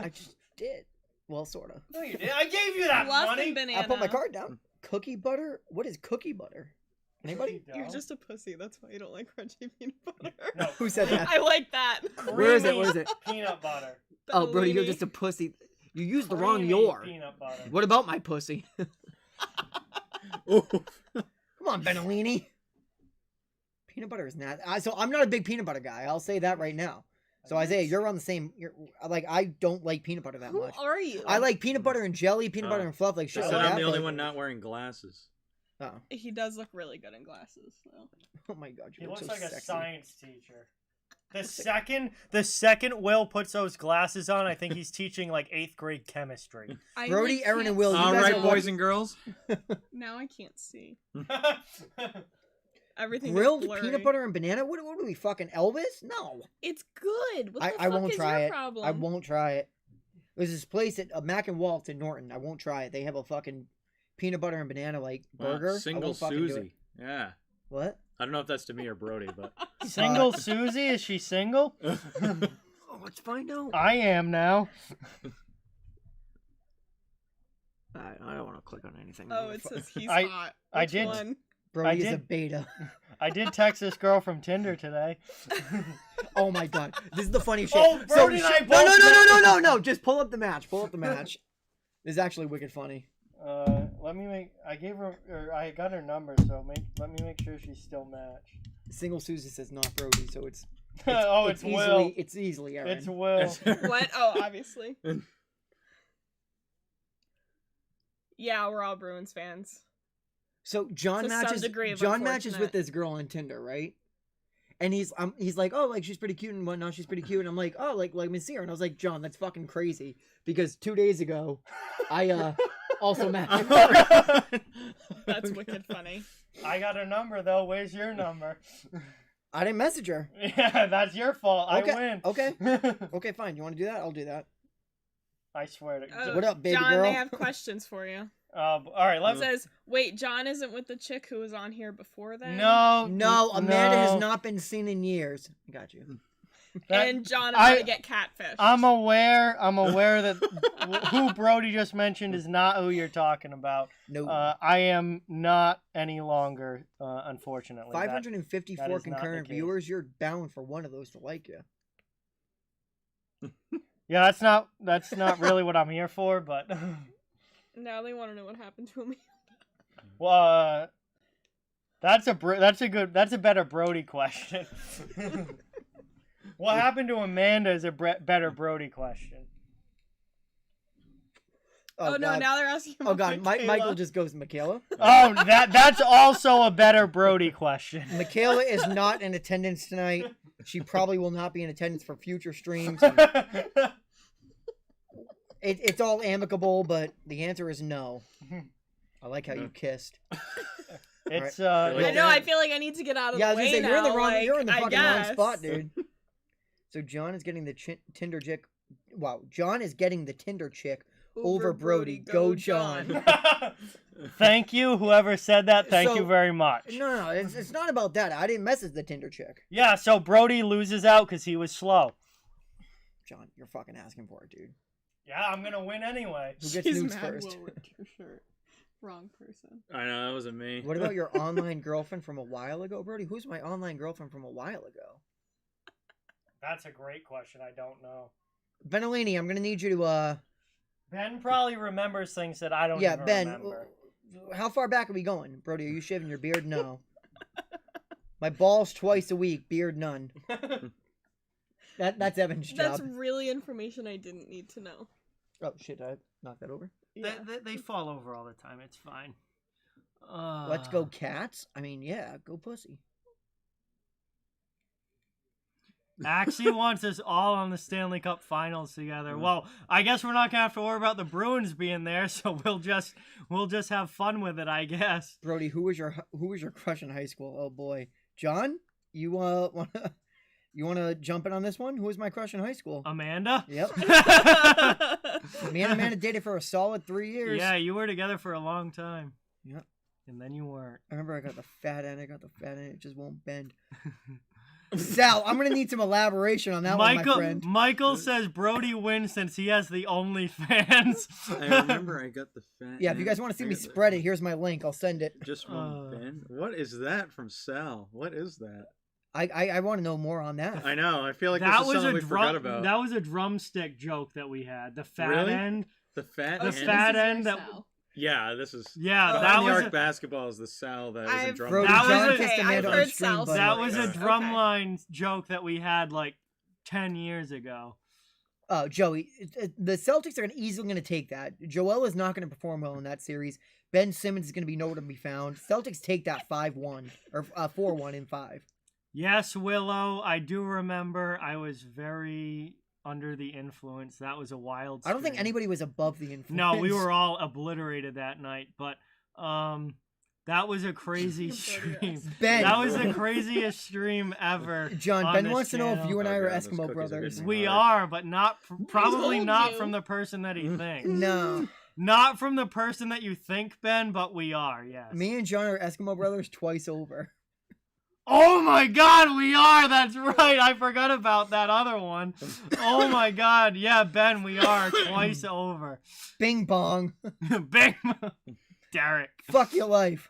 I just did. Well, sort of.
No, you did. I gave you that
Fluff
money.
and banana.
I put my card down. Cookie butter? What is cookie butter? Anybody?
No.
You're just a pussy. That's why you don't like crunchy peanut butter.
No.
Who said that?
I like that.
Where is it? Where is it?
Peanut butter.
Oh, Brody, you're
Bellini.
just a pussy. You used the wrong
Creamy
your.
Peanut butter.
What about my pussy?
Ooh.
Come on, Benellini. Peanut butter is not. So I'm not a big peanut butter guy. I'll say that right now. So Isaiah, you're on the same. You're like I don't like peanut butter that
Who
much.
are you?
I like peanut butter and jelly, peanut butter and fluff, like shit
So
like
I'm
that.
the only
but-
one not wearing glasses.
Oh.
He does look really good in glasses. So.
Oh my god,
He
you look
looks
so
like a
sexy.
science teacher. The second Will puts those glasses on, I think he's teaching like 8th grade chemistry.
I,
Brody,
like,
Aaron, and
can't
Will,
see.
you
All
guys
right,
are
boys and girls.
Now I can't see. Everything
Grilled
is blurry.
peanut butter and banana? What are we, fucking Elvis? No.
It's good. What the
I
fuck
won't
is
try
your
it.
problem?
I won't try it. There's this place at Mac and Waltz in Norton. I won't try it. They have a fucking peanut butter and banana like burger. I
Single
won't fucking do it.
Susie. Yeah.
What?
I don't know if that's to me or Brody, but
Single Susie? Is she single?
Oh, let's find out.
I am now.
I don't want to click on anything.
Oh, it says he's
I-
hot.
I
Which
did-
one?
Brody
I
is a
did-
beta.
I did text this girl from Tinder today.
Oh my god, this is the funny shit.
Oh, Brody and I
no,
both
no! Just pull up the match. Pull up the match. This is actually wicked funny.
Let me make. I gave her. Or I got her number, so let me make sure she's still matched.
Single Susie says not Brody, so it's
Oh, it's
easily
Will.
it's easily Aaron.
It's Will.
What? Oh, obviously. Yeah, we're all Bruins fans.
So John
To some
matches.
degree of
John matches with
unfortunate.
this girl on Tinder, right? And he's like, oh, like she's pretty cute and whatnot. She's pretty cute. And I'm like, oh, like let me see her. And I was like, John, that's fucking crazy because 2 days ago, I also matched. with her.
That's wicked funny.
I got her number though. Where's your number?
I didn't message her.
Yeah, that's your fault.
Okay,
I win.
okay. Okay, fine. You want to do that? I'll do that.
I swear to.
Oh,
What up, baby
John,
girl?
they have questions for you.
All right,
It
let's.
says, wait, John isn't with the chick who was on here before then?
No,
No, Amanda
no.
has not been seen in years. I got you.
and John about to get catfish.
I'm aware that who Brody just mentioned is not who you're talking about.
No.
I am not any longer, unfortunately.
554
that is not
concurrent
the case.
viewers. You're bound for one of those to like you.
Yeah, that's not really what I'm here for, but
Now they want to know what happened to me.
well, that's a better Brody question. What happened to Amanda is a better Brody question.
Oh, no,
God.
now they're asking
Oh
about
God,
Michaela.
Michael just goes Michaela.
Oh, that's also a better Brody question.
Michaela is not in attendance tonight. She probably will not be in attendance for future streams. It's all amicable, but the answer is no. I like how you kissed.
It's
I know, I feel like I need to get out of
Yeah, I
the
was
way
gonna say,
now.
you're in the wrong.
like,
You're in the
I
fucking wrong
guess.
spot, dude. So John is getting the Tinder chick. Wow, John is getting the Tinder chick over Brody. Go John.
Thank you, whoever said that. Thank
So-
you very much.
No, it's not about that. I didn't message the Tinder chick.
Yeah, so Brody loses out because he was slow.
John, you're fucking asking for it, dude.
Yeah, I'm gonna win anyway.
Who gets
She's
nudes
mad
first?
Will ripped your shirt. Wrong person.
I know that wasn't me.
What about your online girlfriend from a while ago, Brody? Who's my online girlfriend from a while ago?
That's a great question. I don't know.
Benelini, I'm gonna need you to
Ben probably remembers things that I don't
yeah,
even
Ben.
remember.
How far back are we going, Brody? Are you shaving your beard? No. My balls twice a week, beard none. That's Evan's job.
That's really information I didn't need to know.
Oh shit! I knocked that over.
Yeah.
They fall over all the time. It's fine.
Let's go cats. I mean, yeah, go pussy.
Axie wants us all on the Stanley Cup Finals together. Well, I guess we're not gonna have to worry about the Bruins being there, so we'll just have fun with it, I guess.
Brody, who was your crush in high school? Oh boy, John, you wanna jump in on this one? Who was my crush in high school?
Amanda?
Yep. Me and Amanda dated for a solid 3 years.
Yeah, you were together for a long time.
Yep.
And then you weren't.
I remember I got the fat end. It just won't bend. Sal, I'm gonna need some elaboration on that one, my friend.
Michael says Brody wins since he has the OnlyFans.
I remember I got the fat.
Yeah, if you guys want to see me spread it, here's my link. I'll send it.
Just one Ben. What is that from Sal? What is that?
I want to know more on that.
I know. I feel like
that
this is
was
something
a
we forgot about.
That was a drumstick joke that we had. The fat
Really?
end.
The fat.
The
end?
fat end that.
Yeah, this is.
Yeah,
Oh,
that
New
was
York
a,
basketball is the Sal that was in
I've-
drum.
Brody,
That was
John
a-
kissed
Okay,
Amanda
I've
on
heard
stream,
Sal's
buddy.
that was a
Okay.
drumline joke that we had like 10 years ago.
Joey, the Celtics are easily going to take that. Joel is not going to perform well in that series. Ben Simmons is going to be nowhere to be found. Celtics take that 5-1 or 4-1 in 5.
Yes, Willow, I do remember I was very under the influence. That was a wild
I don't think
stream.
anybody was above the influence.
No, we were all obliterated that night, but that was a crazy
Brody
stream.
Ben.
That was the craziest stream ever.
John,
on
Ben
this
wants to know if
channel.
you and I
Oh,
are
God, those
Eskimo
cookies are
brothers.
getting
We
hard.
are, but probably
told
not
you.
from the person that he thinks.
No.
Not from the person that you think, Ben, but we are, yes.
Me and John are Eskimo brothers twice over.
Oh my god, we are! That's right! I forgot about that other one. Oh my god, yeah, Ben, we are twice over.
Bing bong.
Bing! Derek.
Fuck your life.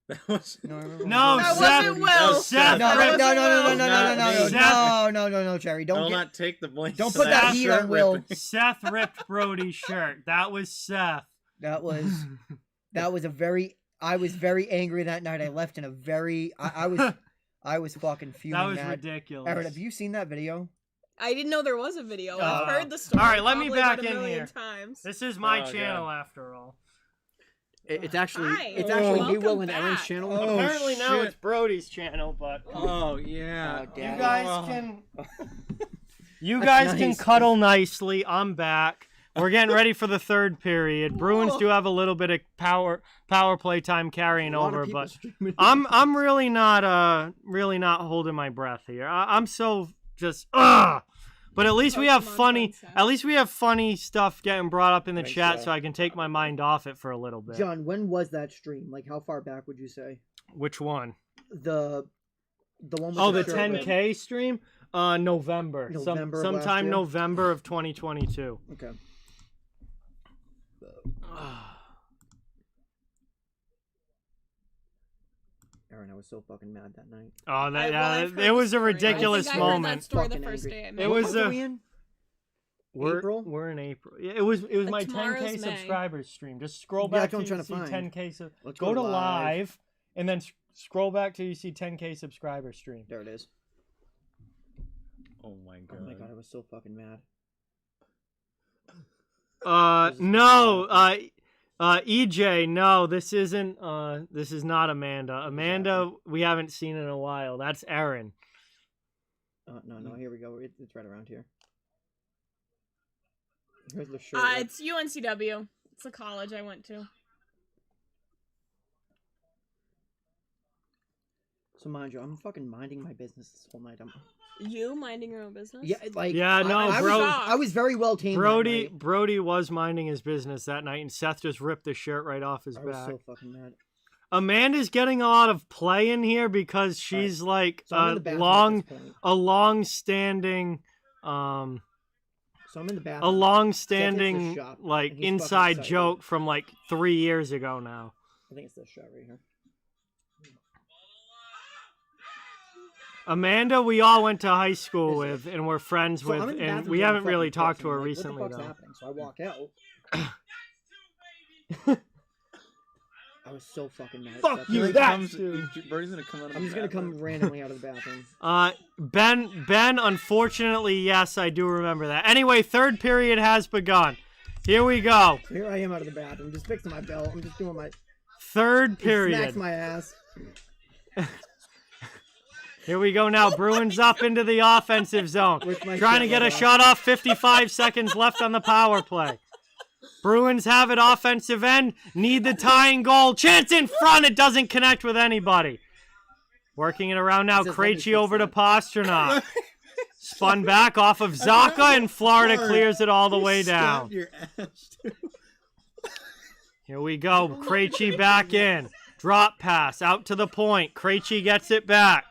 That was.
No, I remember
No,
when
That
Seth-
wasn't Will.
Seth-
No,
Seth-
no, Cherry. Don't
I'll
get.
not take the blame.
Don't
for
put that
Seth
heat on
shirt
Will.
ripping.
Seth ripped Brody's shirt. That was Seth.
That was a very. I was very angry that night. I left in a very. I was fucking fuming.
That was ridiculous.
Aaron, have you seen that video?
I didn't know there was a video.
Oh.
I've heard the story.
All right, let me
probably
back
about a
in
million
here.
Times.
This is my
Oh,
channel
God.
after all.
It's actually.
Hi.
It's actually me,
Welcome
Will, and Aaron's
back.
channel.
Oh,
Apparently now
shit.
it's Brody's channel, but
Oh yeah.
Oh,
you
Daddy.
guys can you
That's
guys can
nice.
cuddle nicely. I'm back. We're getting ready for the third period. Bruins do have a little bit of power play time carrying
A lot of
over,
people
but
streaming.
I'm really not holding my breath here. I'm so just But at least we have
Pokemon
funny
Sunset.
at least we have funny stuff getting brought up in the
Thanks,
chat
Seth.
so I can take my mind off it for a little bit.
John, when was that stream? Like, how far back would you say?
Which one?
The one with
Oh, the
shirt rip.
10K stream? November.
November of last
Sometime
year?
November of 2022.
Okay. Aaron, I was so fucking mad that night.
Oh, that,
I've heard
it was
the
a
story.
ridiculous
I think I heard
moment.
that story the
Fucking
first
angry.
day I
It
met
was
What
you.
month
a-
are we in? April?
We're in April. Yeah, it was
Like
my
tomorrow's
10K
May.
subscribers stream. Just scroll
Yeah,
back
that's what I'm
till you
trying
see
to find.
10K.
Let's
Go to live and then scroll back till you see 10K subscriber stream.
There it is.
Oh my god.
Oh my god, I was so fucking mad.
No, EJ, no, this isn't. This is not Amanda. Amanda, we haven't seen in a while. That's Erin.
No, here we go. It's right around here. Here's the shirt.
It's UNCW. It's a college I went to.
So mind you, I'm fucking minding my business this whole night.
You minding your own business?
Yeah, like
Yeah, no,
I,
bro.
I was very well tamed.
Brody was minding his business that night, and Seth just ripped the shirt right off his
I was
back.
so fucking mad.
Amanda's getting a lot of play in here because she's like
So I'm in the bathroom at this point.
a long-standing,
So I'm in the
a
bathroom.
long-standing
Seth hits the shot,
like
and he's fucking
inside
excited.
joke from like 3 years ago now.
I think it's this shot right here.
Amanda, we all went to high school with and we're friends
So I'm
with,
in the
and
bathroom
we
doing
haven't
fucking
really
piss,
talked
and
to her
I'm like,
recently
what the fuck's
though.
happening? So I walk out. I was so fucking mad. at
Fuck
Seth.
you,
Like,
that's
Brody's gonna come out of
I'm
the
just gonna
bathroom.
come randomly out of the bathroom.
Ben, unfortunately, yes, I do remember that. Anyway, third period has begun. Here we go.
So here I am out of the bathroom, just fixing my belt. I'm just doing my
Third
He smacks
period.
my ass.
Here we go now. Bruins up into the offensive zone.
With my
Trying to
shirt
get a
right off.
shot off. 55 seconds left on the power play. Bruins have it offensive end. Need the tying goal. Chance in front. It doesn't connect with anybody. Working it around now.
It says, let me
Krejci
fix
over to
that.
Pasternak. Spun back off of Zaka, and Florida clears it all the way down.
Your ass, dude.
Here we go. Krejci back in. Drop pass out to the point. Krejci gets it back.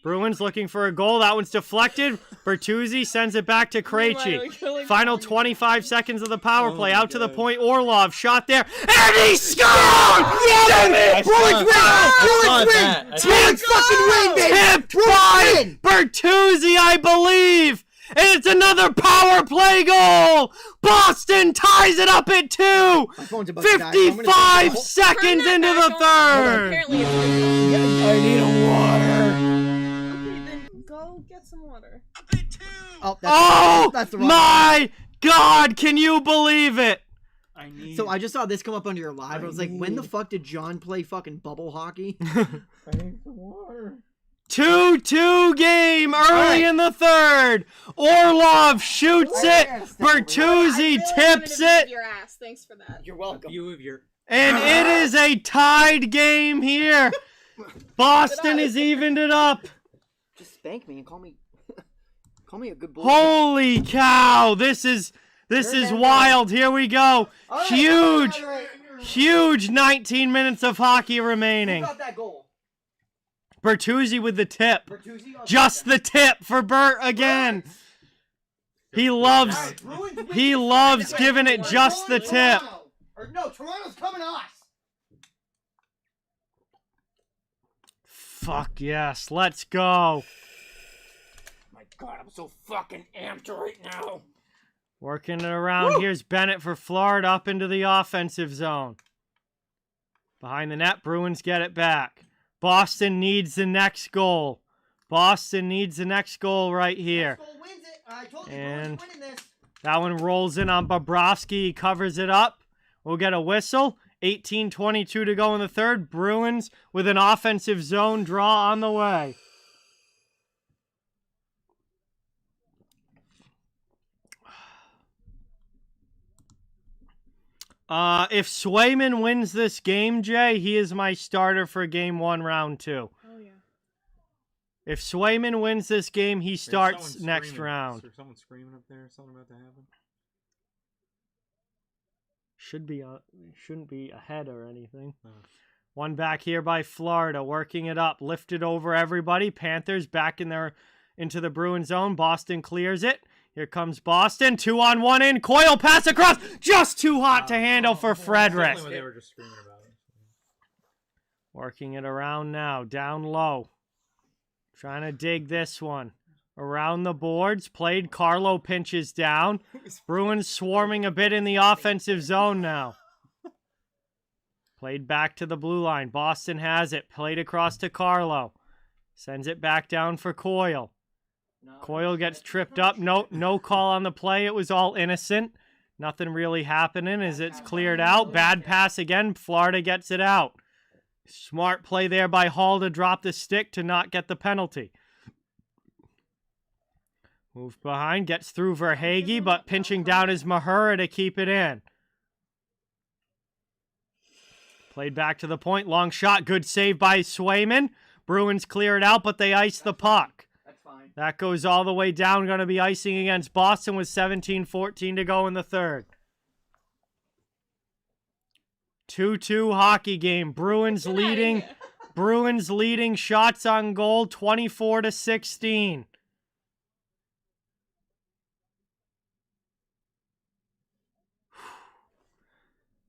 Bruins looking for a goal. That one's deflected. Bertuzzi sends it back to Krejci. Final 25 seconds of the power play. Out to the point. Orlov shot there. And he scored!
I saw that. I saw
Bruins fucking win, baby!
Tipped by Bertuzzi, I believe. And it's another power play goal. Boston ties it up at 2.
My phone's about to die, so I'm gonna
55
take it.
seconds
Turn
into
that
the
back on.
third.
Apparently it's
I need a water.
okay, then go get some water.
Oh,
Oh
that's the wrong
my God! Can you believe it?
I need.
So I just saw this come up under your live. I was like, when the fuck did John play fucking bubble hockey?
I need some water.
2-2 game early in the third. Orlov shoots it. Bertuzzi tips it.
Your ass. Thanks for that.
You're welcome.
You of your.
And it is a tied game here. Boston has evened it up.
Just spank me and call me a good boy.
Holy cow. This is wild. Here we go. Huge 19 minutes of hockey remaining.
Who got that goal?
Bertuzzi with the tip.
Bertuzzi? Oh,
Just the tip for Bert again. He loves giving it just the tip.
Or no, Toronto's coming to us.
Fuck yes, let's go.
My God, I'm so fucking amped right now.
Working it around. Here's Bennett for Florida up into the offensive zone. Behind the net, Bruins get it back. Boston needs the next goal. Boston needs the next goal right here.
Goal wins it. I told you,
And
Bruins winning this.
that one rolls in on Bobrovsky. He covers it up. We'll get a whistle. 18:22 to go in the third. Bruins with an offensive zone draw on the way. If Swayman wins this game, Jay, he is my starter for game 1, round 2.
Oh yeah.
If Swayman wins this game, he starts next round.
Is there someone screaming up there? Something about to happen?
Shouldn't be ahead or anything.
Oh.
One back here by Florida, working it up, lifted over everybody. Panthers back in their into the Bruins zone. Boston clears it. Here comes Boston. 2-on-1 in. Coyle pass across. Just too hot to handle for Frederick.
That's what they were just screaming about.
Working it around now. Down low. Trying to dig this one. Around the boards. Played. Carlo pinches down. Bruins swarming a bit in the offensive zone now. Played back to the blue line. Boston has it. Played across to Carlo. Sends it back down for Coyle. Coyle gets tripped up. No call on the play. It was all innocent. Nothing really happening as it's cleared out. Bad pass again. Florida gets it out. Smart play there by Hall to drop the stick to not get the penalty. Moved behind. Gets through Verhaeghe, but pinching down is Mahura to keep it in. Played back to the point. Long shot. Good save by Swayman. Bruins clear it out, but they ice the puck. That goes all the way down. Going to be icing against Boston with 17:14 to go in the third. 2-2 hockey game. Bruins leading. Bruins leading shots on goal 24-16.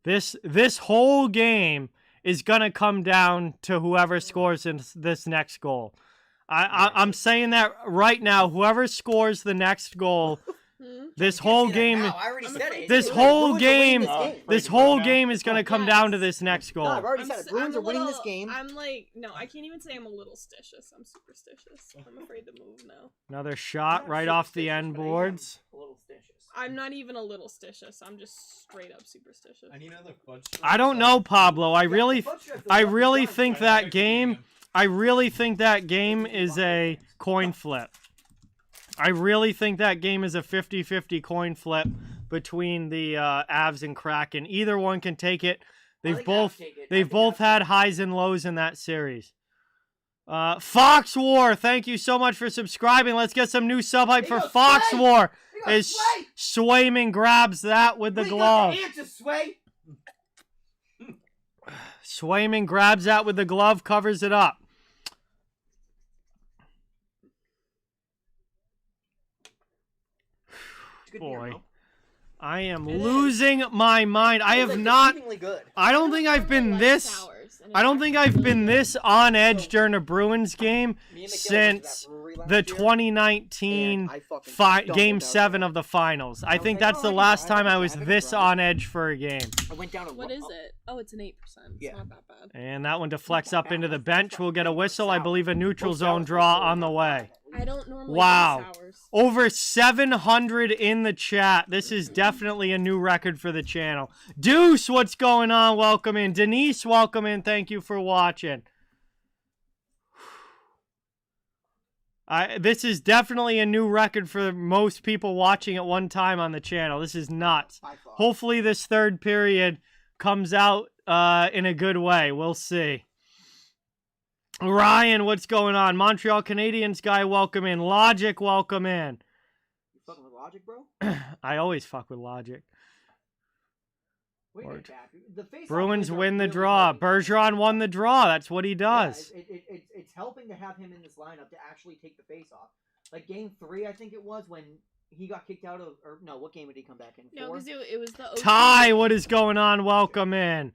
This whole game is going to come down to whoever scores in this next goal. I'm saying that right now. Whoever scores the next goal, this whole game, this whole game is going to come down to this next goal.
No, I've already said it. Bruins are winning this game.
I'm like, no, I can't even say I'm a little stitious. I'm superstitious. I'm afraid to move now.
Another shot right off the end boards.
A little stitious.
I'm not even a little stitious. I'm just straight up superstitious.
I need another fudge.
I don't know, Pablo. I really think that game. I really think that game is a coin flip. I really think that game is a 50-50 coin flip between the Avs and Kraken. Either one can take it. They've both had highs and lows in that series. Fox War, thank you so much for subscribing. Let's get some new sub hype for Fox War. As Swayman grabs that with the glove. Swayman grabs that with the glove, covers it up. Boy, I am losing my mind. I have not. I don't think I've been this. I don't think I've been this on edge during a Bruins game since the 2019 Game 7 of the finals. I think that's the last time I was this on edge for a game.
What is it? Oh, it's an 8%. It's not that bad.
And that one deflects up into the bench. We'll get a whistle. I believe a neutral zone draw on the way.
I don't normally
Wow.
do sours.
Over 700 in the chat. This is definitely a new record for the channel. Deuce, what's going on? Welcome in. Denise, welcome in. Thank you for watching. This is definitely a new record for most people watching at one time on the channel. This is nuts. Hopefully this third period comes out in a good way. We'll see. Ryan, what's going on? Montreal Canadiens guy, welcome in. Logic, welcome in.
You fucking with Logic, bro?
I always fuck with Logic.
Wait a minute, Jack. The face-off
Bruins
wins are
win the
really
draw.
good.
Bergeron won the draw. That's what he does.
Yeah, it's helping to have him in this lineup to actually take the face-off. Like game 3, I think it was, when he got kicked out of... Or no, what game did he come back in?
No,
4?
because it was the...
Ty, what is going on? Welcome in.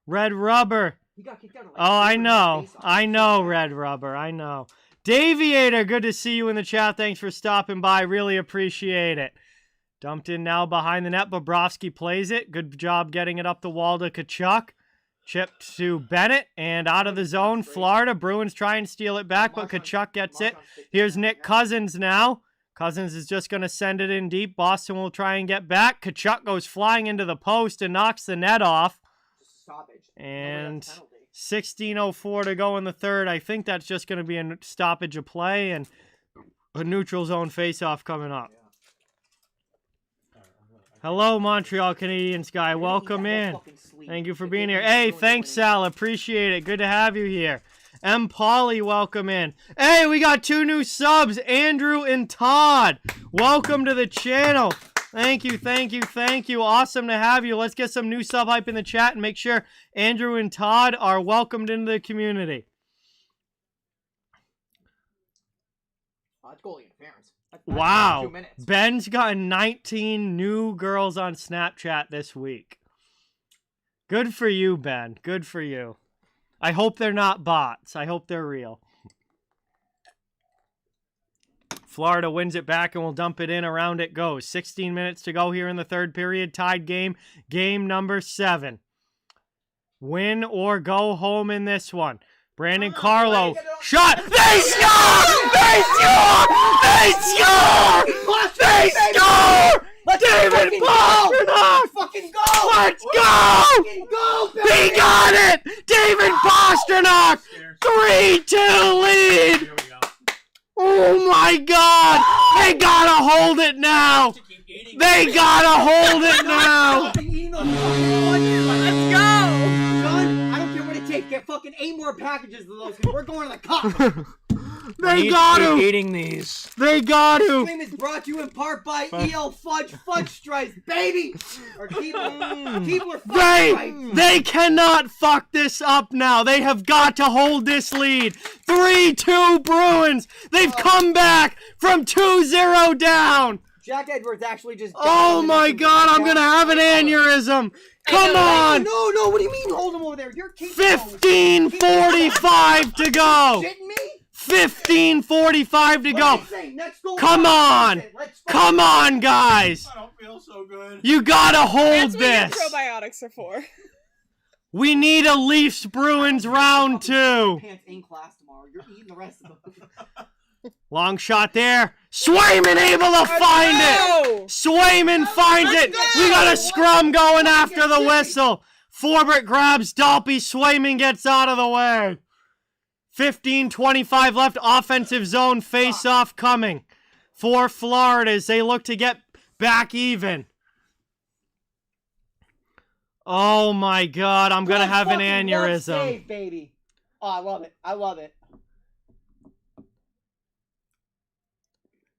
Red Rubber.
He got kicked out of, like,
Oh, I
4
know.
face-offs.
I know, Red Rubber. I know. Daviator, good to see you in the chat. Thanks for stopping by. Really appreciate it. Dumped in now behind the net. Bobrovsky plays it. Good job getting it up the wall to Kachuk. Chipped to Bennett. And out of the zone, Florida. Bruins try and steal it back, but Kachuk gets it. Here's Nick Cousins now. Cousins is just going to send it in deep. Boston will try and get back. Kachuk goes flying into the post and knocks the net off. And 16:04 to go in the third. I think that's just going to be a stoppage of play and a neutral zone face-off coming up. Hello, Montreal Canadiens guy. Welcome in. Thank you for being here. Hey, thanks, Sal. Appreciate it. Good to have you here. M. Polly, welcome in. Hey, we got 2 new subs, Andrew and Todd. Welcome to the channel. Thank you, thank you, thank you. Awesome to have you. Let's get some new sub hype in the chat and make sure Andrew and Todd are welcomed into the community.
It's goalie interference. That's
Wow.
2 minutes.
Ben's gotten 19 new girls on Snapchat this week. Good for you, Ben. Good for you. I hope they're not bots. I hope they're real. Florida wins it back and will dump it in. Around it goes. 16 minutes to go here in the third period. Tied game. Game number 7. Win or go home in this one. Brandon Carlo. Shot. They score! They score! They score! They score! David Pastrnak!
Fucking go!
Let's go!
Fucking go,
He got it! David Pastrnak! 3-2 lead!
Here we go.
Oh my god! They gotta hold it now! They gotta hold it now!
Fucking eating those fucking
Let's go!
John, I don't care what it takes. Get fucking 8 more packages of those because we're going to the cup.
They got to!
Eating these.
They got
This
to!
stream is brought to you in part by EL Fudge Stripes, baby! Or Keebler Fudge Stripes.
They cannot fuck this up now. They have got to hold this lead. 3-2 Bruins. They've come back from 2-0 down.
Jack Edwards actually just...
Oh my god, I'm gonna have an aneurysm. Come on.
No, what do you mean hold him over there? You're keeping
15:45 to go.
shitting me?
15:45 to go.
Next goal.
Come on. Come on, guys.
I don't feel so good.
You gotta hold
That's what your
this.
probiotics are for.
We need a Leafs Bruins round 2.
Pants in class tomorrow. You're eating the rest of them.
Long shot there. Swayman able to find it. Swayman finds it. We got a scrum going after the whistle. Forbert grabs Dalpy. Swayman gets out of the way. 15:25 left. Offensive zone face-off coming for Florida as they look to get back even. Oh my god, I'm going to have an aneurysm.
Save, baby. Oh, I love it. I love it.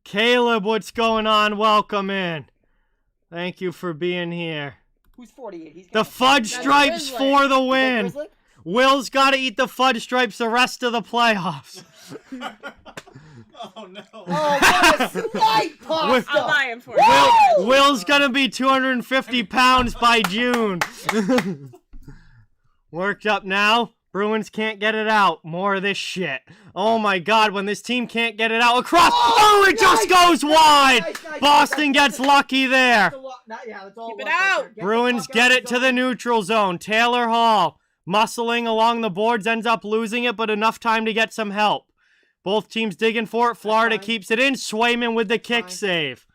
Caleb, what's going on? Welcome in. Thank you for being here.
Who's 48? He's
The fudge stripes
Grizzly.
for the win. Will's got to eat the fudge stripes the rest of the playoffs.
Oh no.
Oh, what a slight pasta.
I'll buy him for you.
Will's going to be 250 pounds by June. Worked up now. Bruins can't get it out. More of this shit. Oh my god, when this team can't get it out across. Oh, it just goes wide. Boston gets lucky there.
Keep it out.
Bruins get it to the neutral zone. Taylor Hall muscling along the boards, ends up losing it, but enough time to get some help. Both teams digging for it. Florida keeps it in. Swayman with the kick save.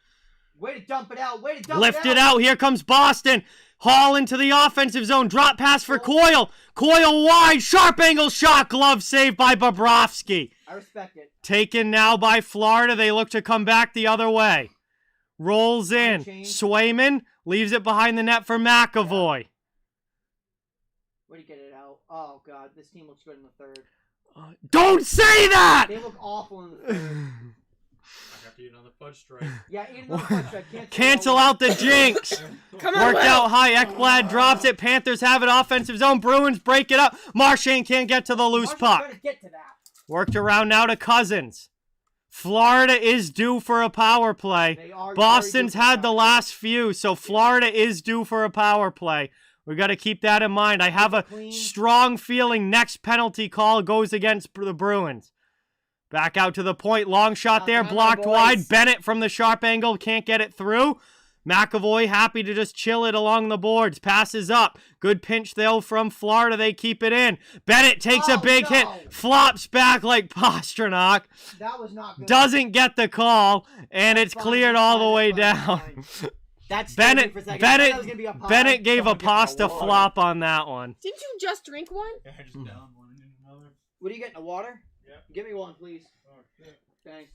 Way to dump it out. Way to dump
Lift
it
it out. Here comes Boston. Hall into the offensive zone. Drop pass for Coyle. Coyle wide. Sharp angle shot. Glove saved by Bobrovsky.
I respect it.
Taken now by Florida. They look to come back the other way. Rolls in.
Change.
Swayman leaves it behind the net for McAvoy.
Where do you get it out? Oh, God. This team looks good in the third.
Don't say that!
They look awful in the third.
I have to eat another fudge stripe.
Yeah, eat another punch.
Cancel out the jinx.
Come on,
Worked out high. Ekblad drops it. Panthers have it. Offensive zone. Bruins break it up. Marchand can't get to the loose puck.
Trying to get to that.
Worked around now to Cousins. Florida is due for a power play.
They are
Boston's
very good
had the last few, so Florida is due for a power play. We got to keep that in mind. I have a
Clean.
strong feeling next penalty call goes against the Bruins. Back out to the point. Long shot there.
Come on,
Blocked
boys.
wide. Bennett from the sharp angle. Can't get it through. McAvoy happy to just chill it along the boards. Passes up. Good pinch, though, from Florida. They keep it in. Bennett takes a big hit. Flops back like Pastrnak.
That was not good.
Doesn't get the call. And it's
Fine,
cleared
that's
all
fine,
the way
that's
down.
fine. That's
Bennett
for a second. I thought that was gonna be a pie.
Bennett gave a
Someone gets
pasta
water.
flop on that one.
Didn't you just drink one?
Yeah, I just downed one and another.
What are you getting? A water?
Yeah.
Give me one, please.
Oh shit.
Thanks.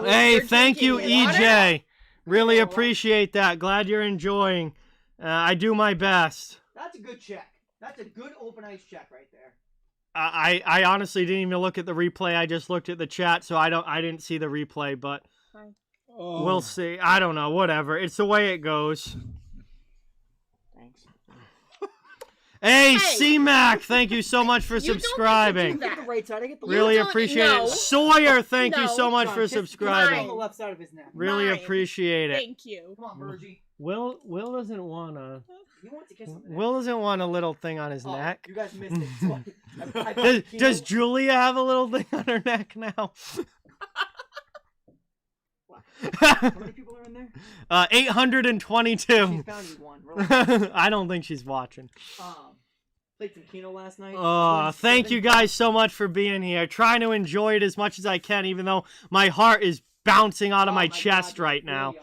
Hey,
You're
thank you,
drinking water?
EJ. Really appreciate that. Glad you're enjoying. I do my best.
That's a good check. That's a good open ice check right there.
I honestly didn't even look at the replay. I just looked at the chat, so I didn't see the replay, but we'll see. I don't know. Whatever. It's the way it goes.
Thanks.
Hey,
Hey.
C-Mac, thank you so much for
You don't get to do
subscribing.
I get the right side. I get the
Really
don't-
appreciate
no.
it. Sawyer, thank you
No.
so much
John,
for
kiss on
subscribing.
the left side of his neck.
Really
Mine.
appreciate it.
Thank you.
Come on, Virgie.
Will doesn't want a
He wants to kiss on the neck.
Will doesn't want a little thing on his
Oh,
neck.
You guys missed it. So I
Does Julia have a little thing on her neck now?
How many people are in there?
822.
She's found you one. Relax.
I don't think she's watching.
Played some Keno last night.
Thank you guys so much for being here. Trying to enjoy it as much as I can, even though my heart is bouncing out of my chest
God,
right
you're
now.
really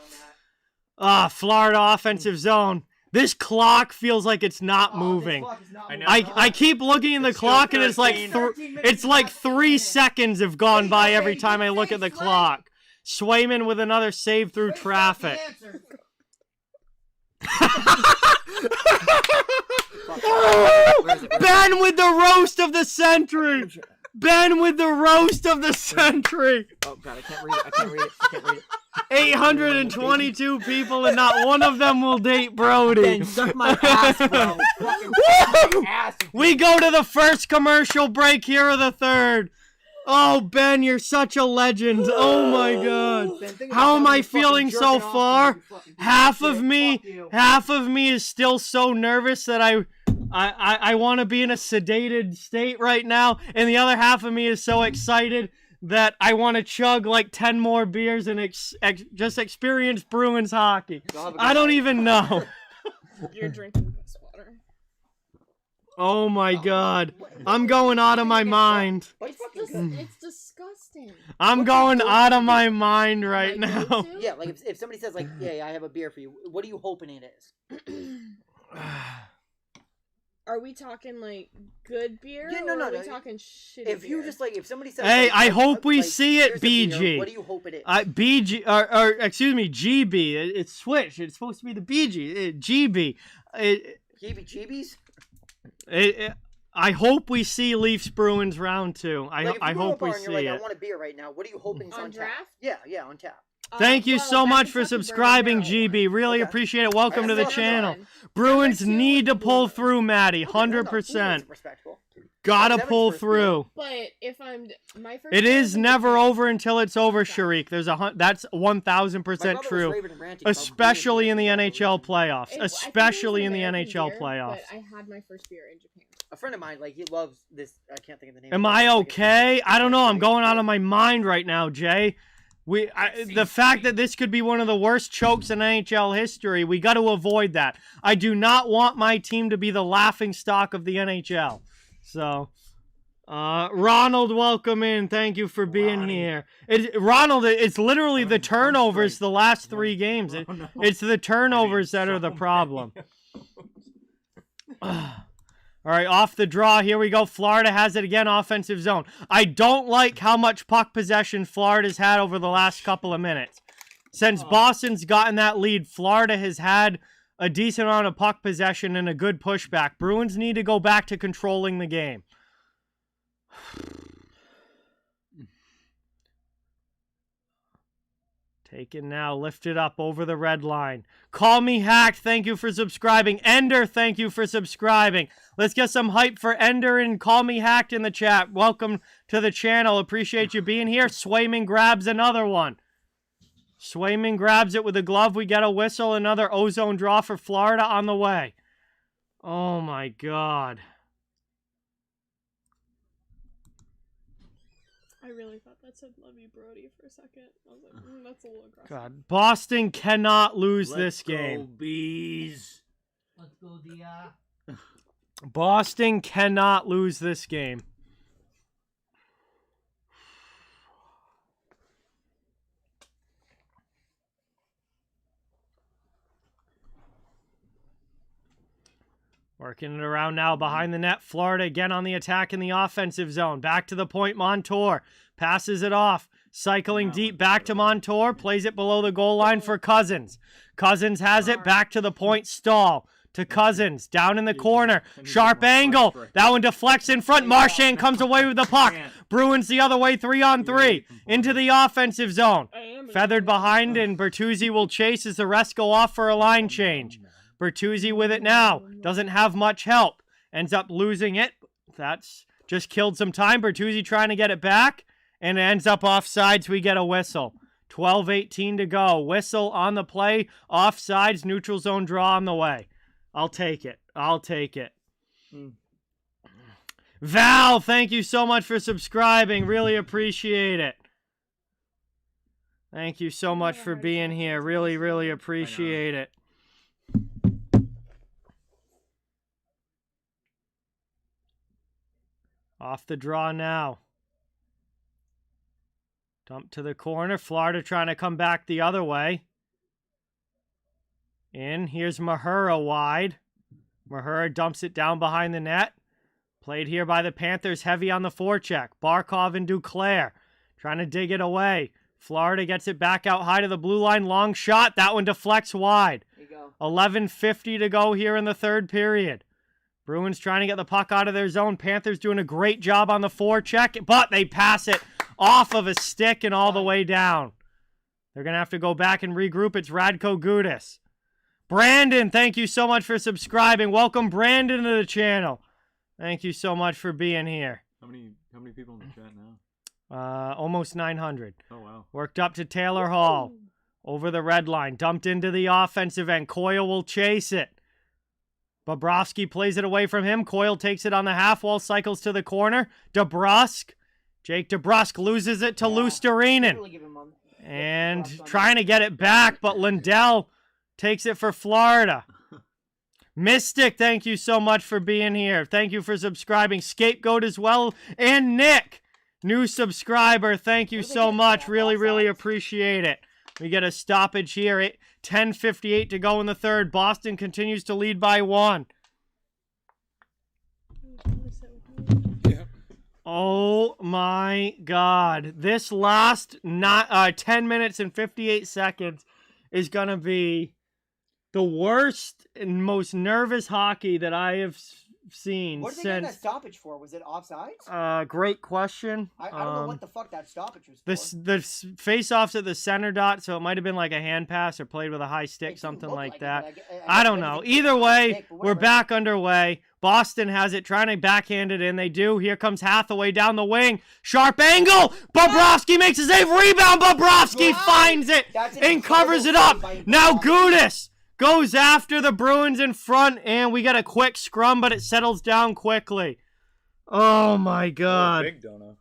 on that.
Florida offensive zone. This clock feels like it's not
Oh,
moving.
this clock is not
I know.
moving.
I keep looking in the
It's
clock
still
and it's like
13.
it's like 3 seconds have gone by every time I look at the clock. Swayman with another save through traffic. Ben with the roast of the century. Ben with the roast of the century.
Oh god, I can't read it. I can't read it. I can't read it.
822 people and not one of them will date Brody.
Ben, suck my ass, bro. Fucking suck my ass.
We go to the first commercial break. Here are the third. Oh, Ben, you're such a legend. Oh my God.
Ben, think
How
about
am I
you fucking
feeling
jerking
so
off
far?
to me, you fucking
Half
piece
of
shit.
me,
Fuck you.
half of me is still so nervous that I want to be in a sedated state right now, and the other half of me is so excited that I want to chug like 10 more beers and just experience Bruins hockey. I don't even know.
You're drinking piss water.
Oh my God. I'm going out of my mind.
Bite fucking good.
It's disgusting.
I'm going out of my mind right
Like,
now.
you two?
Yeah, like if somebody says like, "Yeah, I have a beer for you," what are you hoping it is?
Are we talking like good beer?
Yeah, no,
or
no,
are we
no.
talking shitty
If you
beer?
just like, if somebody says,
Hey,
like,
I hope we
like,
see it,
here's a beer,
BG.
What do you hope it is?
BG, or excuse me, GB. It's switched. It's supposed to be the BG. GB.
Heebie-jeebies?
I hope we see Leafs Bruins round 2.
Like, if you
I
go to a
hope we
bar and
see
you're like,
it.
I want a beer right now. What are you hoping is
On
on tap?
draft?
Yeah, on tap.
Thank you
Well,
so
that
much
Kentucky
for
Bourbon
subscribing,
Barrel
GB. Really
Okay.
appreciate it. Welcome to the
That's
channel.
one.
Bruins
Number two
need to
is
pull
one.
through, Maddie.
Okay, no, no,
100%.
it's respectful.
Gotta
Devin's
pull
first beer.
through.
But if I'm my first,
It
beer
is
in
never
Japan.
over until it's over, Sharik. That's
My
1,000%
brother was
true.
raving and ranting about
Especially
beer
in the
for no
NHL
reason.
playoffs.
I think it was
Especially
an
in the
American
NHL
beer,
playoffs.
But I had my first beer in Japan.
A friend of mine, like, he loves this. I can't think of the name.
Am
of it.
I
It's like a-
okay? I don't know. I'm going out
beer.
of my mind right now, Jay. The fact that this could be one of the worst chokes in NHL history, we got to avoid that. I do not want my team to be the laughing stock of the NHL. So, Ronald, welcome in. Thank you for being
Ronnie.
here. Ronald, it's literally the
I'm
turnovers
straight.
the last 3 games.
Oh, no.
It's the turnovers that are the
so
problem.
many.
All right, off the draw. Here we go. Florida has it again, offensive zone. I don't like how much puck possession Florida's had over the last couple of minutes. Since Boston's gotten that lead, Florida has had a decent amount of puck possession and a good pushback. Bruins need to go back to controlling the game. Taken now, lifted up over the red line. Call me hacked. Thank you for subscribing. Ender, thank you for subscribing. Let's get some hype for Ender and Call Me Hacked in the chat. Welcome to the channel. Appreciate you being here. Swayman grabs another one. Swayman grabs it with a glove. We get a whistle. Another ozone draw for Florida on the way. Oh my God.
I really thought that said "love you, Brody" for a second. I was like, that's a little aggressive.
God. Boston cannot lose this game.
Bees.
Let's go, Dia.
Boston cannot lose this game. Working it around now behind the net. Florida again on the attack in the offensive zone. Back to the point. Montour passes it off. Cycling deep back to Montour. Plays it below the goal line for Cousins. Cousins has it. Back to the point. Stahl to Cousins. Down in the corner. Sharp angle. That one deflects in front. Marchand comes away with the puck. Bruins the other way. 3-on-3. Into the offensive zone. Feathered behind, and Bertuzzi will chase as the rest go off for a line change. Bertuzzi with it now. Doesn't have much help. Ends up losing it. That's just killed some time. Bertuzzi trying to get it back, and it ends up offsides. We get a whistle. 12:18 to go. Whistle on the play. Offsides. Neutral zone draw on the way. I'll take it. I'll take it. Val, thank you so much for subscribing. Really appreciate it. Thank you so much for being here. Really, really appreciate it. Off the draw now. Dump to the corner. Florida trying to come back the other way. In. Here's Mahura wide. Mahura dumps it down behind the net. Played here by the Panthers, heavy on the forecheck. Barkov and Duclair trying to dig it away. Florida gets it back out high to the blue line. Long shot. That one deflects wide.
There you go.
11:50 to go here in the third period. Bruins trying to get the puck out of their zone. Panthers doing a great job on the forecheck, but they pass it off of a stick and all the way down. They're going to have to go back and regroup. It's Radko Gudas. Brandon, thank you so much for subscribing. Welcome Brandon to the channel. Thank you so much for being here.
How many people in the chat now?
Almost 900.
Oh, wow.
Worked up to Taylor Hall. Over the red line. Dumped into the offensive end. Coyle will chase it. Bobrovsky plays it away from him. Coyle takes it on the half wall. Cycles to the corner. DeBrusk. Jake DeBrusk loses it to Lusterinen.
Really give him
And trying to get it back, but Lindell takes it for Florida. Mystic, thank you so much for being here. Thank you for subscribing. Scapegoat as well. And Nick, new subscriber. Thank you so much. Really, really appreciate it. We get a stoppage here. 10:58 to go in the third. Boston continues to lead by 1. Oh my God. This last 10 minutes and 58 seconds is going to be the worst and most nervous hockey that I have seen
What did they get that
since.
stoppage for? Was it offsides?
Great question.
I don't know what the fuck that stoppage was for.
The face-offs at the center dot, so it might have been like a hand pass or played with a high stick,
It
something
didn't look
like
it,
that.
but
I don't
guess
know.
it was
Either
a
way,
mistake, but
we're
whatever.
back underway. Boston has it, trying to backhand it in. They do. Here comes Hathaway down the wing. Sharp angle. Bobrovsky makes a save. Rebound. Bobrovsky finds it
That's an
and covers it
incredible
up.
save by
Now
Bobrovsky.
Gudas goes after the Bruins in front, and we get a quick scrum, but it settles down quickly. Oh my God.
Big dono.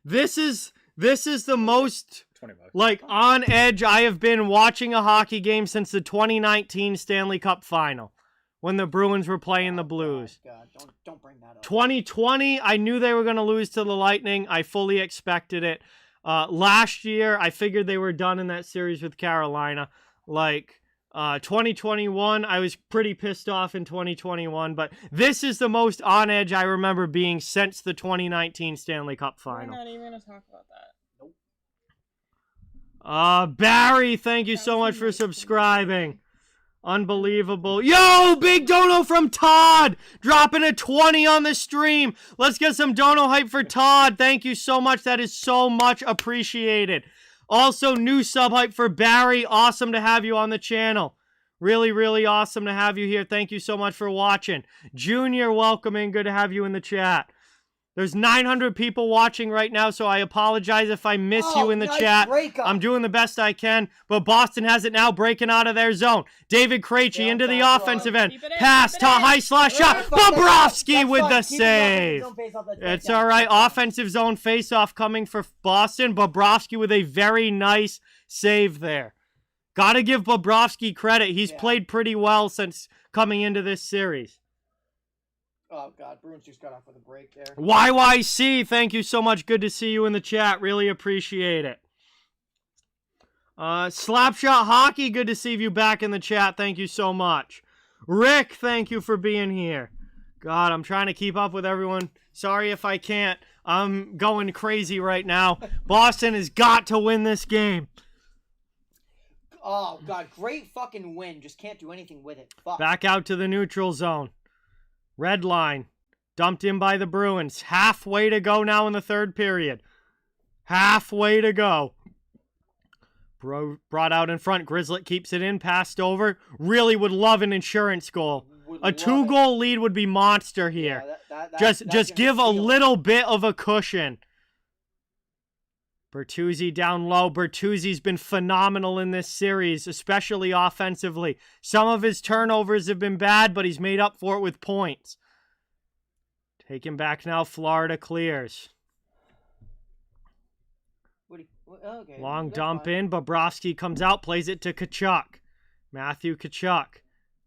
This is the most
$20.
like on edge I have been watching a hockey game since the 2019 Stanley Cup Final when the Bruins were playing the Blues.
God, don't bring that up.
2020, I knew they were going to lose to the Lightning. I fully expected it. Last year, I figured they were done in that series with Carolina. 2021, I was pretty pissed off in 2021, but this is the most on edge I remember being since the 2019 Stanley Cup
We're
Final.
not even gonna talk about that.
Barry, thank you so much for subscribing. Unbelievable. Yo, big dono from Todd. Dropping a 20 on the stream. Let's get some dono hype for Todd. Thank you so much. That is so much appreciated. Also, new sub hype for Barry. Awesome to have you on the channel. Really, really awesome to have you here. Thank you so much for watching. Junior, welcome in. Good to have you in the chat. There's 900 people watching right now, so I apologize if I miss you in the
nice
chat.
breakup.
I'm doing the best I can, but Boston has it now, breaking out of their zone. David Krejci
Yeah,
into the
that's
offensive
right.
end.
Keep it in,
Pass
keep
to
it in.
high slash shot.
That's fine,
Bobrovsky with
fine.
the
Keep it
save.
off the zone face-off, let's
It's
break down.
all right. Offensive zone face-off coming for Boston. Bobrovsky with a very nice save there. Got to give Bobrovsky credit. He's
Yeah.
played pretty well since coming into this series.
Oh, God. Bruins just got off with a break there.
YYC, thank you so much. Good to see you in the chat. Really appreciate it. Slapshot Hockey, good to see you back in the chat. Thank you so much. Rick, thank you for being here. God, I'm trying to keep up with everyone. Sorry if I can't. I'm going crazy right now. Boston has got to win this game.
Oh, God. Great fucking win. Just can't do anything with it. Fuck.
Back out to the neutral zone. Red line. Dumped in by the Bruins. Halfway to go now in the third period. Halfway to go. Brought out in front. Grizzlet keeps it in. Passed over. Really would love an insurance goal.
would
A
love
2-goal lead would be monster here.
Yeah, that's
just
gonna
give a
seal it.
little bit of a cushion. Bertuzzi down low. Bertuzzi's been phenomenal in this series, especially offensively. Some of his turnovers have been bad, but he's made up for it with points. Taken back now. Florida clears.
Okay,
Long
that's
dump
fine.
in. Bobrovsky comes out, plays it to Tkachuk. Matthew Tkachuk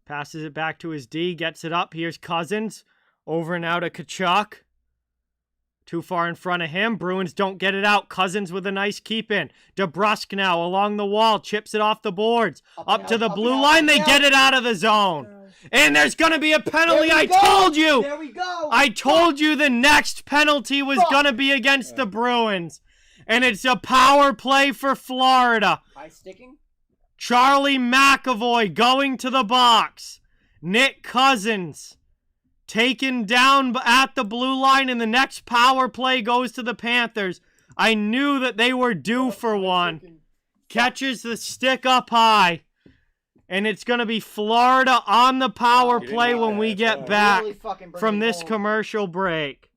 passes it back to his D, gets it up. Here's Cousins. Over now to Tkachuk. Too far in front of him. Bruins don't get it out. Cousins with a nice keep in. DeBrusque now along the wall. Chips it off the boards. Up to the blue line. They get it out of the zone. And there's going to be a penalty. I told you.
There we go.
I told you the next penalty was going to be against the Bruins. And it's a power play for Florida.
High sticking.
Charlie McAvoy going to the box. Nick Cousins taken down at the blue line, and the next power play goes to the Panthers. I knew that they were due for one. Catches the stick up high. And it's going to be Florida on the power play when we get back
Really fucking bring
from
it
this
home.
commercial break.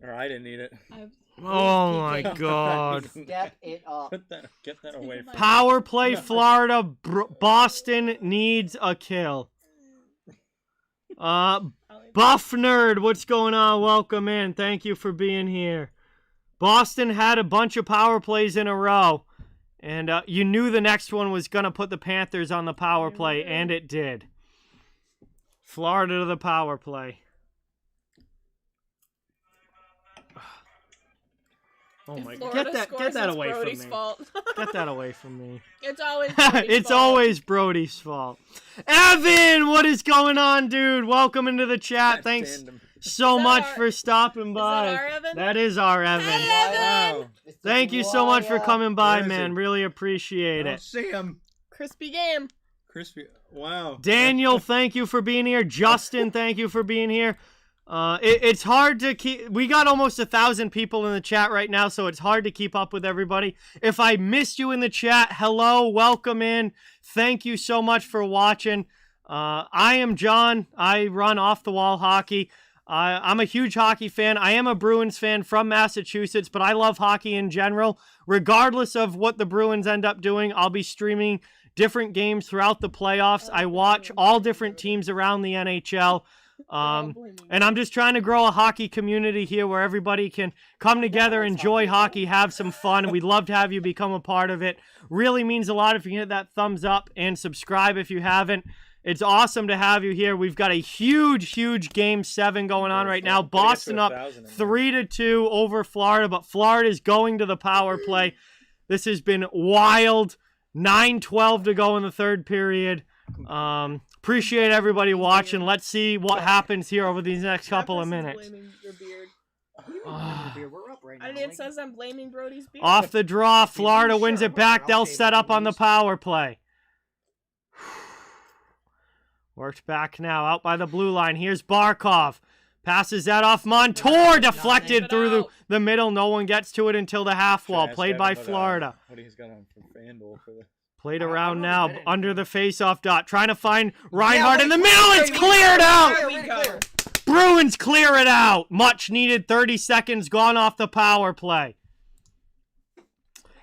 Or I didn't need it.
Oh my God.
Step it up.
Get that away from me.
Power play Florida. Boston needs a kill. Buff Nerd, what's going on? Welcome in. Thank you for being here. Boston had a bunch of power plays in a row. And you knew the next one was going to put the Panthers on the power play, and it did. Florida to the power play. Oh my God. Get that away from me.
Fault.
Get that away from me.
It's always Brody's
It's
fault.
always Brody's fault. Evan, what is going on, dude? Welcome into the chat. Thanks so
Is that
much
our-
for stopping by.
Is that our Evan?
That is our Evan.
Hey, Evan!
Wow.
Thank you so much for coming by,
Where is
man.
he?
Really appreciate
I
it.
don't see him.
Crispy game.
Crispy. Wow.
Daniel, thank you for being here. Justin, thank you for being here. It's hard to keep. We got almost 1,000 people in the chat right now, so it's hard to keep up with everybody. If I missed you in the chat, hello, welcome in. Thank you so much for watching. I am John. I run Off the Wall Hockey. I'm a huge hockey fan. I am a Bruins fan from Massachusetts, but I love hockey in general. Regardless of what the Bruins end up doing, I'll be streaming different games throughout the playoffs. I watch all different teams around the NHL. And I'm just trying to grow a hockey community here where everybody can come together, enjoy hockey, have some fun. We'd love to have you become a part of it. Really means a lot if you hit that thumbs up and subscribe if you haven't. It's awesome to have you here. We've got a huge Game 7 going on right now. Boston up 3-2 over Florida, but Florida's going to the power play. This has been wild. 9:12 to go in the third period. Appreciate everybody watching. Let's see what happens here over these next couple of minutes.
Blaming your beard.
We're up right now.
And it says I'm blaming Brody's beard.
Off the draw, Florida wins it back. They'll set up on the power play. Worked back now, out by the blue line. Here's Barkov. Passes that off. Montour deflected through the middle. No one gets to it until the half wall. Played by Florida.
What he's got on for FanDuel for the...
Played around now under the face-off dot. Trying to find Reinhardt in the middle. It's cleared out.
There we go.
Bruins clear it out. Much needed 30 seconds gone off the power play.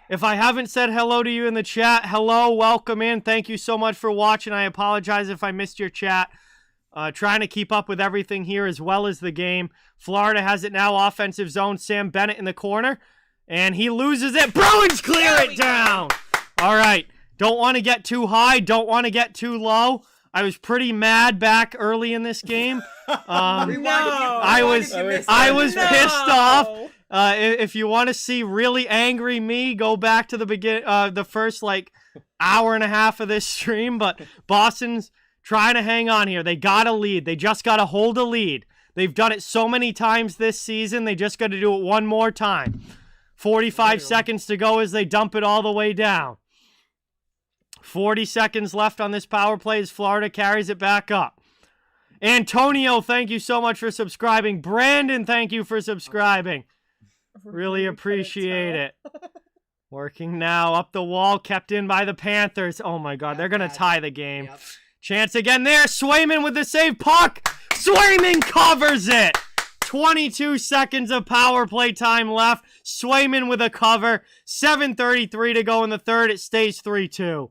If I haven't said hello to you in the chat, hello, welcome in. Thank you so much for watching. I apologize if I missed your chat. Trying to keep up with everything here as well as the game. Florida has it now, offensive zone. Sam Bennett in the corner, and he loses it. Bruins clear it down. All right. Don't want to get too high. Don't want to get too low. I was pretty mad back early in this game. I was pissed off. If you want to see really angry me, go back to the first hour and a half of this stream. But Boston's trying to hang on here. They got a lead. They just got to hold a lead. They've done it so many times this season. They just got to do it one more time. 45 seconds to go as they dump it all the way down. 40 seconds left on this power play as Florida carries it back up. Antonio, thank you so much for subscribing. Brandon, thank you for subscribing. Really appreciate it. Working now up the wall, kept in by the Panthers. Oh my God, they're going to tie the game. Chance again there. Swayman with the save. Puck. Swayman covers it. 22 seconds of power play time left. Swayman with a cover. 7:33 to go in the third. It stays 3-2.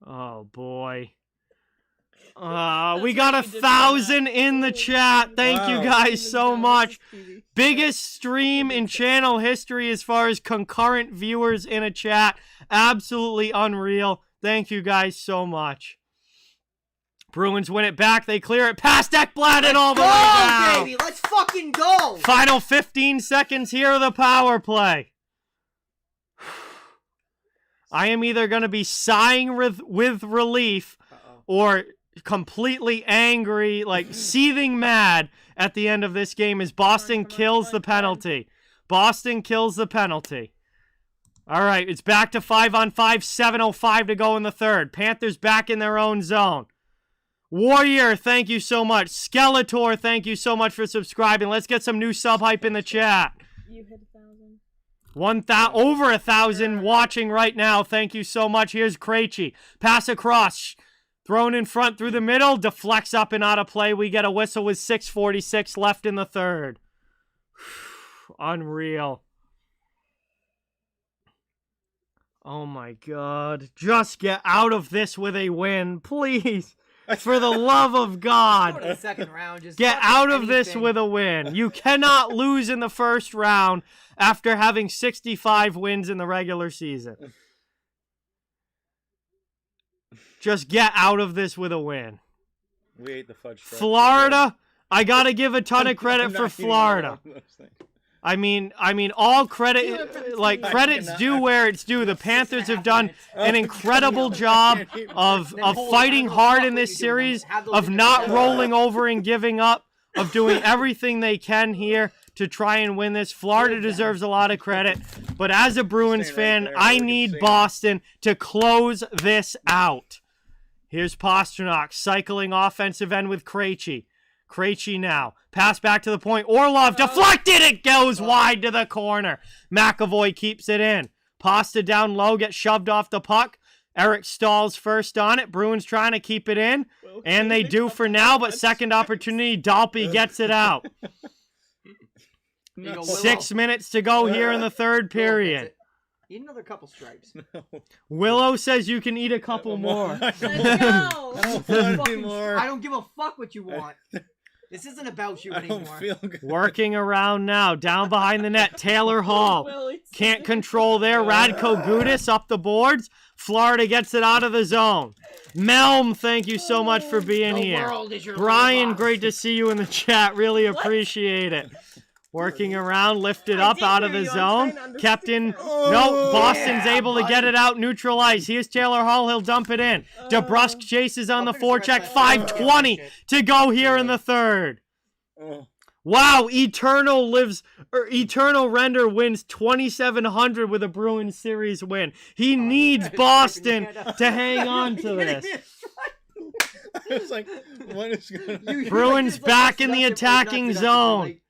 Oh, boy. We got 1,000 in the chat. Thank you guys so much. Biggest stream in channel history as far as concurrent viewers in a chat. Absolutely unreal. Thank you guys so much. Bruins win it back. They clear it past Ekblad and all the way down.
Baby, let's fucking go.
Final 15 seconds here of the power play. I am either going to be sighing with relief or completely angry, like seething mad at the end of this game as Boston kills the penalty. Boston kills the penalty. All right, it's back to 5-on-5, 7:05 to go in the third. Panthers back in their own zone. Warrior, thank you so much. Skeletor, thank you so much for subscribing. Let's get some new sub hype in the chat.
You hit 1,000.
Over 1,000 watching right now. Thank you so much. Here's Krejci. Pass across. Thrown in front through the middle. Deflects up and out of play. We get a whistle with 6:46 left in the third. Unreal. Oh my God. Just get out of this with a win, please. For the love of God.
Go to the second round. Just
Get
fucking
out of this
anything.
with a win. You cannot lose in the first round after having 65 wins in the regular season. Just get out of this with a win.
We ate the fudge.
Florida, I got to give a ton of credit for Florida. I mean, all credit, like credit's due where it's due. The Panthers have done an incredible job of fighting hard in this series, of not rolling over and giving up, of doing everything they can here to try and win this. Florida deserves a lot of credit, but as a Bruins fan, I need Boston to close this out. Here's Pasternak cycling offensive end with Krejci. Krejci now. Pass back to the point. Orlov deflected. It goes wide to the corner. McAvoy keeps it in. Pasta down low. Gets shoved off the puck. Eric Stahl's first on it. Bruins trying to keep it in. And they do for now, but second opportunity. Dalpe gets it out. 6 minutes to go here in the third period.
Eat another couple stripes.
Willow says you can eat a couple more.
Let's go.
I don't want any more.
I don't give a fuck what you want. This isn't about you
I don't
anymore.
feel good.
Working around now. Down behind the net. Taylor Hall. Can't control there. Radko Gudas up the boards. Florida gets it out of the zone. Melm, thank you so much for being here. Brian, great to see you in the chat. Really appreciate it. Working around, lifted up out of the zone. Kept in. No, Boston's able to get it out, neutralized. Here's Taylor Hall. He'll dump it in. DeBrusque chases on the forecheck. 5:20 to go here in the third. Wow, Eternal Render wins 2,700 with a Bruins series win. He needs Boston to hang on to this.
I was like, what is going on?
Bruins back in the attacking zone.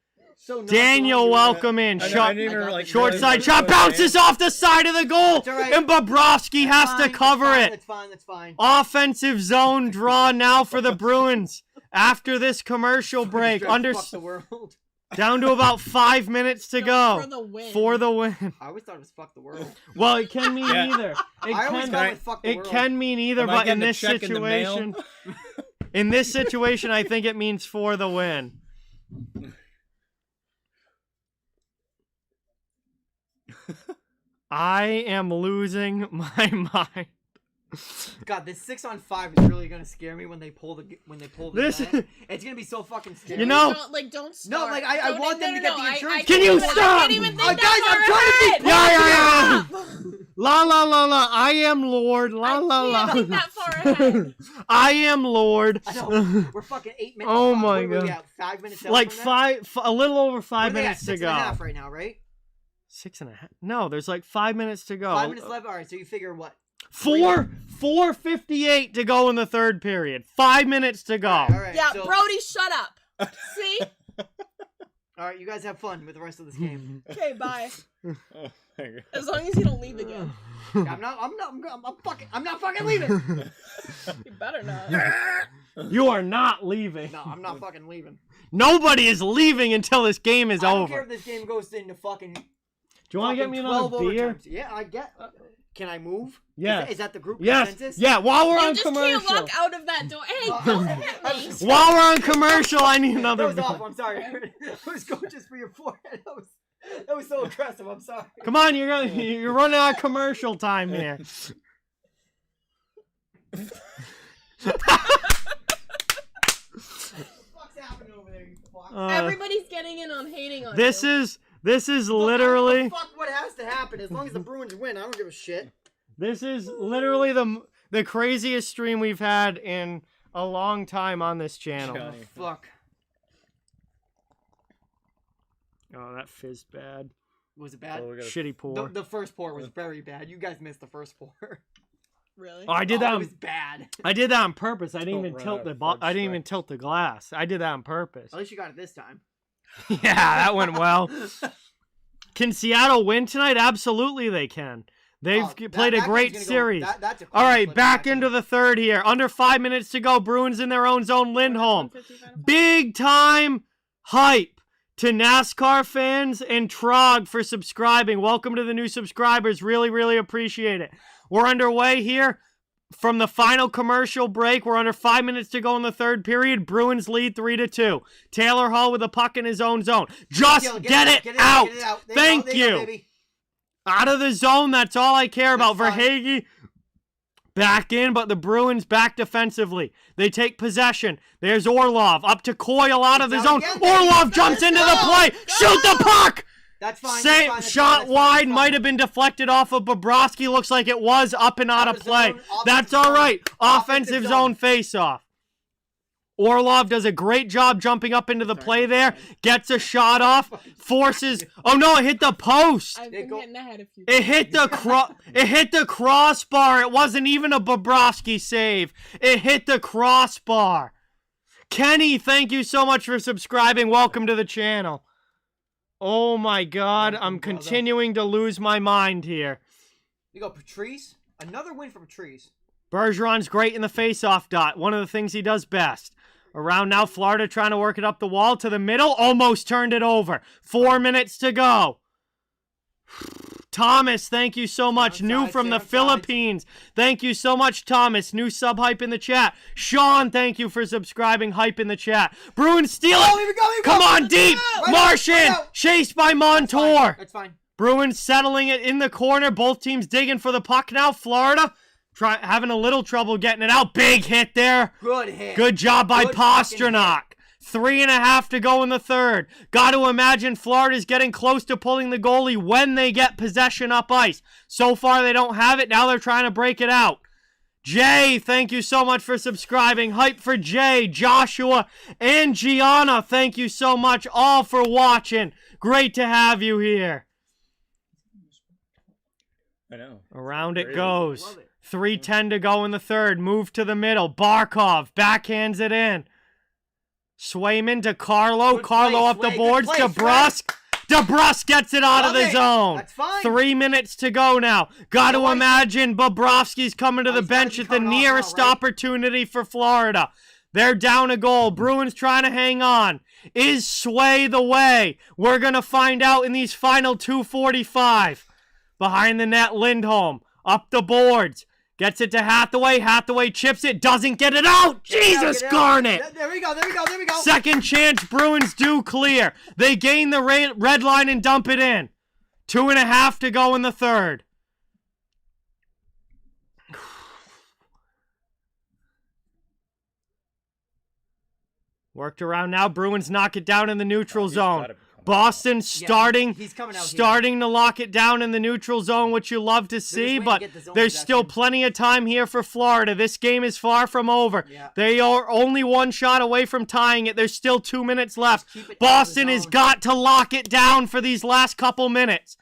Daniel, welcome in. Short side shot bounces off the side of the goal, and Bobrovsky has to cover it.
That's fine.
Offensive zone draw now for the Bruins after this commercial break. Down to about 5 minutes to go for the win.
I always thought it was fuck the world.
Well, it can mean either. It can mean either, but in this situation, in this situation, I think it means for the win. I am losing my mind.
God, this 6-on-5 is really gonna scare me when they pull the
This
net. It's gonna be so fucking scary.
You know,
Don't start.
No, like I want them to get the insurance.
Can you stop?
I can't even think
Guys, I'm
that
trying to be
Yeah. La la la la. I am Lord. La la la.
I can't think that far ahead.
I am Lord.
I know. We're fucking 8 minutes.
Oh
what
my
are we
God.
at, 5 minutes. Out
Like
from that?
a little over 5
What are they at,
minutes to
6.5
go.
right now, right?
6.5. No, there's like 5 minutes to go.
5 minutes left. All right, so you figure what?
4:58 to go in the third period. 5 minutes to go.
All right,
Yeah,
so,
Brody, shut up. See?
All right, you guys have fun with the rest of this game.
Okay, bye.
Oh my god.
As long as you don't leave again.
I'm not fucking leaving.
You better not.
You are not leaving.
No, I'm not fucking leaving.
Nobody is leaving until this game is
I don't
over.
care if this game goes into fucking.
Do you want to get me
12
another beer?
overtimes. Yeah, I get. Can I move?
Yeah.
Is that the group
Yes.
consensus?
Yeah. While we're
You
on
just
commercial.
can't walk out of that door. Hey, don't hit me.
While we're on commercial, I need
That
another
was
beer.
awful. I'm sorry. I was going just for your forehead. That was so aggressive. I'm sorry.
Come on, you're running out of commercial time here.
What's happening over there, you fuck?
Everybody's getting in on hating on
This
you.
is
Look, I don't
literally.
give a fuck what has to happen. As long as the Bruins win, I don't give a shit.
This is literally the craziest stream we've had in a long time on this channel.
Johnny.
Fuck.
Oh, that fizzed bad.
Was it bad?
Oh, we gotta-
Shitty pour.
The first pour was very bad. You guys missed the first pour.
Really?
Oh, I did that.
It
On,
was bad.
I did that on purpose. I didn't
Don't
even
run
tilt
out
the
of
ball.
fudge
I didn't even
stripe.
tilt the glass. I did that on purpose.
At least you got it this time.
Yeah, that went well. Can Seattle win tonight? Absolutely, they can. They've
Oh,
played a
that
great
game's gonna
series.
Go, that's a
All right,
conflict
back
game.
into the third here. Under 5 minutes to go. Bruins in their own zone. Lindholm.
155.
Big time hype to NASCAR fans and Trog for subscribing. Welcome to the new subscribers. Really, really appreciate it. We're underway here from the final commercial break. We're under 5 minutes to go in the third period. Bruins lead 3-2. Taylor Hall with a puck in his own zone. Just get it out.
Get it out. There
Thank
go, there go,
you.
baby.
Out of the zone. That's all I care about.
That's fine.
Verhaeghe back in, but the Bruins back defensively. They take possession. There's Orlov up to Coyle out of the
He's
zone.
out again, baby.
Orlov jumps into the play. Shoot the puck.
That's fine.
Same
that's fine,
shot
that's
wide.
fine.
Might have been deflected off of Bobrovsky. Looks like it was up and out of
the
play.
zone,
That's
offensive
all
zone.
right.
Offensive
Offensive
zone.
zone face-off. Orlov does a great job jumping up into the play there. Gets a shot off. Forces. Oh no! It hit the post.
I've
They
been
go-
hitting ahead a few
It hit the It hit the crossbar. It wasn't even a Bobrovsky save. It hit the crossbar. Kenny, thank you so much for subscribing. Welcome to the channel. Oh my God, I'm
brother.
continuing to lose my mind here.
You go, Patrice. Another win for Patrice.
Bergeron's great in the face-off dot. One of the things he does best. Around now, Florida trying to work it up the wall to the middle. Almost turned it over. 4 minutes to go. Thomas, thank you so much. New
Downside,
from the
downside.
Philippines. Thank you so much, Thomas. New sub hype in the chat. Sean, thank you for subscribing. Hype in the chat. Bruins steal
Oh,
it.
here we go, here we
Come
go.
on, deep.
Right out,
Martian.
right out.
Chased by
Fine,
Montour.
That's fine.
Bruins settling it in the corner. Both teams digging for the puck now. Florida having a little trouble getting it out. Big hit there.
Good hit.
Good job by
Good fucking
Pasternak. 3.5 to go in the third. Got to imagine Florida's getting close to pulling the goalie when they get possession up ice. So far, they don't have it. Now they're trying to break it out. Jay, thank you so much for subscribing. Hype for Jay, Joshua, and Gianna. Thank you so much all for watching. Great to have you here.
I know.
Around it
Crazy.
goes.
Love it.
3:10 to go in the third. Move to the middle. Barkov backhands it in. Swayman to Carlo.
Good
Carlo
play,
up the
Sway. Good
boards.
play,
DeBrusque. DeBrusque gets it out of
Love
the
it.
zone.
That's fine.
3 minutes to go now. Got to
No ice.
imagine Bobrovsky's coming to
Oh,
the
he's gotta
bench
be
at the
coming off now,
nearest
right?
opportunity for Florida. They're down a goal. Bruins trying to hang on. Is Sway the way? We're going to find out in these final 2:45. Behind the net, Lindholm. Up the boards. Gets it to Hathaway. Hathaway chips it. Doesn't get it out. Jesus,
Get out.
Garnet.
There we go. There we go. There we go.
Second chance. Bruins do clear. They gain the red line and dump it in. 2.5 to go in the third. Worked around now. Bruins knock it down in the neutral
He's
zone.
gotta be coming
Boston
Yeah,
starting
he's coming out here.
starting to lock it down in the neutral zone, which you love to see,
waiting to
but
get the zone
there's still
possession.
plenty of time here for Florida. This game is far from over.
Yeah.
They are only one shot away from tying it. There's still 2 minutes left.
keep it out of the
Boston has
zone.
got to lock it down for these last couple minutes.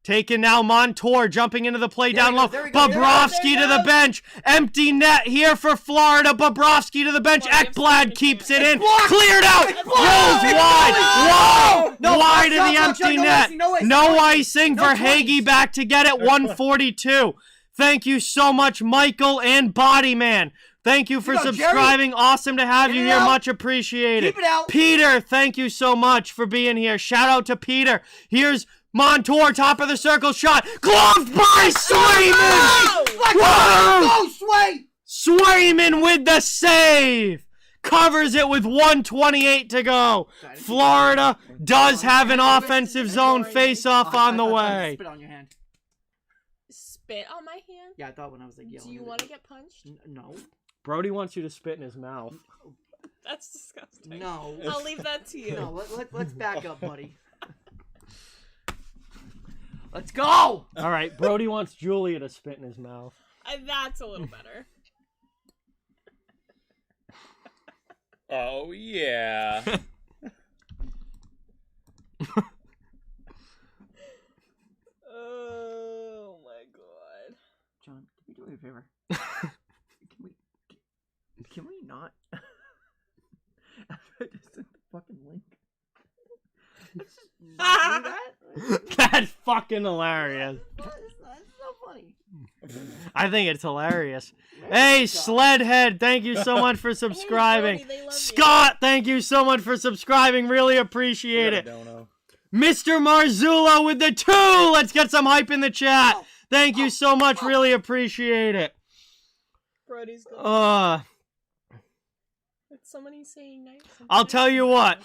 Taken now, Montour jumping into the play down low.
There he goes.
Bobrovsky to the bench. Empty net here for Florida. Bobrovsky to the bench.
Come on, give
Ekblad
something
keeps
to
it in.
blocked.
Cleared out.
It's
Rolls
blocked.
wide. Whoa!
No,
Wide in
block
the
shot,
empty
no
net.
icing, no icing,
No
no
icing
No
for
20s.
Hagee back to get it. 142. Thank you so much, Michael and Bodyman. Thank you for
Here you go,
subscribing. Awesome to have you
Get it
here.
out.
Much appreciated.
Keep it out.
Peter, thank you so much for being here. Shout out to Peter. Here's Montour, top of the circle shot. Gloved by Swayman! Whoa!
Go, Sway!
Swayman with the save. Covers it with 1:28 to go. Florida does have an offensive zone face-off on the way.
Spit on your hand.
Spit on my hand?
Yeah, I thought when I was like, yelling.
Do you
at
want to
it.
get punched?
No.
Brody wants you to spit in his mouth.
That's disgusting.
No.
I'll leave that to you.
No, let's back up, buddy. Let's go!
All right, Brody wants Julia to spit in his mouth.
That's a little better.
Oh, yeah.
Oh my god.
John, can we do me a favor? Can we not? After I just sent the fucking link. Let's just not do that?
That's fucking hilarious.
It's so funny.
I think it's hilarious. Hey, Sledhead, thank you so much for subscribing.
Hey, Brody, they love you.
Scott, thank you so much for subscribing. Really appreciate it. Mr. Marzullo with the 2. Let's get some hype in the chat. Thank you so much. Really appreciate it.
Brody's going. It's somebody saying nice.
I'll tell you what.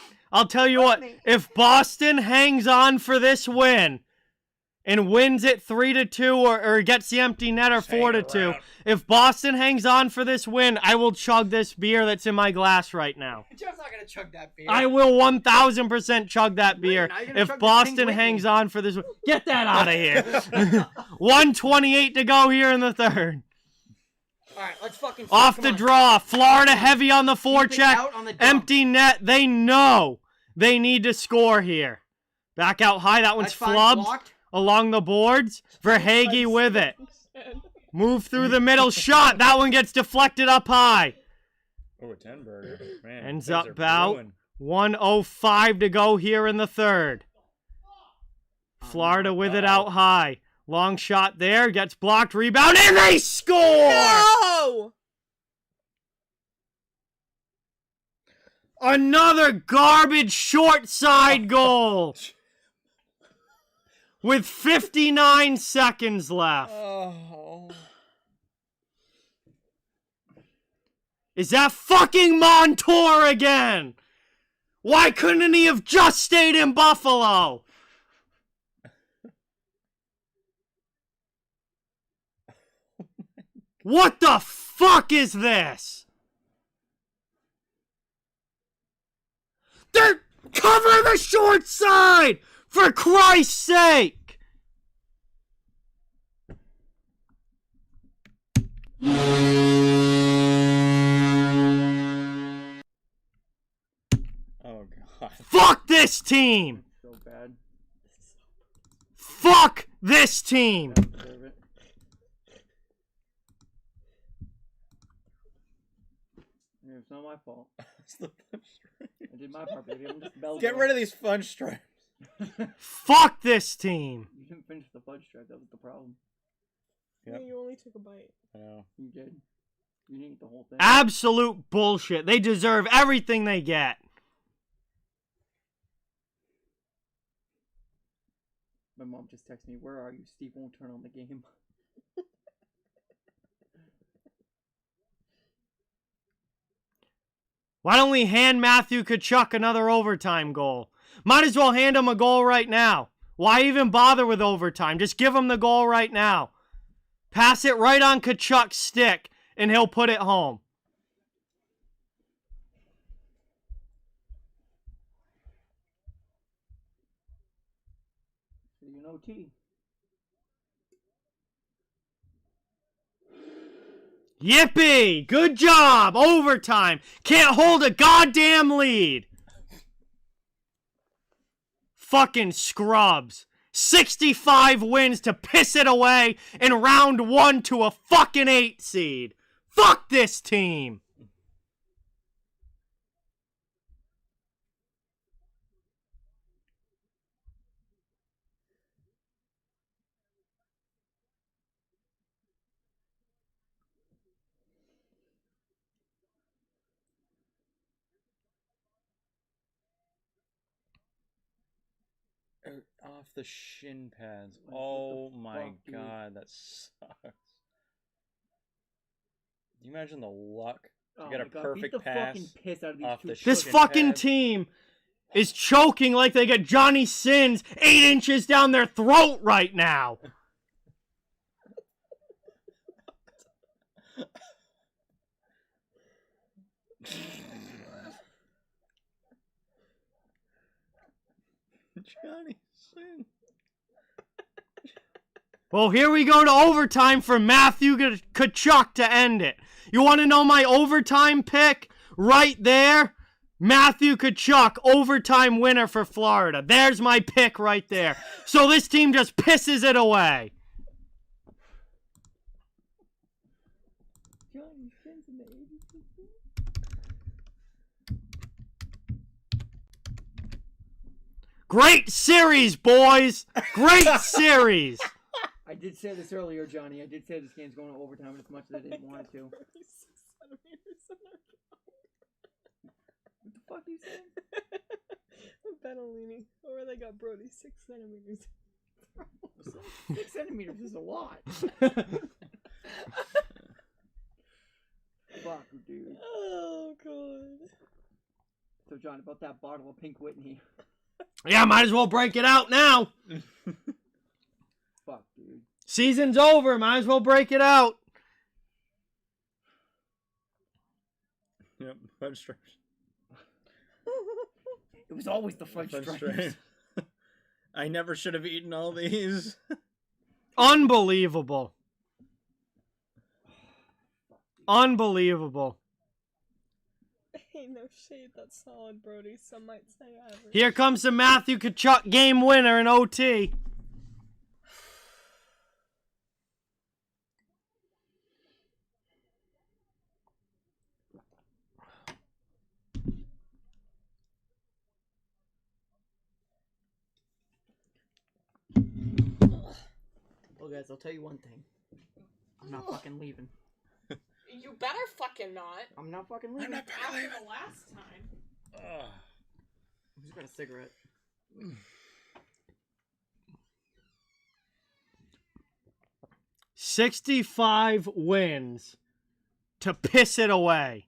If Boston hangs on for this win and wins it 3-2 or gets the empty net or 4-2, if Boston hangs on for this win, I will chug this beer that's in my glass right now.
Joe's not gonna chug that beer.
I will 1000% chug that beer
now you're gonna
if
chug this
Boston
thing with
hangs
me.
on for this win. Get that out of here. 1:28 to go here in the third.
Alright, let's fucking
Off
come
the
on.
draw. Florida heavy on the
Keep it
forecheck.
out on the dump.
Empty net. They know they need to score here. Back out high. That one's
That's fine,
flubbed
blocked.
along the boards. Verhage with it. Move through the middle. Shot. That one gets deflected up high.
Oh, a 10 burger. Man,
Ends
those
up
are
about
brewing.
1:05 to go here in the third. Florida with it out high. Long shot there. Gets blocked. Rebound. And they score!
No!
Another garbage short side goal. With 59 seconds left.
Oh.
Is that fucking Montour again? Why couldn't he have just stayed in Buffalo? What the fuck is this? They're cover the short side! For Christ's sake!
Oh, God.
Fuck this team!
So bad.
Fuck this team!
Don't deserve it. It's not my fault.
It's the punch stripe.
I did my part, baby. I'm just belting.
Get rid of these fudge stripes.
Fuck this team!
You didn't finish the fudge stripe. That was the problem.
Yep.
You only took a bite.
I know.
You did. You didn't eat the whole thing.
Absolute bullshit. They deserve everything they get.
My mom just texted me, "Where are you? Steve won't turn on the game."
Why don't we hand Matthew Tkachuk another overtime goal? Might as well hand him a goal right now. Why even bother with overtime? Just give him the goal right now. Pass it right on Tkachuk's stick, and he'll put it home.
So you know T.
Yippee! Good job! Overtime! Can't hold a goddamn lead! Fucking scrubs. 65 wins to piss it away in round 1 to a fucking 8 seed. Fuck this team.
Off the shin pads.
Like, what
Oh
the
my
fuck, dude?
god, that sucks. Can you imagine the luck to
Oh
get
my
a
God,
perfect
beat the
pass?
fucking piss out of these
off
two
the
This
shin
fucking
pads?
team is choking like they got Johnny Sins 8 inches down their throat right now.
Johnny Sin.
Well, here we go to overtime for Matthew Tkachuk to end it. You want to know my overtime pick? Right there. Matthew Tkachuk, overtime winner for Florida. There's my pick right there. So this team just pisses it away. Great series, boys. Great series.
I did say this earlier, Johnny. I did say this game's going to overtime as much as I didn't want it to. What the fuck are you saying?
Benellini. Or they got Brody 6 centimeters.
6 centimeters is a lot. Fuck, dude.
Oh, God.
So, John, about that bottle of Pink Whitney.
Yeah, might as well break it out now.
Fuck, dude.
Season's over. Might as well break it out.
Yep, fudge stripes.
It was always the French
Fudge
stripes.
stripes. I never should have eaten all these.
Unbelievable. Unbelievable.
Hey, no shade. That's solid, Brody. Some might say average.
Here comes the Matthew Tkachuk game winner in OT.
Well, guys, I'll tell you one thing. I'm not fucking leaving.
You better fucking not.
I'm not fucking leaving.
After the last time.
I just got a cigarette.
65 wins to piss it away.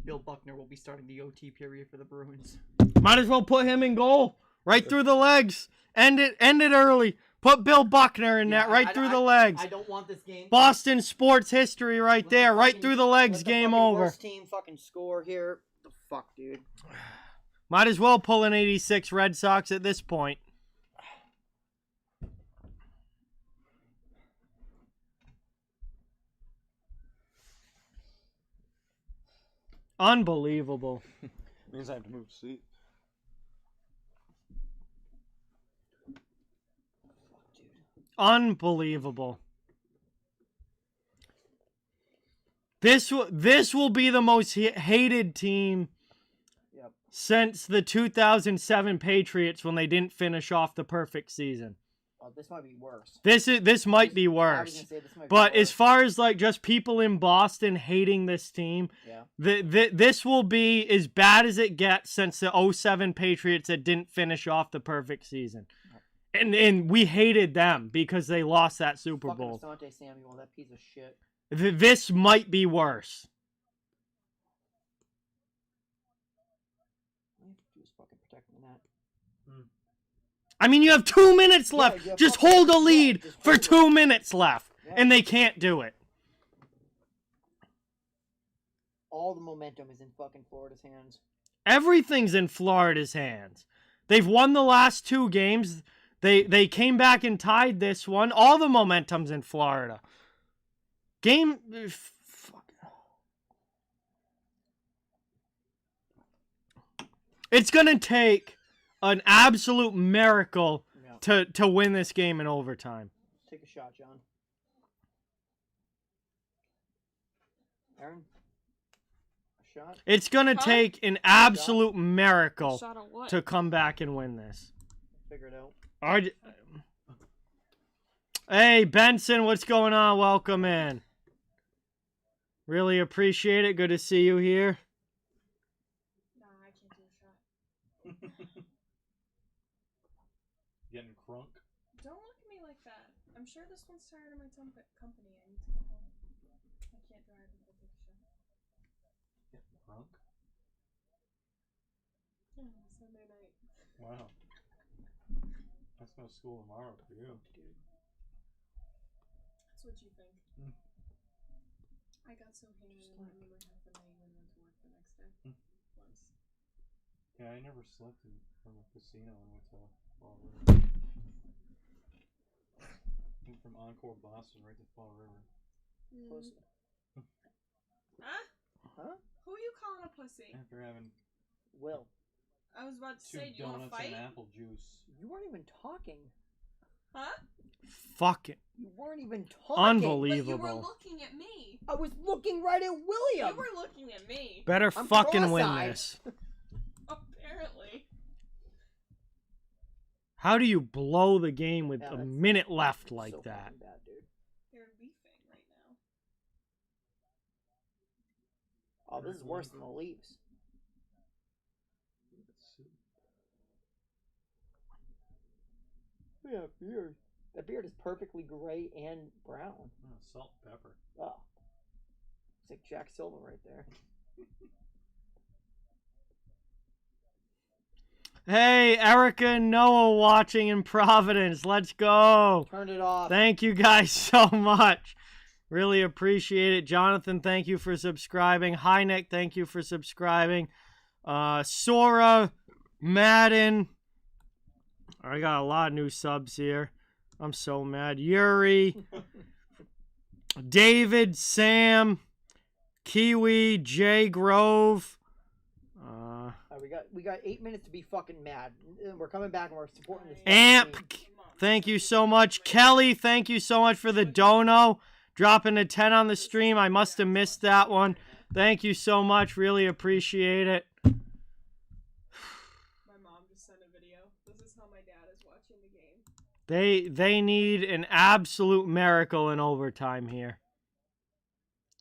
Bill Buckner will be starting the OT period for the Bruins.
Might as well put him in goal. Right through the legs. End it early. Put Bill Buckner in that right through the legs.
I don't want this game.
Boston sports history right
Let
there.
the
Right
fucking-
through the legs.
let the
Game
fucking
over.
Worst team fucking score here. The fuck, dude.
Might as well pull an 86 Red Sox at this point. Unbelievable.
Means I have to move seat.
Unbelievable. This will be the most hated team
Yep.
since the 2007 Patriots when they didn't finish off the perfect season.
This might be worse.
This might be
I was
worse.
gonna say this might be
But
worse.
as far as like just people in Boston hating this team,
Yeah.
this will be as bad as it gets since the 07 Patriots that didn't finish off the perfect season. And we hated them because they lost that Super
Fucking
Bowl.
Asante Samuel, that piece of shit.
This might be worse.
All I have to do is fucking protect the net.
I mean, you have 2 minutes
Yeah,
left.
yeah,
Just
fucking-
hold a
yeah,
lead
just
for
hold it.
2 minutes left.
Yeah.
And they can't do it.
All the momentum is in fucking Florida's hands.
Everything's in Florida's hands. They've won the last 2 games. They came back and tied this one. All the momentum's in Florida. Fuck. It's going to take an absolute miracle
Yeah.
to win this game in overtime.
Take a shot, John. Aaron? A shot?
It's going to
Huh?
take an absolute miracle
Shot of what?
to come back and win this.
Figure it out.
Hey, Benson, what's going on? Welcome in. Really appreciate it. Good to see you here.
Nah, I can't do a shot.
Getting crunk.
Don't look at me like that. I'm sure this one's tired of my company. I need to go home. I can't drive and go take a shot.
Getting crunk.
Yeah, Sunday night.
Wow. That's no school tomorrow for you.
That's what you think.
Mm.
I got so hammered and remember half the night and went to work the next day. Once.
Yeah, I never slept from a casino and went to Fall River. Went from Encore, Boston, right to Fall River.
Pussy.
Huh?
Huh?
Who are you calling a pussy?
After having
Will.
I was about to
2
say, do you want to
donuts
fight?
and apple juice.
You weren't even talking.
Huh?
Fuck it.
You weren't even talking.
Unbelievable.
But you were looking at me.
I was looking right at William.
You were looking at me.
Better
I'm
fucking win
cross-eyed.
this.
Apparently.
How do you blow the game with
Yeah,
a
that's
minute left like
so
that?
fucking bad, dude.
They're beefing right now.
Oh, this is worse than the Leafs. Yeah, beard. That beard is perfectly gray and brown.
Oh, salt and pepper.
Oh. It's like Jack Silva right there.
Hey, Erica and Noah watching in Providence. Let's go.
Turn it off.
Thank you guys so much. Really appreciate it. Jonathan, thank you for subscribing. Hi, Nick, thank you for subscribing. Sora, Madden. I got a lot of new subs here. I'm so mad. Yuri, David, Sam, Kiwi, Jay Grove.
We got 8 minutes to be fucking mad. We're coming back and we're supporting this.
Amp,
fucking team.
thank you so much. Kelly, thank you so much for the dono. Dropping a 10 on the stream. I must have missed that one. Thank you so much. Really appreciate it.
My mom just sent a video. This is how my dad is watching the game.
They need an absolute miracle in overtime here.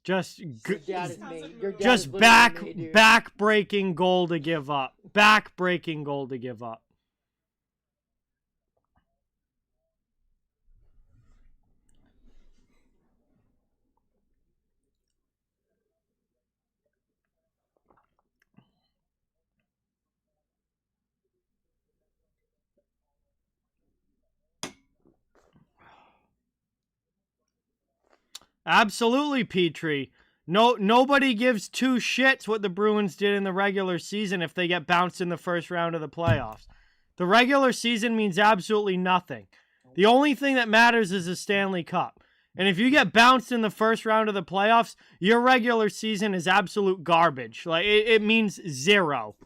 Just
Your dad is me. Your dad
just
is literally
back
me, dude.
back-breaking goal to give up. Back-breaking goal to give up. Absolutely, Petrie. Nobody gives two shits what the Bruins did in the regular season if they get bounced in the first round of the playoffs. The regular season means absolutely nothing. The only thing that matters is the Stanley Cup. And if you get bounced in the first round of the playoffs, your regular season is absolute garbage. Like it means zero.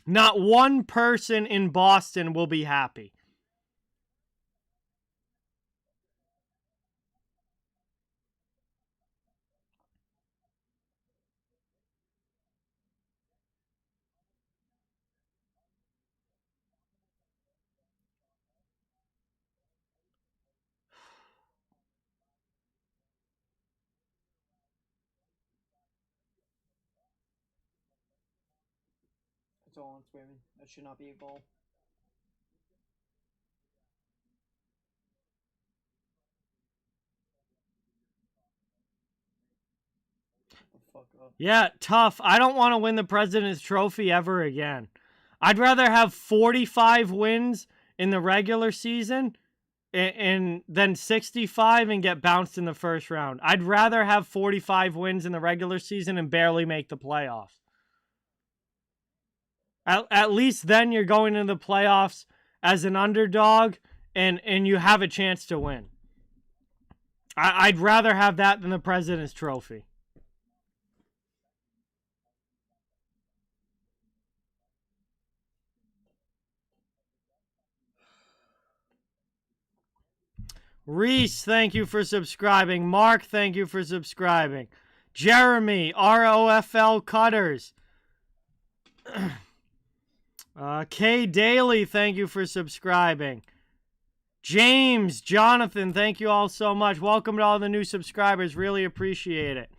Not one person in Boston will be happy.
That's all I'm swimming. That should not be a goal. The fuck up.
Yeah, tough. I don't want to win the President's Trophy ever again. I'd rather have 45 wins in the regular season and then 65 and get bounced in the first round. I'd rather have 45 wins in the regular season and barely make the playoffs. At least then you're going into the playoffs as an underdog and you have a chance to win. I'd rather have that than the President's Trophy. Reese, thank you for subscribing. Mark, thank you for subscribing. Jeremy, ROFL Cutters. K Daly, thank you for subscribing. James, Jonathan, thank you all so much. Welcome to all the new subscribers. Really appreciate it.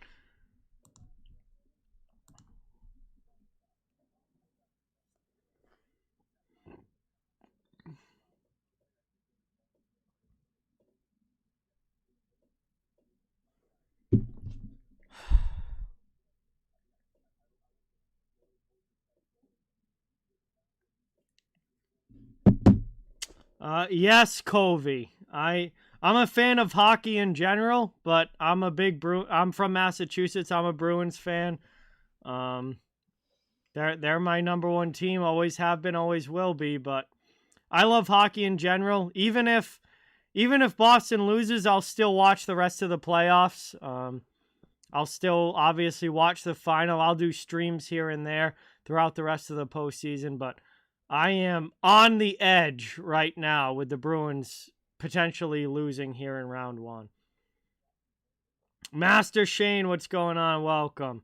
Yes, Covey. I'm a fan of hockey in general, but I'm from Massachusetts. I'm a Bruins fan. They're my number one team. Always have been, always will be. But I love hockey in general. Even if Boston loses, I'll still watch the rest of the playoffs. I'll still obviously watch the final. I'll do streams here and there throughout the rest of the postseason, but I am on the edge right now with the Bruins potentially losing here in round one. Master Shane, what's going on? Welcome.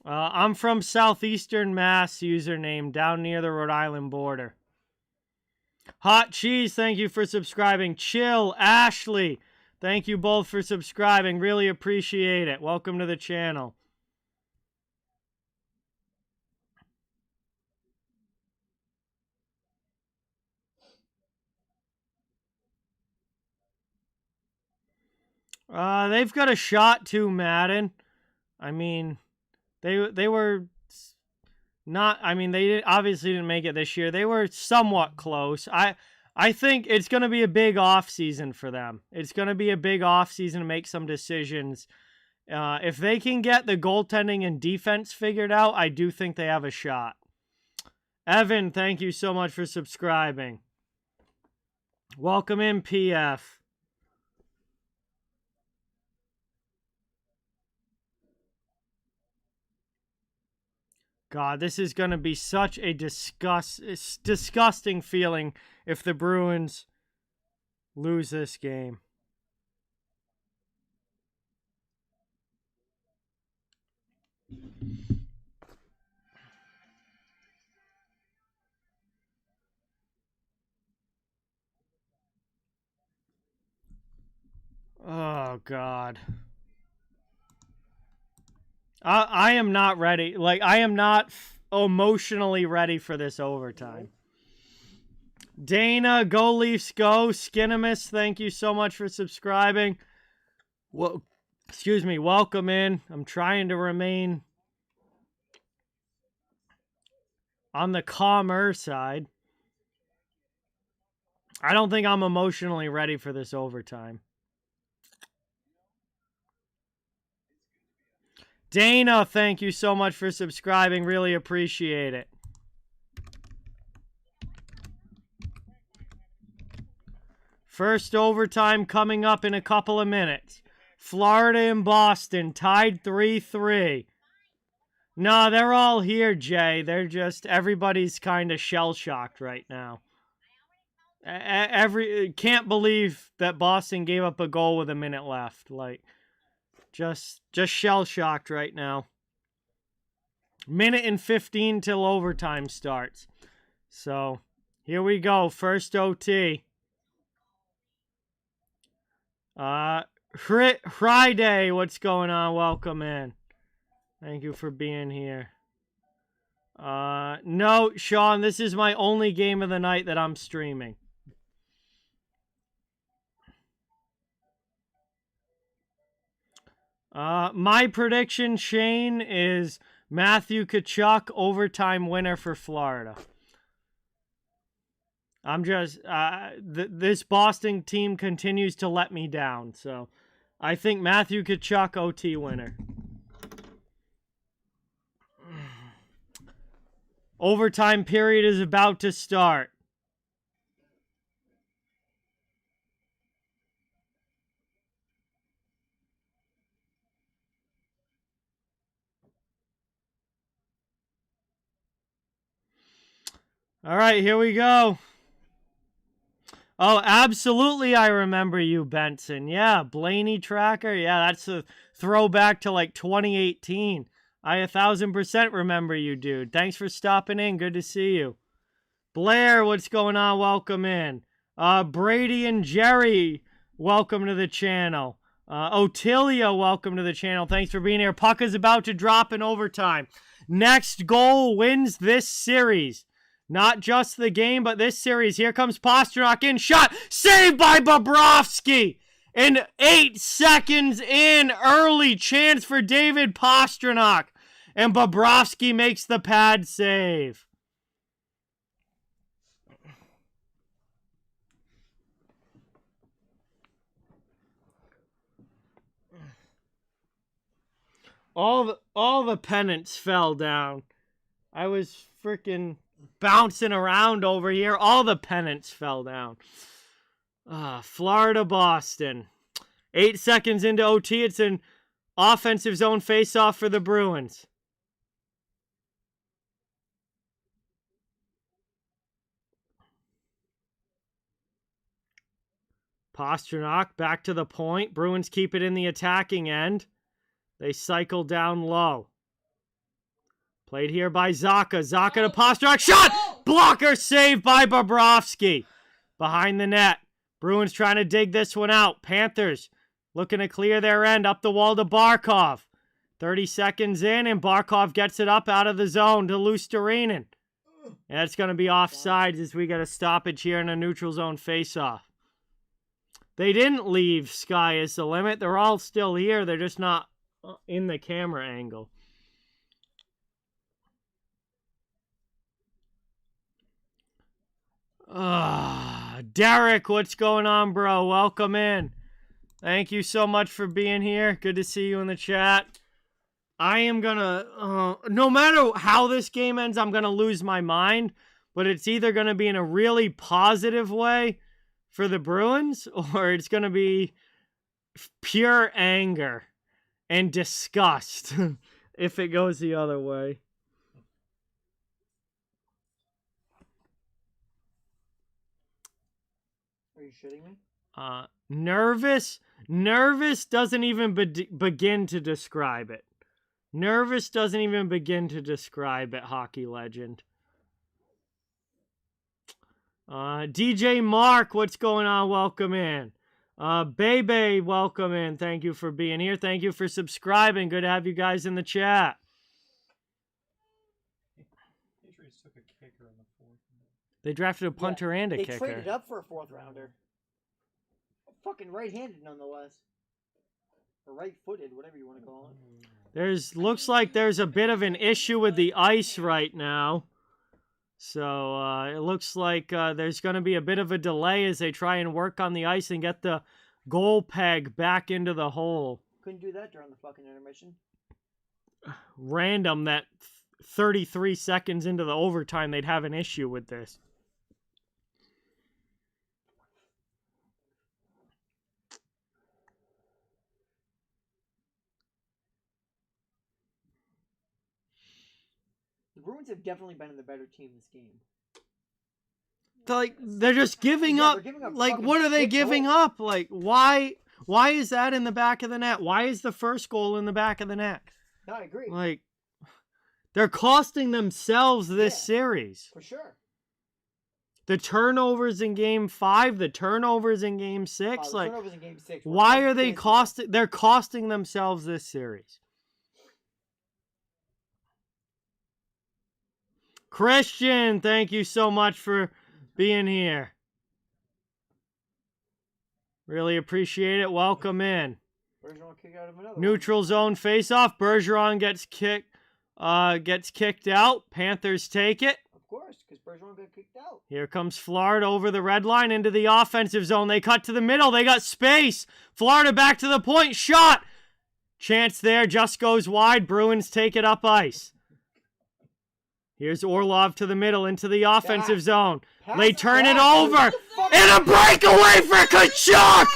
I'm from southeastern Mass, username, down near the Rhode Island border. Hot Cheese, thank you for subscribing. Chill, Ashley, thank you both for subscribing. Really appreciate it. Welcome to the channel. They've got a shot too, Madden. I mean, they were not. I mean, they obviously didn't make it this year. They were somewhat close. I think it's going to be a big off season for them. It's going to be a big off season to make some decisions. If they can get the goaltending and defense figured out, I do think they have a shot. Evan, thank you so much for subscribing. Welcome in, PF. God, this is going to be such a disgusting feeling if the Bruins lose this game. Oh, God. I am not ready. Like, I am not emotionally ready for this overtime. Dana, go Leafs, go. Skinimus, thank you so much for subscribing. Well, excuse me, welcome in. I'm trying to remain on the calmer side. I don't think I'm emotionally ready for this overtime. Dana, thank you so much for subscribing. Really appreciate it. First overtime coming up in a couple of minutes. Florida and Boston tied 3-3. No, they're all here, Jay. They're just, everybody's kind of shell-shocked right now. Can't believe that Boston gave up a goal with a minute left. Like, just shell-shocked right now. Minute and 15 till overtime starts. So, here we go. First OT. Friday, what's going on? Welcome in. Thank you for being here. No, Sean, this is my only game of the night that I'm streaming. My prediction, Shane, is Matthew Tkachuk overtime winner for Florida. I'm just, this Boston team continues to let me down, so I think Matthew Tkachuk OT winner. Overtime period is about to start. All right, here we go. Oh, absolutely, I remember you, Benson. Yeah, Blaney Tracker. Yeah, that's a throwback to like 2018. I 1,000% remember you, dude. Thanks for stopping in. Good to see you. Blair, what's going on? Welcome in. Brady and Jerry, welcome to the channel. Otilia, welcome to the channel. Thanks for being here. Puck is about to drop in overtime. Next goal wins this series. Not just the game, but this series. Here comes Pastrnak in. Shot. Saved by Bobrovsky. And 8 seconds in. Early chance for David Pastrnak. And Bobrovsky makes the pad save. All the pennants fell down. I was freaking bouncing around over here. All the pennants fell down. Florida, Boston. 8 seconds into OT. It's an offensive zone face-off for the Bruins. Pastrnak back to the point. Bruins keep it in the attacking end. They cycle down low. Played here by Zacha. Zacha to Pastrnak. Shot! Blocker saved by Bobrovsky. Behind the net. Bruins trying to dig this one out. Panthers looking to clear their end. Up the wall to Barkov. 30 seconds in, and Barkov gets it up out of the zone to Luostarinen. And it's going to be offsides as we get a stoppage here in a neutral zone faceoff. They didn't leave Sky is the limit. They're all still here. They're just not in the camera angle. Derek, what's going on, bro? Welcome in. Thank you so much for being here. Good to see you in the chat. I am gonna, no matter how this game ends, I'm gonna lose my mind. But it's either gonna be in a really positive way for the Bruins, or it's gonna be pure anger and disgust if it goes the other way.
Are you shitting me?
Nervous? Nervous doesn't even begin to describe it. Nervous doesn't even begin to describe it, hockey legend. DJ Mark, what's going on? Welcome in. Bebe, welcome in. Thank you for being here. Thank you for subscribing. Good to have you guys in the chat.
Patriots took a kicker in the fourth.
They drafted a punter and a
they
kicker.
They traded up for a 4th rounder. Fucking right-handed, nonetheless. Or right-footed, whatever you want to call it.
Looks like there's a bit of an issue with the ice right now. So it looks like there's going to be a bit of a delay as they try and work on the ice and get the goal peg back into the hole.
Couldn't do that during the fucking intermission.
Random that 33 seconds into the overtime they'd have an issue with this.
The Bruins have definitely been the better team this game.
Like, they're just giving up. Like, what are they giving up? Like, why is that in the back of the net? Why is the first goal in the back of the net?
No, I agree.
Like, they're costing themselves this series.
For sure.
The turnovers in Game 5, the turnovers in Game 6. Like,
turnovers in Game 6
why are they costing? They're costing themselves this series. Christian, thank you so much for being here. Really appreciate it. Welcome in.
Bergeron kicked out of another
Neutral zone face-off. Bergeron gets kicked out. Panthers take it.
Of course, because Bergeron got kicked out.
Here comes Florida over the red line into the offensive zone. They cut to the middle. They got space. Florida back to the point. Shot. Chance there. Just goes wide. Bruins take it up ice. Here's Orlov to the middle into the offensive zone. They turn it over. And a breakaway for Kachuk!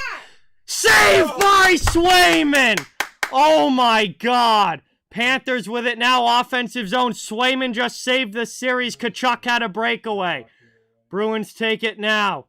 Saved by Swayman! Oh my God. Panthers with it now. Offensive zone. Swayman just saved the series. Kachuk had a breakaway. Bruins take it now.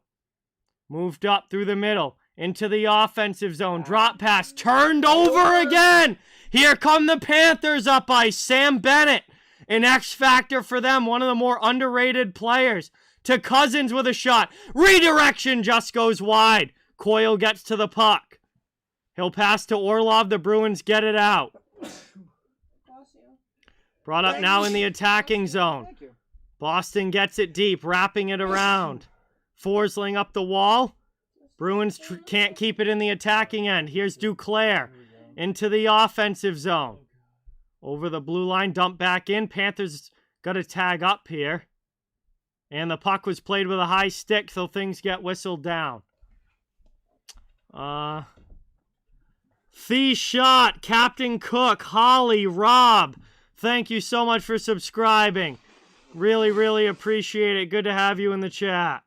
Moved up through the middle. Into the offensive zone. Drop pass. Turned over again. Here come the Panthers up ice. Sam Bennett. An X factor for them. One of the more underrated players. To Cousins with a shot. Redirection just goes wide. Coyle gets to the puck. He'll pass to Orlov. The Bruins get it out. Brought up now in the attacking zone.
Thank you.
Boston gets it deep, wrapping it around. Forsling up the wall. Bruins can't keep it in the attacking end. Here's Duclair into the offensive zone. Over the blue line, dump back in. Panthers got a tag up here. And the puck was played with a high stick, so things get whistled down. Fee Shot, Captain Cook, Holly, Rob, thank you so much for subscribing. Really, really appreciate it. Good to have you in the chat.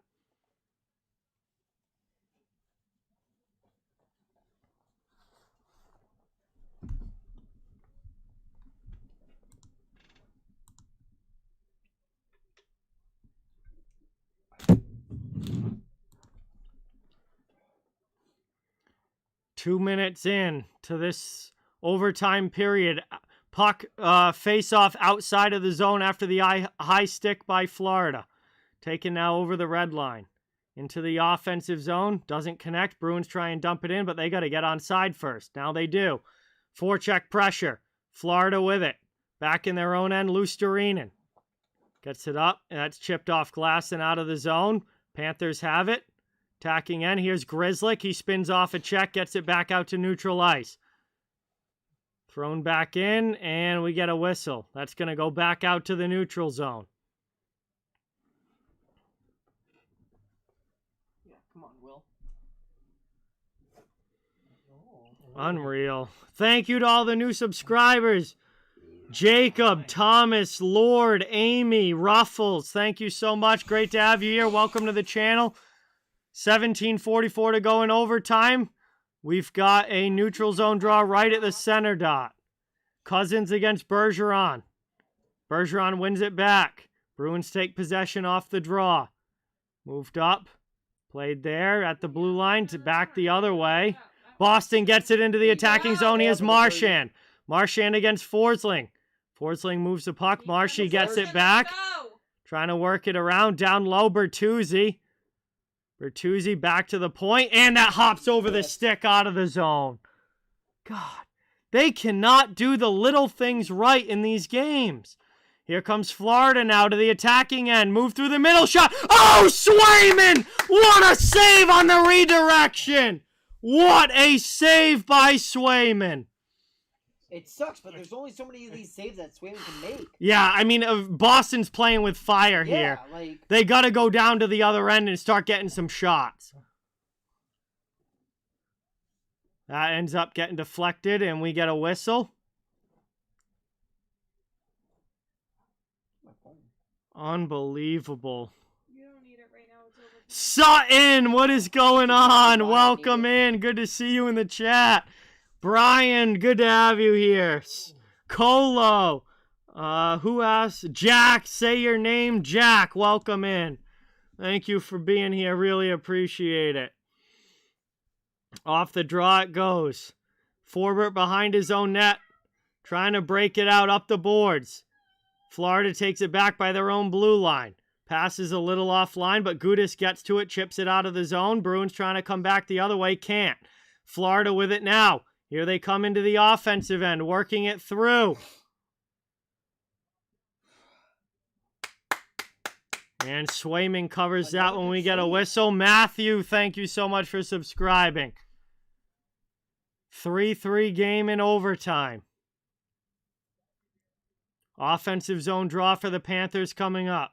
Two minutes in to this overtime period. Puck face-off outside of the zone after the high stick by Florida. Taken now over the red line. Into the offensive zone. Doesn't connect. Bruins try and dump it in, but they got to get onside first. Now they do. Forecheck pressure. Florida with it. Back in their own end, Lusterinen. Gets it up. That's chipped off glass and out of the zone. Panthers have it. Attacking end. Here's Grizzlick. He spins off a check. Gets it back out to neutral ice. Thrown back in, and we get a whistle. That's going to go back out to the neutral zone.
Yeah, come on, Will.
Unreal. Thank you to all the new subscribers. Jacob, Thomas, Lord, Amy, Ruffles. Thank you so much. Great to have you here. Welcome to the channel. 17:44 to go in overtime. We've got a neutral zone draw right at the center dot. Cousins against Bergeron. Bergeron wins it back. Bruins take possession off the draw. Moved up. Played there at the blue line to back the other way. Boston gets it into the attacking zone. Here's Marchand. Marchand against Forsling. Forsling moves the puck. Marshy gets it back. Trying to work it around. Down low, Bertuzzi. Bertuzzi back to the point, and that hops over the stick out of the zone. God, they cannot do the little things right in these games. Here comes Florida now to the attacking end. Move through the middle, shot. Oh, Swayman! What a save on the redirection! What a save by Swayman!
It sucks, but there's only so many of these saves that Swayman can make.
Yeah, I mean, Boston's playing with fire here.
Yeah, like...
They got to go down to the other end and start getting some shots. That ends up getting deflected, and we get a whistle. Unbelievable.
You don't need it right now. It's over.
Sutton, what is going on? Welcome in. Good to see you in the chat. Brian, good to have you here. Colo. Who asked? Jack, say your name. Jack, welcome in. Thank you for being here. Really appreciate it. Off the draw it goes. Forbert behind his own net. Trying to break it out up the boards. Florida takes it back by their own blue line. Passes a little offline, but Gudis gets to it, chips it out of the zone. Bruins trying to come back the other way, can't. Florida with it now. Here they come into the offensive end, working it through. And Swayman covers that when we get a whistle. Matthew, thank you so much for subscribing. 3-3 game in overtime. Offensive zone draw for the Panthers coming up.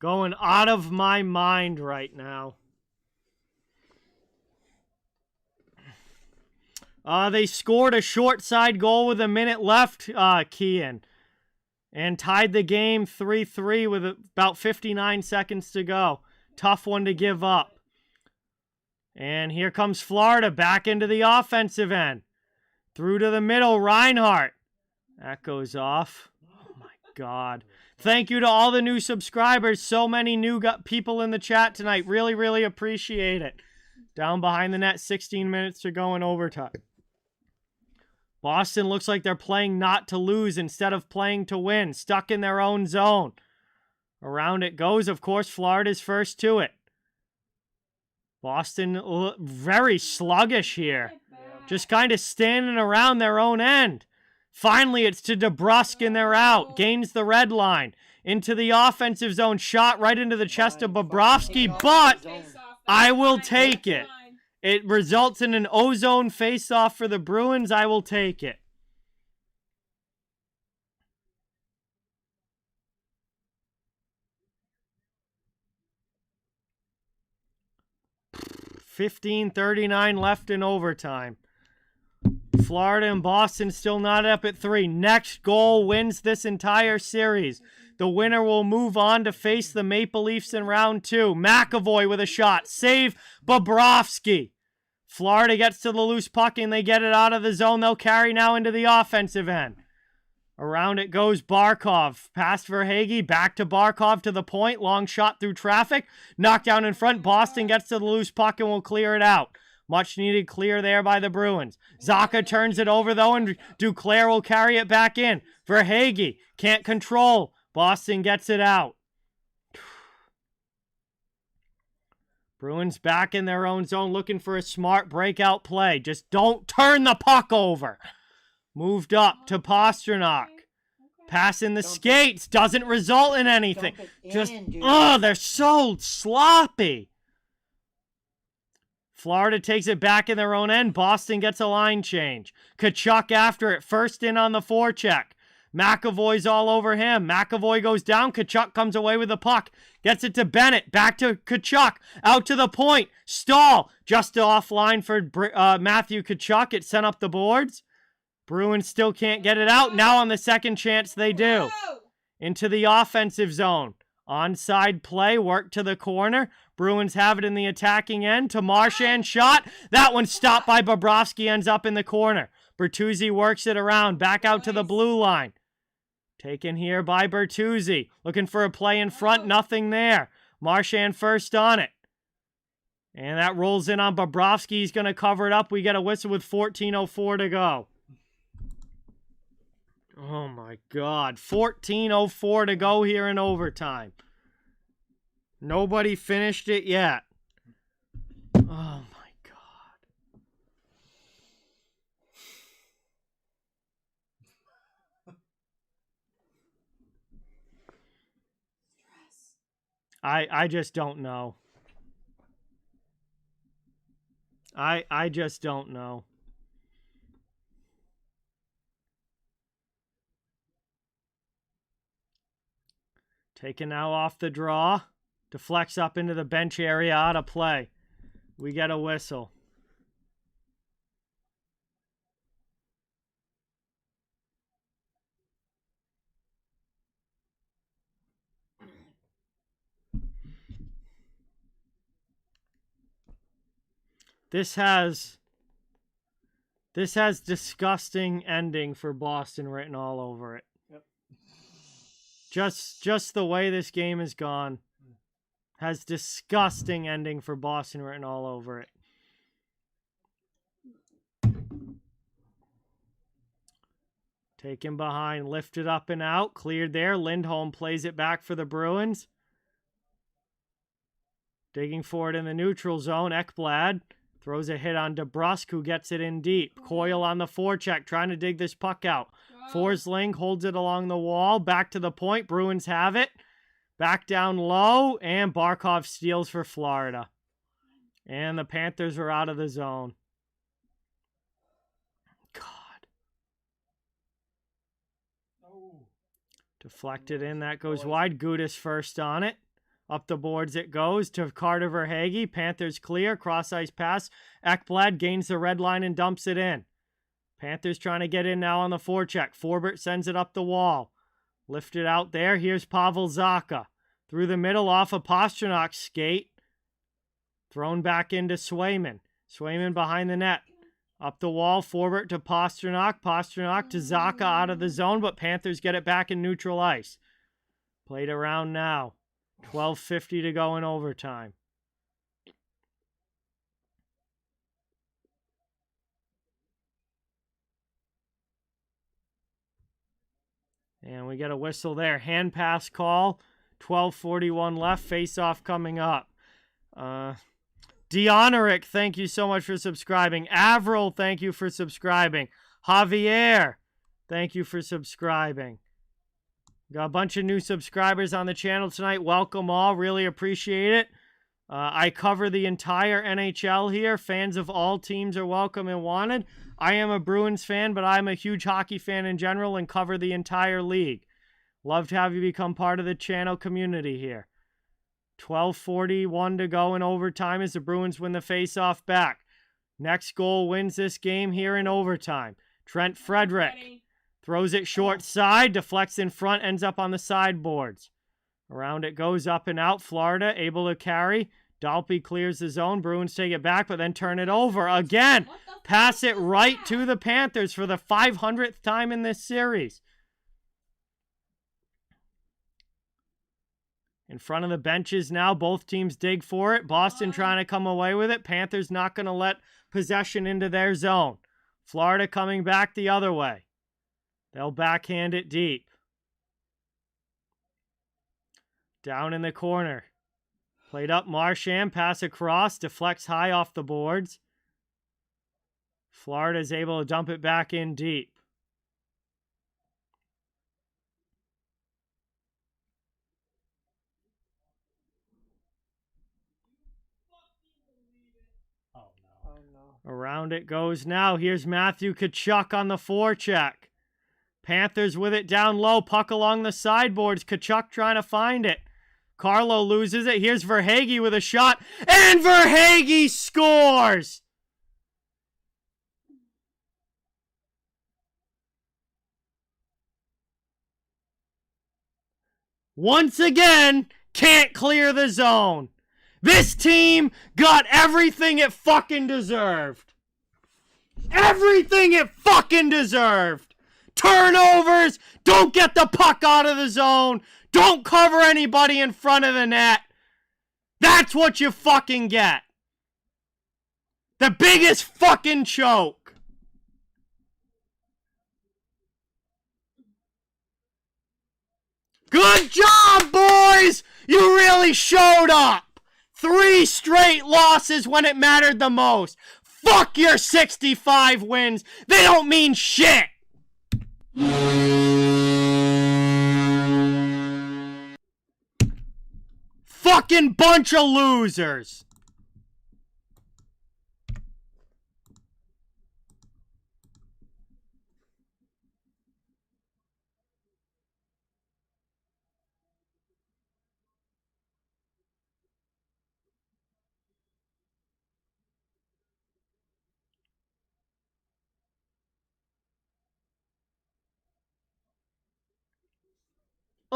Going out of my mind right now. They scored a short side goal with a minute left, Kian. And tied the game 3-3 with about 59 seconds to go. Tough one to give up. And here comes Florida back into the offensive end. Through to the middle, Reinhardt. That goes off. Oh, my God. Thank you to all the new subscribers. So many new people in the chat tonight. Really, really appreciate it. Down behind the net, 16 minutes to go in overtime. Boston looks like they're playing not to lose instead of playing to win. Stuck in their own zone. Around it goes. Of course, Florida's first to it. Boston very sluggish here. Just kind of standing around their own end. Finally, it's to DeBrusk and they're out. Gains the red line. Into the offensive zone. Shot right into the chest of Bobrovsky, but I will take it. It results in an ozone face-off for the Bruins. I will take it. $15:39 left in overtime. Florida and Boston still not up at 3. Next goal wins this entire series. The winner will move on to face the Maple Leafs in round 2. McAvoy with a shot. Save Bobrovsky. Florida gets to the loose puck and they get it out of the zone. They'll carry now into the offensive end. Around it goes Barkov. Pass for Hagee. Back to Barkov to the point. Long shot through traffic. Knocked down in front. Boston gets to the loose puck and will clear it out. Much needed clear there by the Bruins. Zacha turns it over though and Duclair will carry it back in for Hagee. Can't control. Boston gets it out. Bruins back in their own zone looking for a smart breakout play. Just don't turn the puck over. Moved up to Pastrnak. Passing the skates. Doesn't result in anything. Just, they're so sloppy. Florida takes it back in their own end. Boston gets a line change. Tkachuk after it. First in on the forecheck. McAvoy's all over him. McAvoy goes down. Tkachuk comes away with the puck. Gets it to Bennett. Back to Tkachuk. Out to the point. Stall. Just offline for Matthew Tkachuk. It sent up the boards. Bruins still can't get it out. Now on the second chance they do. Into the offensive zone. Onside play. Work to the corner. Bruins have it in the attacking end. To Marchand shot. That one stopped by Bobrovsky. Ends up in the corner. Bertuzzi works it around. Back out to the blue line. Taken here by Bertuzzi. Looking for a play in front. Nothing there. Marchand first on it. And that rolls in on Bobrovsky. He's going to cover it up. We get a whistle with 14:04 to go. Oh my God. 14:04 to go here in overtime. Nobody finished it yet. Oh my God. I just don't know. I just don't know. Taken now off the draw. Deflects up into the bench area, out of play. We get a whistle. This has disgusting ending for Boston written all over it. Yep. Just the way this game has gone has disgusting ending for Boston written all over it. Taken behind, lifted up and out, cleared there. Lindholm plays it back for the Bruins. Digging for it in the neutral zone. Ekblad throws a hit on DeBrusk, who gets it in deep. Coyle on the forecheck, trying to dig this puck out. Forsling holds it along the wall. Back to the point. Bruins have it. Back down low. And Barkov steals for Florida. And the Panthers are out of the zone. God. Deflected in. That goes wide. Gudas first on it. Up the boards it goes to Carter Verhaeghe. Panthers clear. Cross-ice pass. Ekblad gains the red line and dumps it in. Panthers trying to get in now on the forecheck. Forbert sends it up the wall. Lifted out there. Here's Pavel Zacha. Through the middle off a Pasternak's skate. Thrown back into Swayman. Swayman behind the net. Up the wall, forward to Pasternak. Pasternak to Zaka out of the zone, but Panthers get it back in neutral ice. Played around now. 12:50 to go in overtime. And we get a whistle there. Hand pass call. 12:41 left. Face-off coming up. Deonoric, thank you so much for subscribing. Avril, thank you for subscribing. Javier, thank you for subscribing. Got a bunch of new subscribers on the channel tonight. Welcome all. Really appreciate it. I cover the entire NHL here. Fans of all teams are welcome and wanted. I am a Bruins fan, but I'm a huge hockey fan in general and cover the entire league. Love to have you become part of the channel community here. 12:41 to go in overtime as the Bruins win the face-off back. Next goal wins this game here in overtime. Trent Frederick throws it short side, deflects in front, ends up on the sideboards. Around it goes up and out. Florida able to carry. Dalpe clears the zone. Bruins take it back, but then turn it over again. Pass it right to the Panthers for the 500th time in this series. In front of the benches now, both teams dig for it. Boston trying to come away with it. Panthers not going to let possession into their zone. Florida coming back the other way. They'll backhand it deep. Down in the corner. Played up Marchand, pass across, deflects high off the boards. Florida is able to dump it back in deep. Around it goes now. Here's Matthew Tkachuk on the forecheck. Panthers with it down low. Puck along the sideboards. Tkachuk trying to find it. Carlo loses it. Here's Verhaeghe with a shot. And Verhaeghe scores! Once again, can't clear the zone. This team got everything it fucking deserved. Everything it fucking deserved. Turnovers, don't get the puck out of the zone, don't cover anybody in front of the net. That's what you fucking get. The biggest fucking choke. Good job, boys! You really showed up. 3 straight losses when it mattered the most. Fuck your 65 wins. They don't mean shit. Fucking bunch of losers.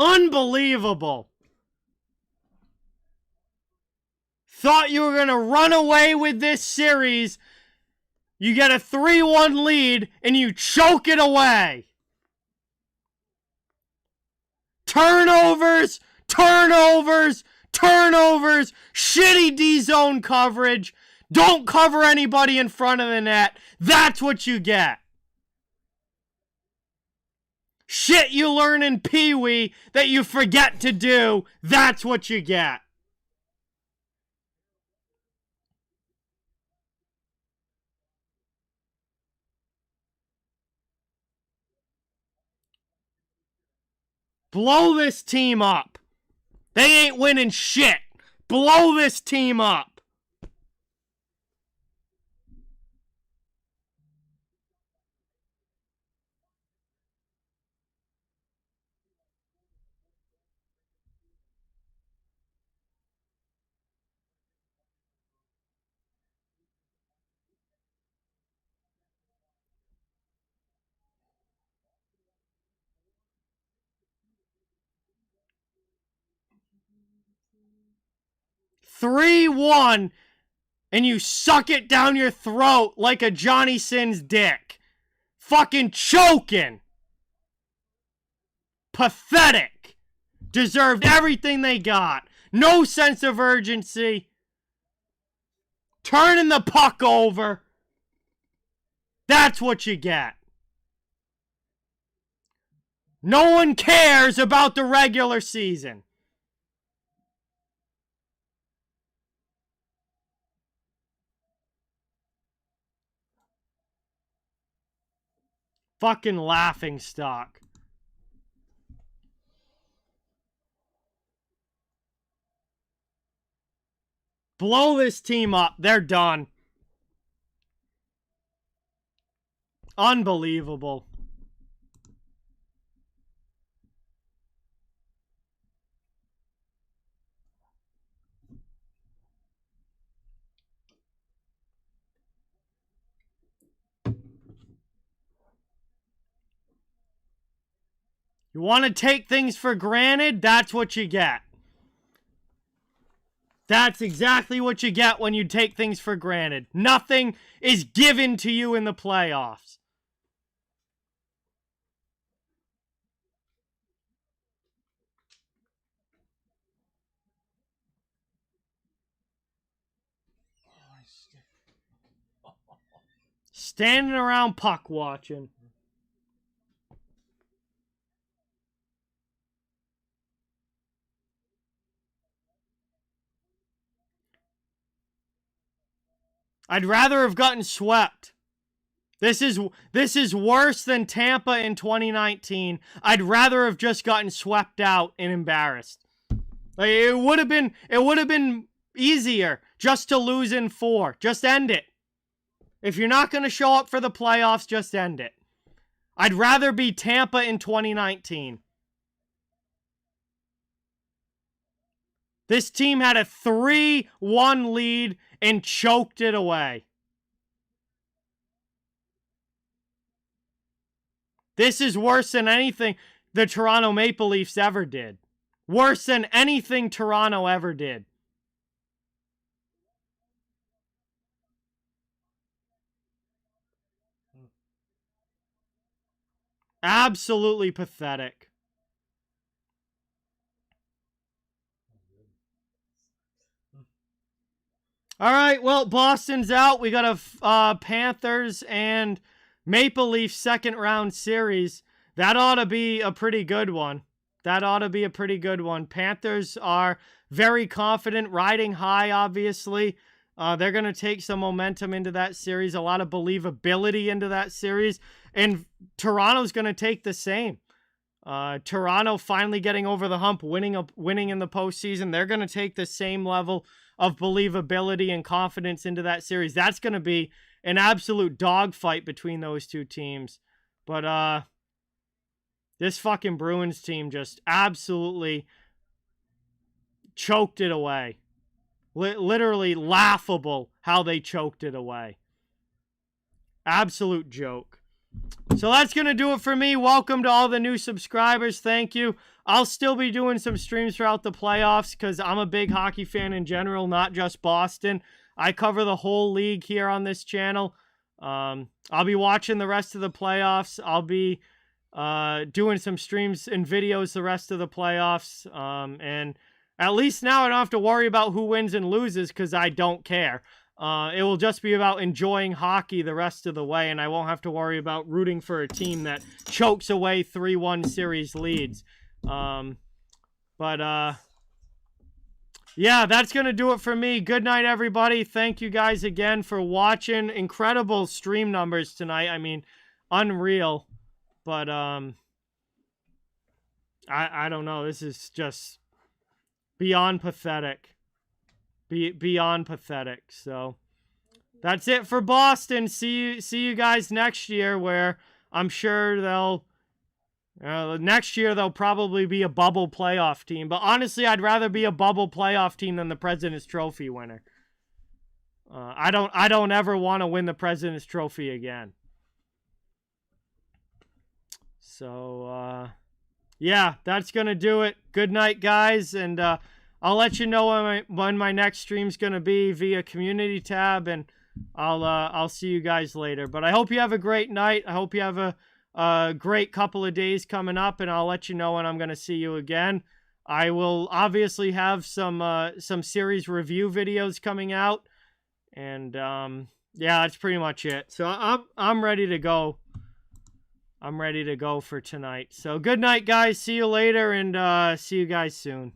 Unbelievable. Thought you were going to run away with this series. You get a 3-1 lead and you choke it away. Turnovers, turnovers, turnovers, shitty D-zone coverage. Don't cover anybody in front of the net. That's what you get. Shit you learn in Pee-wee that you forget to do, that's what you get. Blow this team up. They ain't winning shit. Blow this team up. Three-one. and you suck it down your throat like a Johnny Sins dick. Fucking choking. Pathetic. Deserved everything they got. No sense of urgency. Turning the puck over. That's what you get. No one cares about the regular season. Fucking laughing stock. Blow this team up. They're done. Unbelievable. You want to take things for granted? That's what you get. That's exactly what you get when you take things for granted. Nothing is given to you in the playoffs. Standing around puck watching. I'd rather have gotten swept. This is worse than Tampa in 2019. I'd rather have just gotten swept out and embarrassed. Like, it would have been easier just to lose in 4. Just end it. If you're not going to show up for the playoffs, just end it. I'd rather be Tampa in 2019. This team had a 3-1 lead and choked it away. This is worse than anything the Toronto Maple Leafs ever did. Worse than anything Toronto ever did. Absolutely pathetic. All right, well, Boston's out. We got a Panthers and Maple Leafs second round series. That ought to be a pretty good one. Panthers are very confident, riding high, obviously. They're going to take some momentum into that series, a lot of believability into that series. And Toronto's going to take the same. Toronto finally getting over the hump, winning in the postseason. They're going to take the same level of believability and confidence into that series. That's going to be an absolute dogfight between those two teams. But this fucking Bruins team just absolutely choked it away. Literally laughable how they choked it away. Absolute joke. So that's going to do it for me. Welcome to all the new subscribers. Thank you. I'll still be doing some streams throughout the playoffs because I'm a big hockey fan in general, not just Boston. I cover the whole league here on this channel. I'll be watching the rest of the playoffs. I'll be doing some streams and videos the rest of the playoffs. And at least now I don't have to worry about who wins and loses because I don't care. It will just be about enjoying hockey the rest of the way, and I won't have to worry about rooting for a team that chokes away 3-1 series leads. Yeah, that's going to do it for me. Good night, everybody. Thank you guys again for watching. Incredible stream numbers tonight. I mean, unreal. But, I don't know. This is just beyond pathetic. Beyond pathetic. So that's it for Boston. See you guys next year, where I'm sure next year they'll probably be a bubble playoff team. But honestly, I'd rather be a bubble playoff team than the President's Trophy winner. I don't ever want to win the President's Trophy again. So yeah, that's gonna do it. Good night, guys, and I'll let you know when my next stream's gonna be via community tab, and I'll see you guys later. But I hope you have a great night. I hope you have a great couple of days coming up, and I'll let you know when I'm gonna see you again. I will obviously have some series review videos coming out, and yeah, that's pretty much it. So I'm ready to go. I'm ready to go for tonight. So good night, guys. See you later, and see you guys soon.